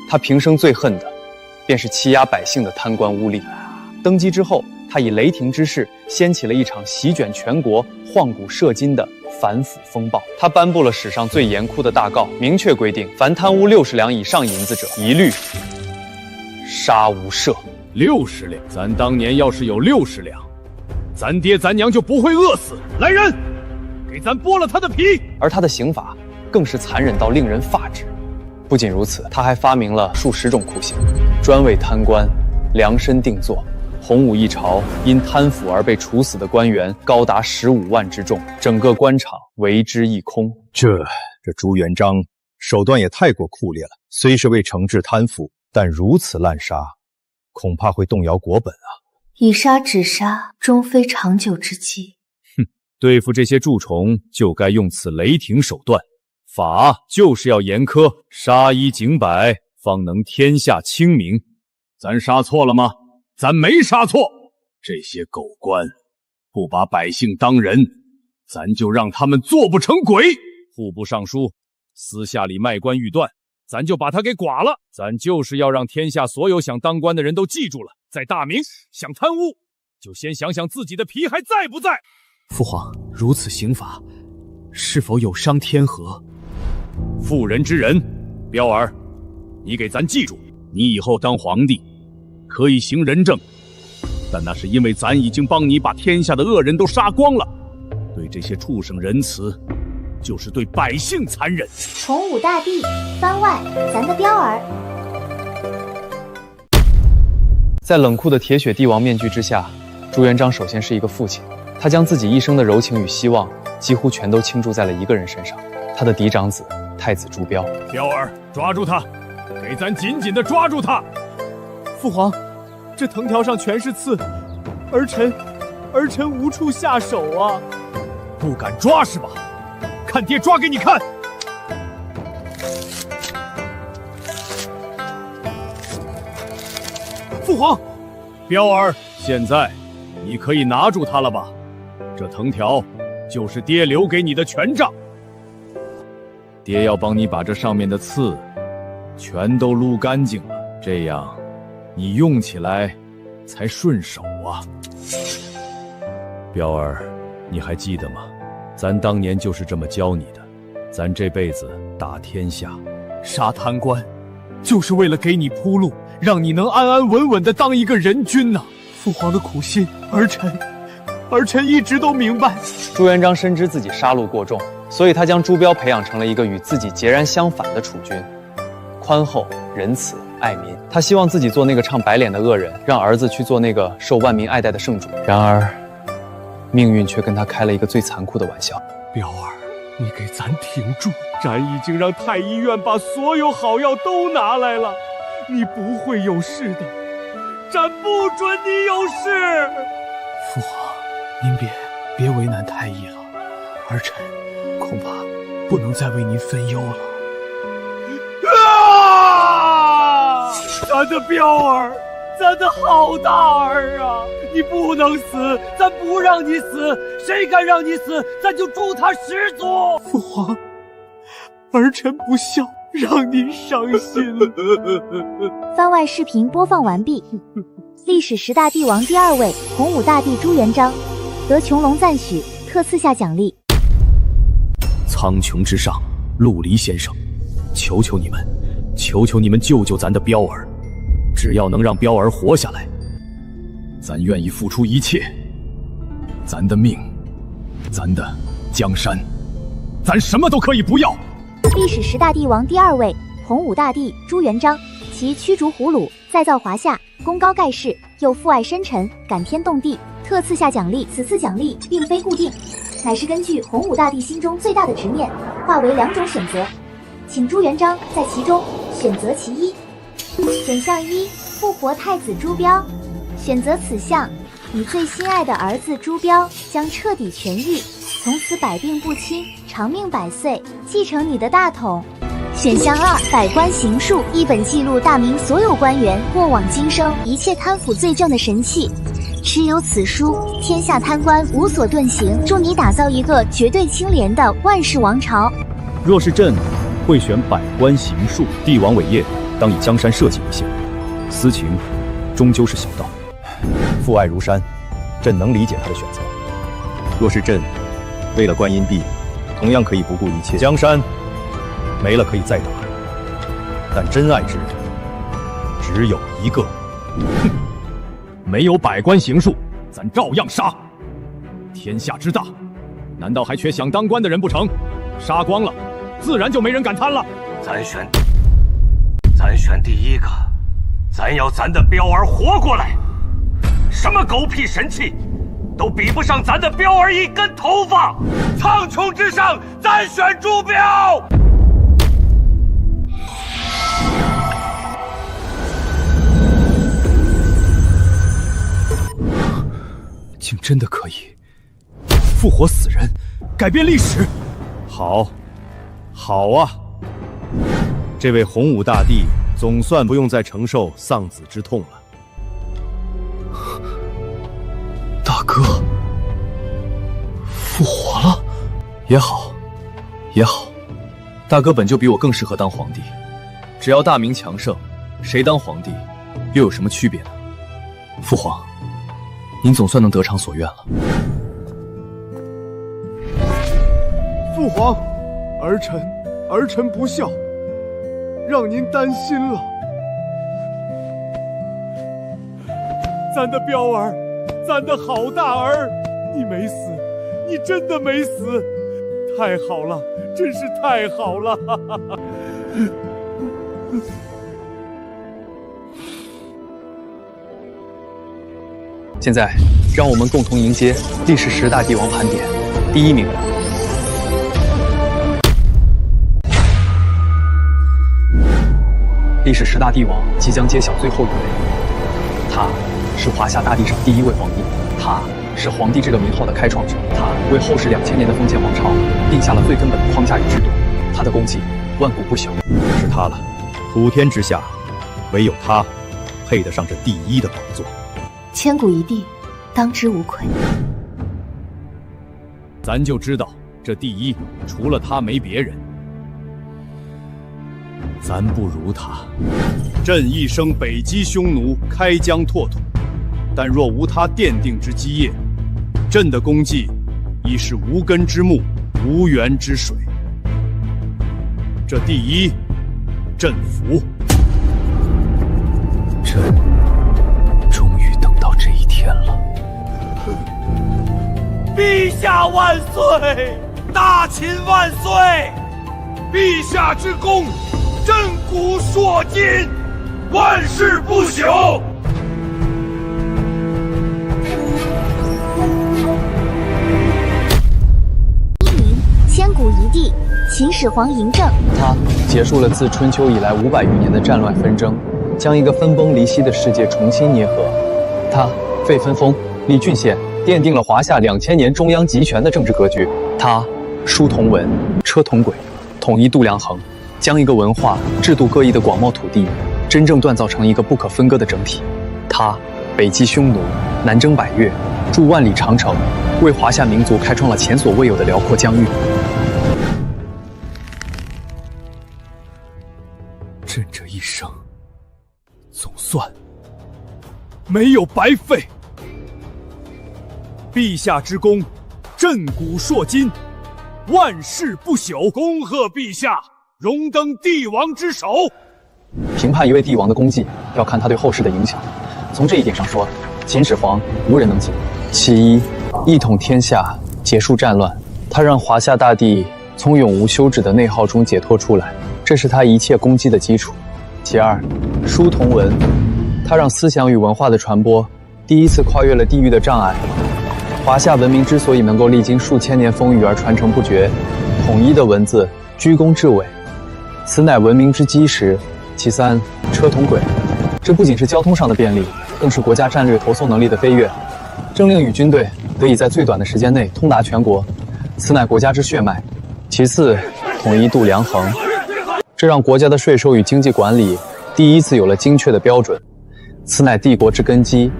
B: 他平生最恨的，便是欺压百姓的贪官污吏。登基之后，他以雷霆之势掀起了一场席卷全国、晃古摄今的反腐风暴。他颁布了史上最严酷的大告，明确规定，凡贪污60两以上银子者，一律杀无赦。
M: 60两，咱当年要是有60两，咱爹咱娘就不会饿死。来人，给咱剥了他的皮！
B: 而他的刑罚更是残忍到令人发指。不仅如此，他还发明了数十种酷刑，专为贪官量身定做。洪武一朝因贪腐而被处死的官员高达15万之众，整个官场为之一空。
I: 这朱元璋手段也太过酷烈了，虽是为惩治贪腐，但如此滥杀，恐怕会动摇国本啊！
K: 以杀止杀，终非长久之计。
M: 对付这些蛀虫，就该用此雷霆手段。法就是要严苛，杀一儆百，方能天下清明。咱杀错了吗？咱没杀错。这些狗官不把百姓当人，咱就让他们做不成鬼。户部尚书私下里卖官鬻断，咱就把他给剐了。咱就是要让天下所有想当官的人都记住了，在大明想贪污，就先想想自己的皮还在不在。
J: 父皇，如此刑罚，是否有伤天和？
M: 妇人之仁，彪儿，你给咱记住，你以后当皇帝可以行仁政，但那是因为咱已经帮你把天下的恶人都杀光了。对这些畜生仁慈，就是对百姓残忍。
D: 洪武大帝，番外，咱的彪儿。
B: 在冷酷的铁血帝王面具之下，朱元璋首先是一个父亲，他将自己一生的柔情与希望几乎全都倾注在了一个人身上，他的嫡长子太子朱标。
M: 彪儿，抓住他，给咱紧紧地抓住他。
H: 父皇，这藤条上全是刺，儿臣无处下手啊！
M: 不敢抓是吧？看爹抓给你看！
H: 父皇，
M: 彪儿，现在你可以拿住他了吧？这藤条就是爹留给你的权杖，爹要帮你把这上面的刺全都撸干净了，这样你用起来才顺手啊。彪儿，你还记得吗？咱当年就是这么教你的。咱这辈子打天下，
H: 杀贪官，就是为了给你铺路，让你能安安稳稳地当一个人君呐。父皇的苦心，儿臣一直都明白。
B: 朱元璋深知自己杀戮过重，所以他将朱标培养成了一个与自己截然相反的储君，宽厚、仁慈、爱民。他希望自己做那个唱白脸的恶人，让儿子去做那个受万民爱戴的圣主。然而，命运却跟他开了一个最残酷的玩笑。
H: 彪儿，你给咱挺住！咱已经让太医院把所有好药都拿来了，你不会有事的，咱不准你有事。父皇，您别为难太医了，儿臣恐怕不能再为您分忧了。咱的彪儿，咱的好大儿啊！你不能死，咱不让你死，谁敢让你死，咱就诛他10族！父皇，儿臣不孝，让您伤心了。
D: 番外视频播放完毕。历史10大帝王第2位，洪武大帝朱元璋，得穹隆赞许，特赐下奖励。
F: 苍穹之上，陆离先生，求求你们救救咱的彪儿！只要能让彪儿活下来，咱愿意付出一切，咱的命，咱的江山，咱什么都可以不要。
D: 历史10大帝王第2位，洪武大帝朱元璋，其驱逐胡虏，再造华夏，功高盖世，又父爱深沉，感天动地，特赐下奖励。此次奖励并非固定，乃是根据洪武大帝心中最大的执念，划为2种选择，请朱元璋在其中选择其一。选项1，复活太子朱标。选择此项，你最心爱的儿子朱标将彻底痊愈，从此百病不侵，长命100岁，继承你的大统。选项2，百官行述，一本记录大明所有官员过往今生一切贪腐罪证的神器。持有此书，天下贪官无所遁形，助你打造一个绝对清廉的万世王朝。
F: 若是朕会选百官行术，帝王伟业当以江山社稷为先，私情终究是小道。
I: 父爱如山，朕能理解他的选择。若是朕为了观音壁，同样可以不顾一切。江山没了可以再打，但真爱之人只有一个。
M: 哼，没有百官行术，咱照样杀。天下之大，难道还缺想当官的人不成？杀光了，自然就没人敢贪了。
L: 咱选第一个，咱要咱的彪儿活过来。什么狗屁神器，都比不上咱的彪儿一根头发。苍穹之上，咱选朱标。
M: 竟真的可以复活死人，改变历史。
C: 好，好啊！这位洪武大帝总算不用再承受丧子之痛了。
B: 大哥复活了，也好，也好。大哥本就比我更适合当皇帝，只要大明强盛，谁当皇帝又有什么区别呢？父皇，您总算能得偿所愿了。
H: 父皇，儿臣不孝，让您担心了。咱的彪儿，咱的好大儿，你没死，你真的没死，太好了，真是太好了！
B: 现在，让我们共同迎接历史10大帝王盘点第1名。历史10大帝王即将揭晓最后一位，他是华夏大地上第1位皇帝，他是皇帝这个名号的开创者，他为后世2000年的封建王朝定下了最根本的框架与制度，他的功绩万古不朽。
C: 是他了，普天之下，唯有他配得上这第1的宝座。
K: 千古一帝，当之无愧。
M: 咱就知道这第1除了他没别人，咱不如他。
C: 朕一生北击匈奴，开疆拓土，但若无他奠定之基业，朕的功绩已是无根之木，无源之水。这第1，朕服。
B: 朕终于等到这一天了。
L: 陛下万岁！大秦万岁！陛下之功，震古烁今，万世不朽。
D: 1名，千古一帝，秦始皇嬴政。
B: 他结束了自春秋以来500余年的战乱纷争，将一个分崩离析的世界重新捏合。他废分封，立郡县，奠定了华夏2000年中央集权的政治格局。他书同文，车同轨，统一度量衡，将一个文化制度各异的广袤土地真正锻造成一个不可分割的整体。他北击匈奴，南征百越，筑万里长城，为华夏民族开创了前所未有的辽阔疆域。
M: 朕这一生总算没有白费。陛下之功，震古烁今，万世不朽。恭贺陛下荣登帝王之首。
B: 评判一位帝王的功绩，要看他对后世的影响。从这一点上说，秦始皇无人能及。其一，一统天下，结束战乱，他让华夏大地从永无休止的内耗中解脱出来，这是他一切功绩的基础。其二，书同文，他让思想与文化的传播第一次跨越了地域的障碍。华夏文明之所以能够历经数千年风雨而传承不绝，统一的文字居功至伟，此乃文明之基石。其三，车同轨，这不仅是交通上的便利，更是国家战略投送能力的飞跃。政令与军队得以在最短的时间内通达全国，此乃国家之血脉。其次，统一度量衡，这让国家的税收与经济管理第一次有了精确的标准，此乃帝国之根基。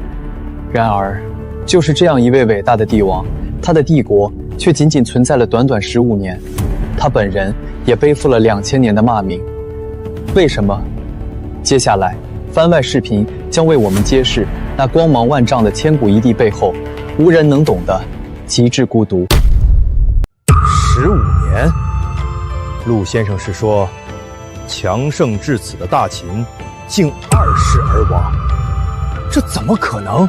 B: 然而，就是这样一位伟大的帝王，他的帝国却仅仅存在了短短15年。他本人也背负了2000年的骂名。为什么？接下来，番外视频将为我们揭示那光芒万丈的千古一帝背后，无人能懂的极致孤独。
I: 15年，陆先生是说，强盛至此的大秦，竟2世而亡，这怎么可能？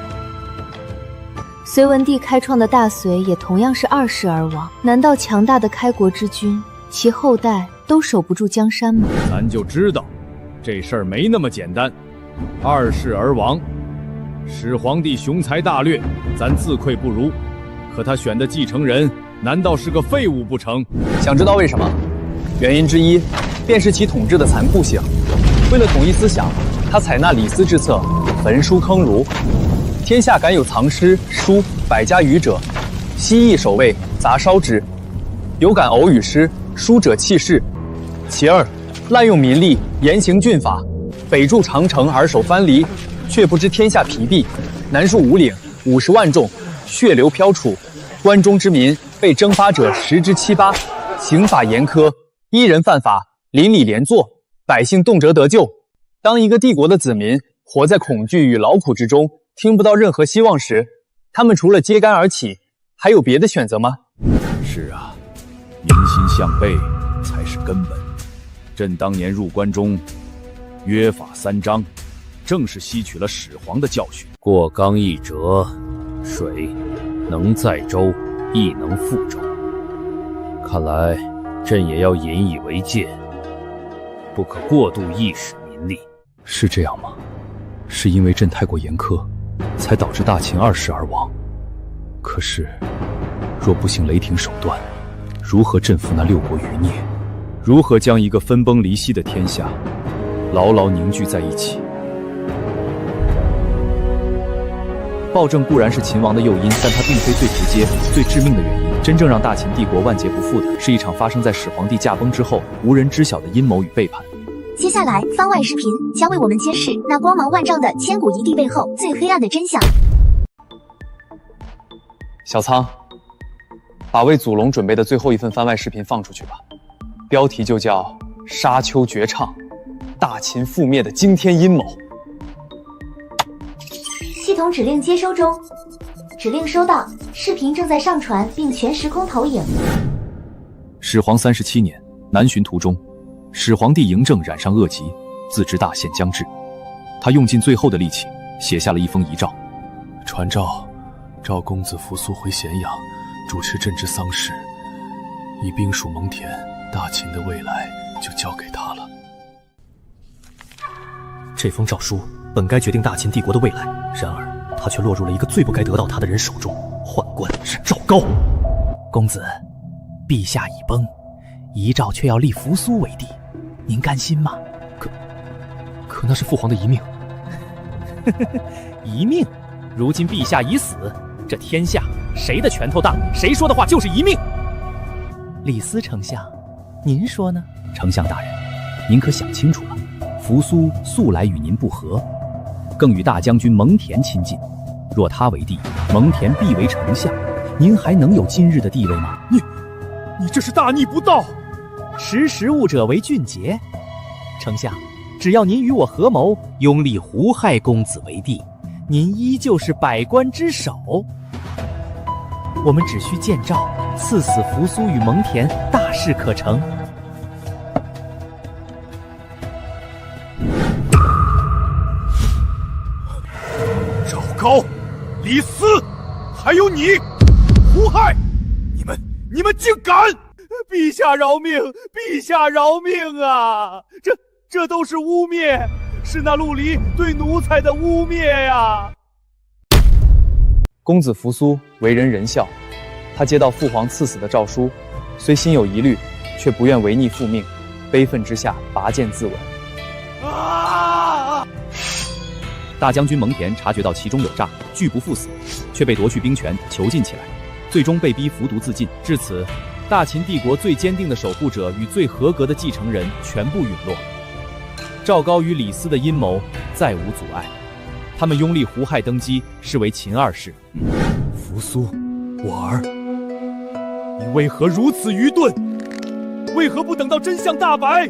K: 隋文帝开创的大隋也同样是2世而亡，难道强大的开国之君，其后代都守不住江山吗？
M: 咱就知道，这事儿没那么简单。2世而亡，始皇帝雄才大略，咱自愧不如。可他选的继承人，难道是个废物不成？
B: 想知道为什么？原因之一，便是其统治的残酷性。为了统一思想，他采纳李斯之策，焚书坑儒。天下敢有藏诗书100家语者，悉役守卫，杂烧之。有敢偶语诗书者弃市。其二，滥用民力，严刑峻法，北筑长城而守藩篱，却不知天下疲弊，南戍五岭50万众，血流飘杵，关中之民被征发者10之7、8，刑法严苛，一人犯法，邻里连坐，百姓动辄得救。当一个帝国的子民活在恐惧与劳苦之中，听不到任何希望时，他们除了揭竿而起，还有别的选择吗？
M: 是啊，民心向背才是根本。朕当年入关中，约法3章，正是吸取了始皇的教训。
F: 过冈易折，水能载舟，亦能覆舟。看来朕也要引以为戒，不可过度意识民力。
B: 是这样吗？是因为朕太过严苛，才导致大秦2世而亡。可是，若不行雷霆手段，如何镇服那6国余孽？
M: 如何将一个分崩离析的天下牢牢凝聚在一起？
B: 暴政固然是秦王的诱因，但它并非最直接、最致命的原因。真正让大秦帝国万劫不复的，是一场发生在始皇帝驾崩之后无人知晓的阴谋与背叛。
D: 接下来，番外视频将为我们揭示那光芒万丈的千古一帝背后最黑暗的真相。
B: 小仓，把为祖龙准备的最后一份番外视频放出去吧，标题就叫《沙丘绝唱：大秦覆灭的惊天阴谋》。
D: 系统指令接收中，指令收到，视频正在上传并全时空投影。
M: 始皇37年，南巡途中，始皇帝嬴政染上恶疾，自知大限将至，他用尽最后的力气，写下了一封遗诏，
N: 传诏召公子扶苏回咸阳，主持朕之丧事，以兵属蒙恬，大秦的未来就交给他了。
O: 这封诏书本该决定大秦帝国的未来，然而他却落入了一个最不该得到他的人手中，宦官是赵高。
P: 公子，陛下已崩，遗诏却要立扶苏为帝，您甘心吗？
O: 可那是父皇的遗命。
P: 遗命？如今陛下已死，这天下谁的拳头大，谁说的话就是遗命。李斯丞相，您说呢？
F: 丞相大人，您可想清楚了，扶苏素来与您不和，更与大将军蒙恬亲近，若他为帝，蒙恬必为丞相，您还能有今日的地位吗？
H: 你这是大逆不道！
P: 识时务者为俊杰。丞相，只要您与我合谋，拥立胡亥公子为帝，您依旧是百官之首。我们只需见诏，赐死扶苏与蒙恬，大事可成。
H: 赵高、李斯，还有你，胡亥，你们竟敢！陛下饶命！陛下饶命啊！这都是污蔑，是那陆离对奴才的污蔑呀！
B: 公子扶苏为人仁孝，他接到父皇赐死的诏书，虽心有疑虑，却不愿违逆父命，悲愤之下拔剑自刎。
M: 大将军蒙恬察觉到其中有诈，拒不赴死，却被夺去兵权，囚禁起来，最终被逼服毒自尽。至此，大秦帝国最坚定的守护者与最合格的继承人全部陨落。赵高与李斯的阴谋再无阻碍，他们拥立胡亥登基，视为秦2世。
H: 扶苏，我儿，你为何如此愚钝？
M: 为何不等到真相大白？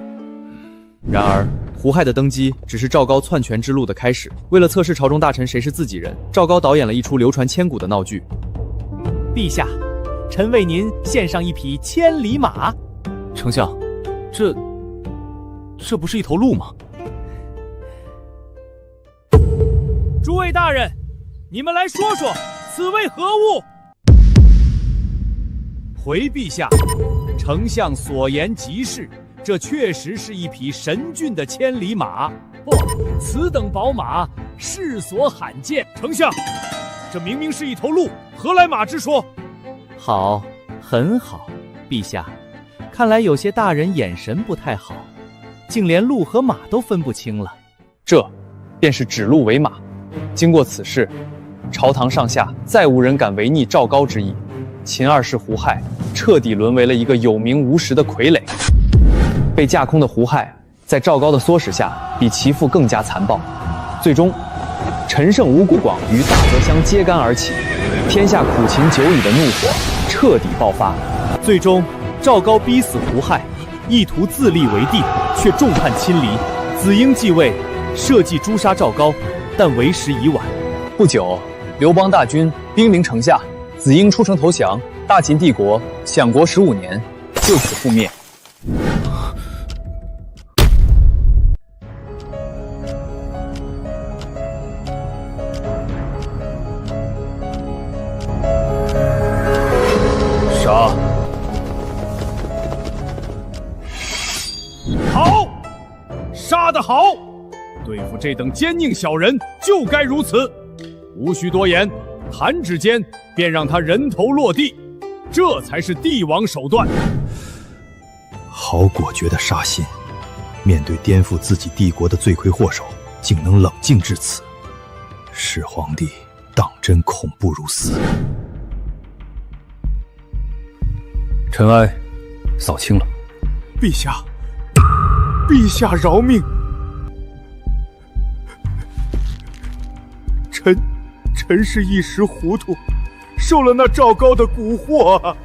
B: 然而，胡亥的登基只是赵高篡权之路的开始。为了测试朝中大臣谁是自己人，赵高导演了一出流传千古的闹剧。
P: 陛下，臣为您献上一匹千里马。
O: 丞相，这不是一头鹿吗？
M: 诸位大人，你们来说说，此为何物？回陛下，丞相所言极是，这确实是一匹神骏的千里马。不，此等宝马世所罕见。丞相，这明明是一头鹿，何来马之说？
P: 好，很好，陛下，看来有些大人眼神不太好，竟连鹿和马都分不清了。
B: 这便是指鹿为马。经过此事，朝堂上下再无人敢违逆赵高之意，秦二世胡亥彻底沦为了一个有名无实的傀儡。被架空的胡亥在赵高的唆使下，比其父更加残暴。最终，陈胜吴谷广与大泽乡揭竿而起，天下苦秦久矣的怒火彻底爆发。
P: 最终，赵高逼死胡亥，意图自立为帝，却众叛亲离。子婴继位，设计诛杀赵高，但为时已晚。
B: 不久，刘邦大军兵临城下，子婴出城投降，大秦帝国享国15年就此覆灭。
C: 杀！
M: 好，杀得好！对付这等奸佞小人，就该如此。无需多言，弹指间便让他人头落地，这才是帝王手段。
L: 好果决的杀心，面对颠覆自己帝国的罪魁祸首，竟能冷静至此，始皇帝当真恐怖如斯。
N: 尘埃扫清了。
H: 陛下，陛下饶命！臣是一时糊涂，受了那赵高的蛊惑啊！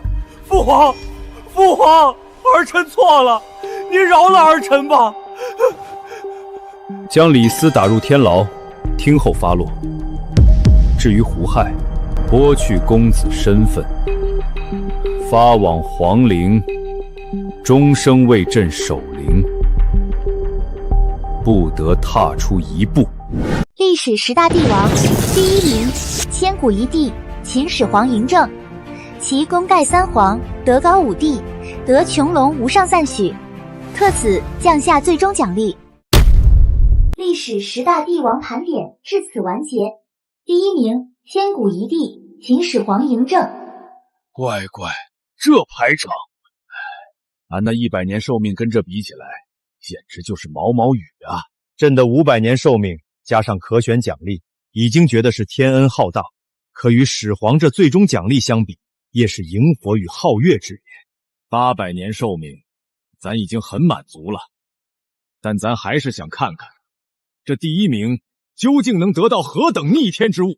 J: 父皇，儿臣错了，您饶了儿臣吧。
F: 将李斯打入天牢，听候发落。至于胡亥，剥去公子身份，发往皇陵，终生为朕守灵，不得踏出一步。
D: 历史10大帝王，第1名，千古一帝秦始皇嬴政，其功盖3皇，德高5帝，得穹隆无上赞许，特此降下最终奖励。历史10大帝王盘点至此完结。第1名，千古一帝秦始皇嬴政。
C: 乖，这排场，俺那100年寿命跟这比起来，简直就是毛毛雨啊！朕的500年寿命加上可选奖励，已经觉得是天恩浩荡，可与始皇这最终奖励相比，也是萤火与皓月之别。800年寿命，咱已经很满足了，但咱还是想看看，这第1名究竟能得到何等逆天之物。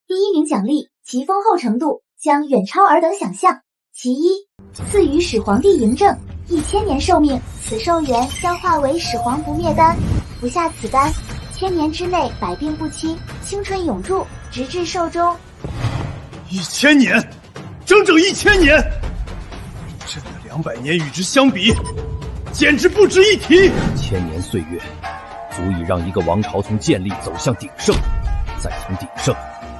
D: 第1名奖励，其丰厚程度将远超尔等想象。其一，赐予始皇帝嬴政1000年寿命，此寿元将化为始皇不灭丹，服下此丹，1000年之内百病不侵，青春永驻，直至寿终。
C: 1000年，整整1000年，朕的200年与之相比，简直不值一提。
F: 1000年岁月，足以让一个王朝从建立走向鼎盛，再从鼎盛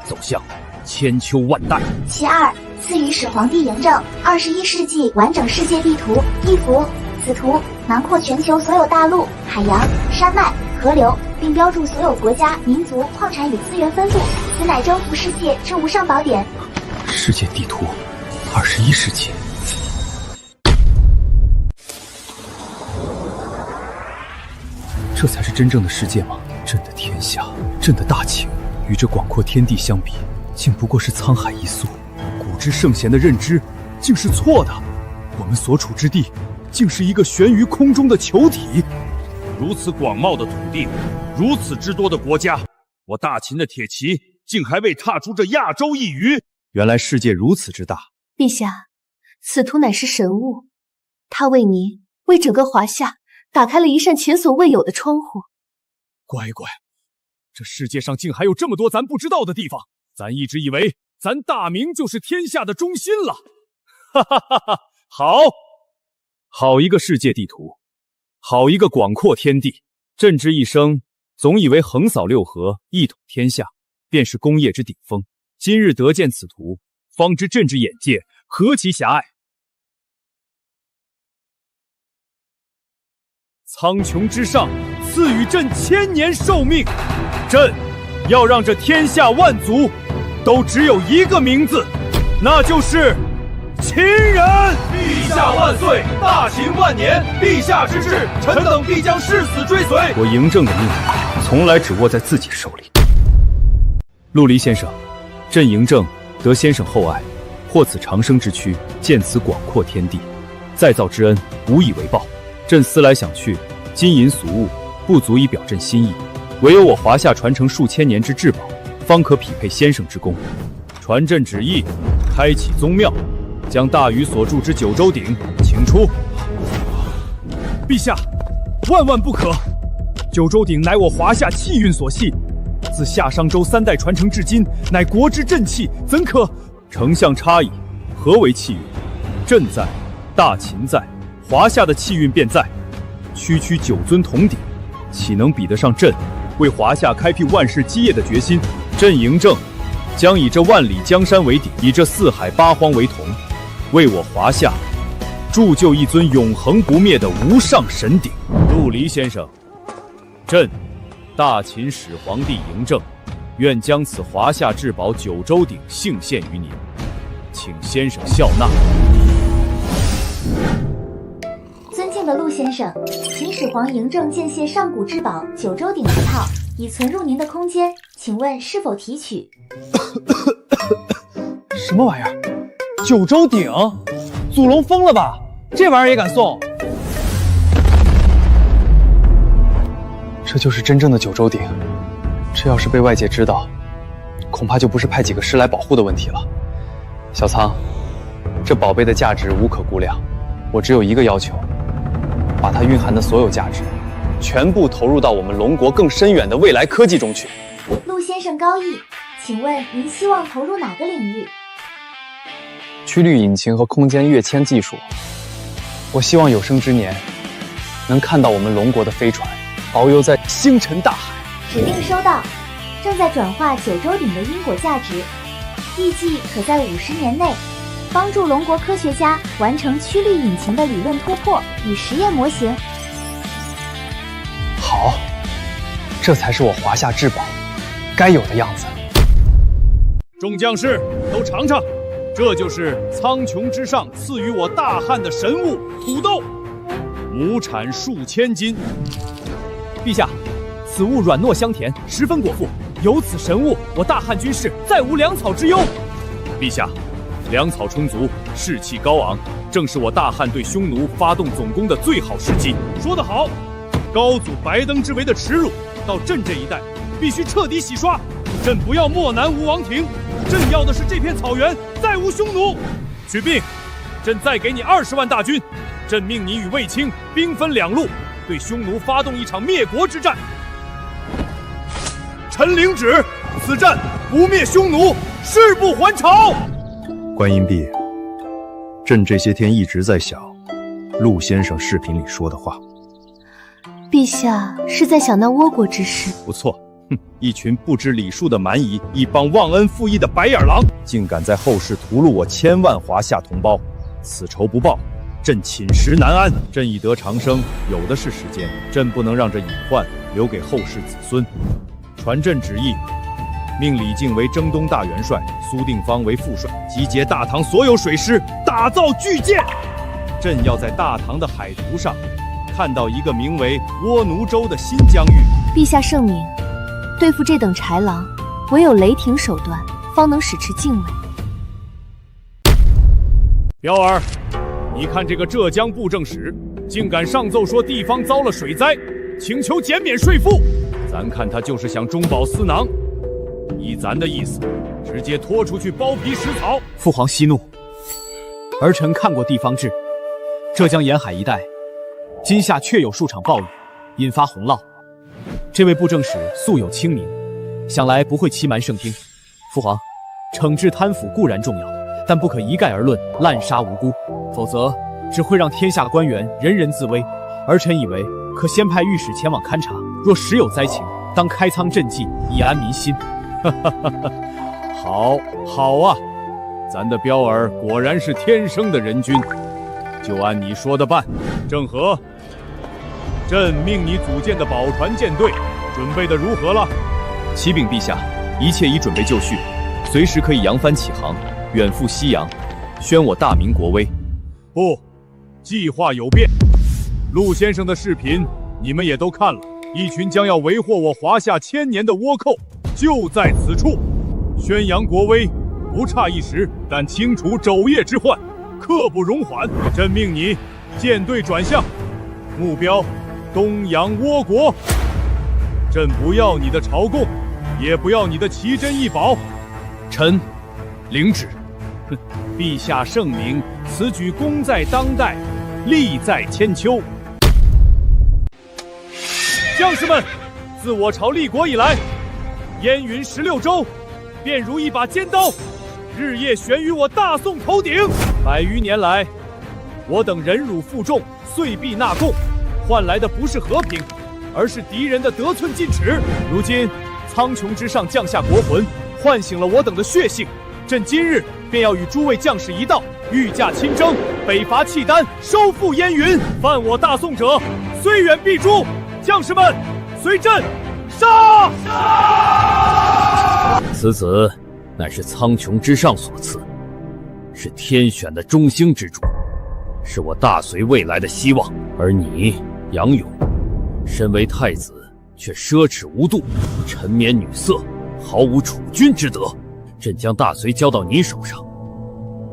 F: 走向千秋万代。
D: 其二，赐予始皇帝嬴政21世纪完整世界地图1幅，此图囊括全球所有大陆、海洋、山脉、河流，并标注所有国家、民族、矿产与资源分布，此乃征服世界之无上宝典。
N: 世界地图，21世纪。这才是真正的世界吗？朕的天下，朕的大秦，与这广阔天地相比，竟不过是沧海一粟。古之圣贤的认知，竟是错的。我们所处之地，竟是一个悬于空中的球体。
M: 如此广袤的土地，如此之多的国家，我大秦的铁骑竟还未踏出这亚洲一隅。
C: 原来世界如此之大。
K: 陛下，此图乃是神物，他为您，为整个华夏打开了一扇前所未有的窗户。
M: 乖乖，这世界上竟还有这么多咱不知道的地方，咱一直以为咱大明就是天下的中心了。哈哈哈哈！好一个世界地图，好一个广阔天地。朕之一生，总以为横扫六合，一统天下，便是功业之顶峰。今日得见此图，方知朕之眼界何其狭隘。苍穹之上赐予朕1000年寿命，朕要让这天下万族都只有一个名字，那就是秦人。
A: 陛下万岁，大秦万年，陛下之志，臣等必将誓死追随。
N: 我嬴政的命运从来只握在自己手里。陆离先生，朕嬴政得先生厚爱，获此长生之躯，见此广阔天地，再造之恩无以为报。朕思来想去，金银俗物不足以表朕心意，唯有我华夏传承数千年之至宝，方可匹配先生之功。
M: 传朕旨意，开启宗庙，将大禹所铸之九州鼎请出。
A: 陛下，万万不可！九州鼎乃我华夏气运所系，自夏商周3代传承至今，乃国之正气，怎可？
M: 丞相差矣，何为气运？朕在，大秦在，华夏的气运便在。区区9尊铜鼎，岂能比得上朕为华夏开辟万世基业的决心？朕嬴政将以这万里江山为鼎，以这四海八荒为铜，为我华夏铸就一尊永恒不灭的无上神鼎。陆离先生，朕大秦始皇帝嬴政，愿将此华夏至宝九州鼎献献于您，请先生笑纳。
D: 尊敬的陆先生，秦始皇嬴政见谢上古至宝九州鼎一套，已存入您的空间，请问是否提取？
B: 什么玩意儿？九州鼎？祖龙疯了吧？这玩意儿也敢送？这就是真正的九州鼎。这要是被外界知道，恐怕就不是派几个师来保护的问题了。小苍，这宝贝的价值无可估量，我只有一个要求，把它蕴含的所有价值全部投入到我们龙国更深远的未来科技中去。
D: 陆先生高义，请问您希望投入哪个领域？
B: 曲率引擎和空间跃迁技术，我希望有生之年能看到我们龙国的飞船遨游在星辰大海。
D: 指令收到，正在转化九州鼎的因果价值，预计可在50年内帮助龙国科学家完成曲率引擎的理论突破与实验模型。
B: 好，这才是我华夏至宝该有的样子。
M: 众将士都尝尝，这就是苍穹之上赐予我大汉的神物土豆，亩产数千斤。
P: 陛下，此物软糯香甜，十分果腹。有此神物，我大汉军士再无粮草之忧。
M: 陛下，粮草充足，士气高昂，正是我大汉对匈奴发动总攻的最好时机。说得好，高祖白登之围的耻辱，到朕这一代必须彻底洗刷。朕不要漠南无王庭，朕要的是这片草原再无匈奴。取兵，朕再给你20万大军，朕命你与卫青兵分2路，对匈奴发动一场灭国之战。臣领旨，此战不灭匈奴，誓不还朝。
I: 观音毕，朕这些天一直在想陆先生视频里说的话。
K: 陛下是在想那倭国之事？
C: 不错，一群不知礼数的蛮夷，一帮忘恩负义的白眼狼，竟敢在后世屠戮我1000万华夏同胞，此仇不报，朕寝食难安。朕已得长生，有的是时间，朕不能让这隐患留给后世子孙。传朕旨意，命李靖为征东大元帅，苏定方为副帅，集结大唐所有水师，打造巨舰。朕要在大唐的海图上看到一个名为倭奴州的新疆域。
K: 陛下圣明，对付这等豺狼，唯有雷霆手段，方能使持敬畏。
M: 彪儿，你看这个浙江布政使，竟敢上奏说地方遭了水灾，请求减免税赋。咱看他就是想中饱私囊，依咱的意思，直接拖出去剥皮食草。
P: 父皇息怒，儿臣看过地方志，浙江沿海一带，今夏确有数场暴雨，引发洪涝。这位布政使素有清明，想来不会欺瞒圣听。父皇，惩治贪腐固然重要，但不可一概而论，滥杀无辜，否则只会让天下官员人人自危。儿臣以为可先派御史前往勘察，若实有灾情，当开仓赈济，以安民心。
M: 好啊，咱的彪儿果然是天生的人君，就按你说的办。郑和，朕命你组建的宝船舰队准备的如何了？
B: 启禀陛下，一切已准备就绪，随时可以扬帆起航，远赴西洋，宣我大明国威。
M: 不，计划有变。陆先生的视频你们也都看了，一群将要为祸我华夏1000年的倭寇就在此处。宣扬国威不差一时，但清除昼夜之患刻不容缓。朕命你舰队转向，目标东洋倭国。朕不要你的朝贡，也不要你的奇珍异宝。
B: 臣领旨。
M: 陛下圣明，此举功在当代，利在千秋。将士们，自我朝立国以来，燕云16州，便如一把尖刀，日夜悬于我大宋头顶。100余年来，我等忍辱负重，岁币纳贡，换来的不是和平，而是敌人的得寸进尺。如今苍穹之上降下国魂，唤醒了我等的血性。朕今日便要与诸位将士一道，御驾亲征，北伐契丹，收复燕云。犯我大宋者，虽远必诛。将士们，随朕杀！
F: 此子乃是苍穹之上所赐，是天选的中兴之主，是我大隋未来的希望。而你杨勇，身为太子，却奢侈无度，沉湎女色，毫无储君之德。朕将大隋交到你手上，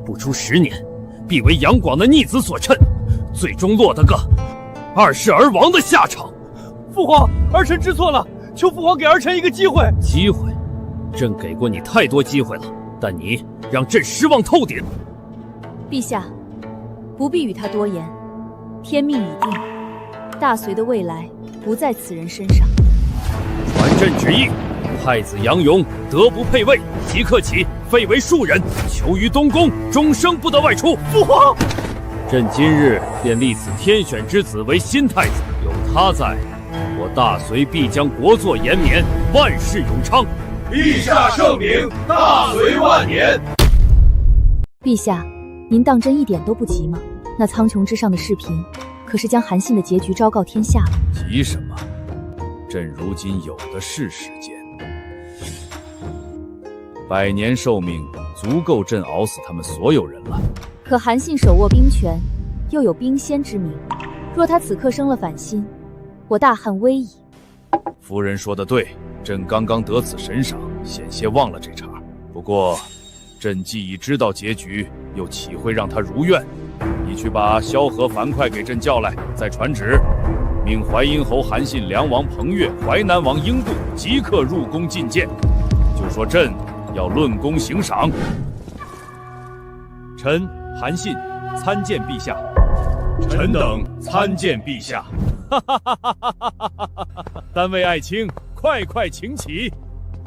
F: 不出10年，必为杨广的逆子所趁，最终落得个2世而亡的下场。
B: 父皇，儿臣知错了，求父皇给儿臣一个机会。
F: 机会？朕给过你太多机会了，但你让朕失望透顶。
E: 陛下，不必与他多言，天命已定，大隋的未来不在此人身上。
F: 传朕旨意，太子杨勇德不配位，即刻起废为庶人，囚于东宫，终生不得外出。
B: 父皇，
F: 朕今日便立此天选之子为新太子，有他在，我大隋必将国祚延绵，万世永昌。
A: 陛下圣明，大隋万年。
E: 陛下，您当真一点都不急吗？那苍穹之上的视频，可是将韩信的结局昭告天下了。
M: 急什么？朕如今有的是时间，100年寿命足够朕熬死他们所有人了。
E: 可韩信手握兵权，又有兵仙之名，若他此刻生了反心，我大汉危矣。
M: 夫人说的对，朕刚刚得此神赏，险些忘了这茬。不过，朕既已知道结局，又岂会让他如愿？你去把萧何、樊哙给朕叫来，再传旨，命淮阴侯韩信、梁王彭越、淮南王英布即刻入宫觐见，就说朕要论功行赏。臣韩信参见陛下。臣等参见陛下。三位爱卿，快请起。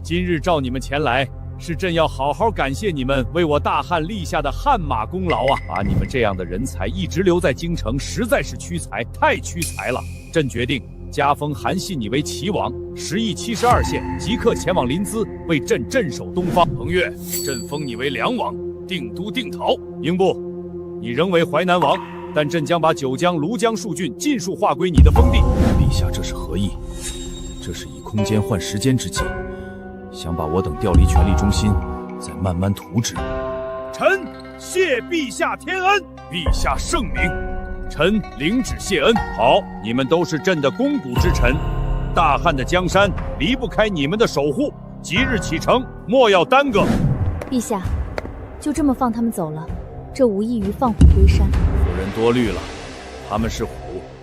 M: 今日召你们前来，是朕要好好感谢你们为我大汉立下的汗马功劳啊！把你们这样的人才一直留在京城，实在是屈才，太屈才了。朕决定加封韩信你为齐王，10邑72县，即刻前往临淄，为朕镇守东方。彭越，朕封你为梁王，定都定陶。英布，你仍为淮南王，但朕将把九江、庐江数郡尽数划归你的封地。
N: 陛下这是何意？这是以空间换时间之计，想把我等调离权力中心，再慢慢图之。
M: 臣谢陛下天恩，陛下圣明，臣领旨谢恩。好，你们都是朕的肱骨之臣，大汉的江山离不开你们的守护。即日启程，莫要耽搁。
E: 陛下，就这么放他们走了，这无异于放虎归山。
M: 夫人多虑了，他们是虎，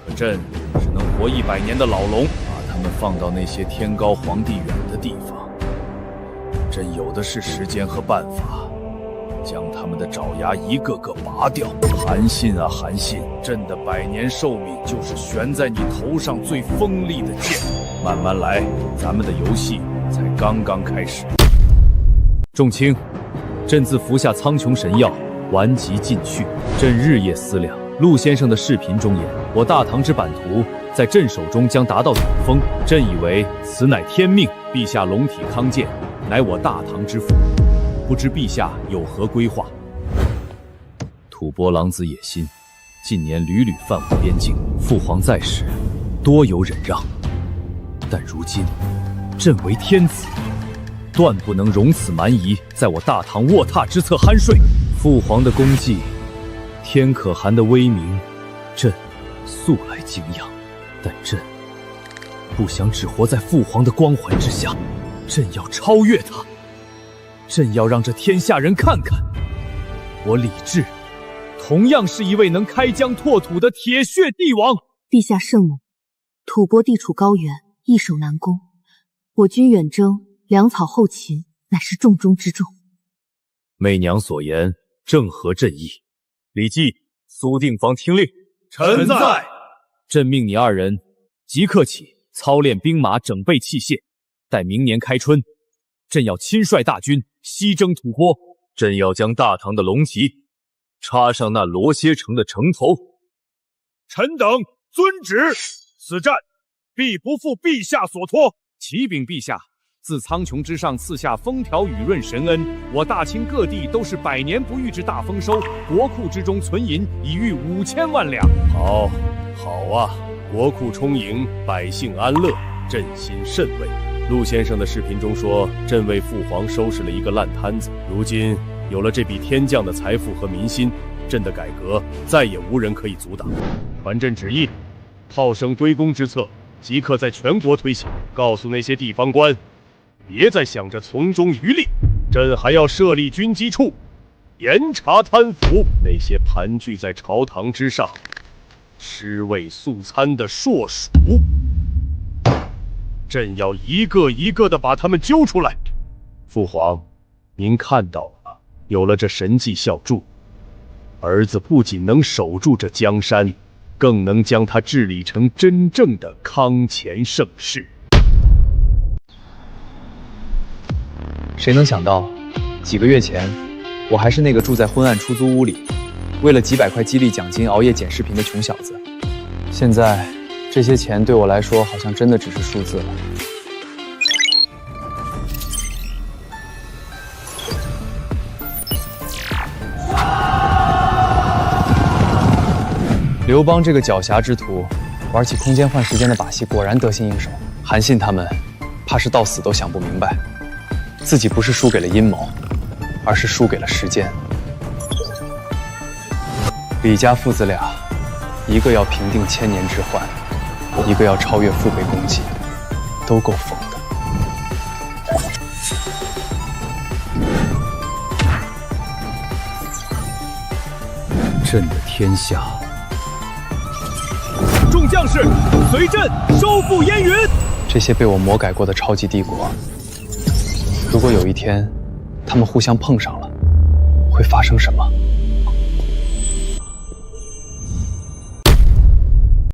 M: 可朕是能活100年的老龙，把他们放到那些天高皇帝远的地方。朕有的是时间和办法，
F: 将他们的爪牙一个个拔掉。韩信啊，韩信，朕的100年寿命就是悬在你头上最锋利的剑。慢慢来，咱们的游戏才刚刚开始。
M: 众卿，朕自服下苍穹神药，顽疾进去。朕日夜思量，陆先生的视频中言，我大唐之版图在朕手中将达到顶峰。朕以为此乃天命，陛下龙体康健，乃我大唐之福。不知陛下有何规划？吐蕃狼子野心，近年屡屡犯我边境。父皇在时，多有忍让，但如今，朕为天子，断不能容此蛮夷在我大唐卧榻之侧酣睡。父皇的功绩，天可汗的威名，朕素来敬仰，但朕不想只活在父皇的光环之下，朕要超越他。朕要让这天下人看看，我李治同样是一位能开疆拓土的铁血帝王。
K: 陛下圣母，吐蕃地处高原，易守难攻，我军远征，粮草后勤，乃是重中之重。
M: 媚娘所言正合朕意。李绩、苏定方听令。
C: 臣在。
M: 朕命你2人即刻起操练兵马，整备器械，待明年开春，朕要亲率大军西征吐蕃。朕要将大唐的龙旗插上那罗歇城的城头。
A: 臣等遵旨。此战必不负陛下所托。
M: 启禀陛下，自苍穹之上赐下风调雨润神恩，我大清各地都是100年不遇之大丰收，国库之中存银已逾5000万两。
F: 好，好啊，国库充盈，百姓安乐，朕心甚慰。陆先生的视频中说，朕为父皇收拾了一个烂摊子，如今有了这笔天降的财富和民心，朕的改革再也无人可以阻挡。
H: 传朕旨意，炮声堆宫之策即刻在全国推行，告诉那些地方官，别再想着从中渔利。朕还要设立军机处，严查贪腐，那些盘踞在朝堂之上吃味素餐的硕鼠，朕要一个一个的把他们揪出来。父皇，您看到了，有了这神迹效助，儿子不仅能守住这江山，更能将它治理成真正的康乾盛世。
B: 谁能想到，几个月前，我还是那个住在昏暗出租屋里，为了几百块激励奖金熬夜剪视频的穷小子。现在，这些钱对我来说，好像真的只是数字了。刘邦这个狡黠之徒，玩起空间换时间的把戏，果然得心应手。韩信他们，怕是到死都想不明白，自己不是输给了阴谋，而是输给了时间。李家父子俩，一个要平定1000年之患，一个要超越父辈功绩，都够疯的。
N: 朕的天下。
A: 众将士，随朕收复燕云！
B: 这些被我魔改过的超级帝国，如果有一天他们互相碰上了，会发生什么？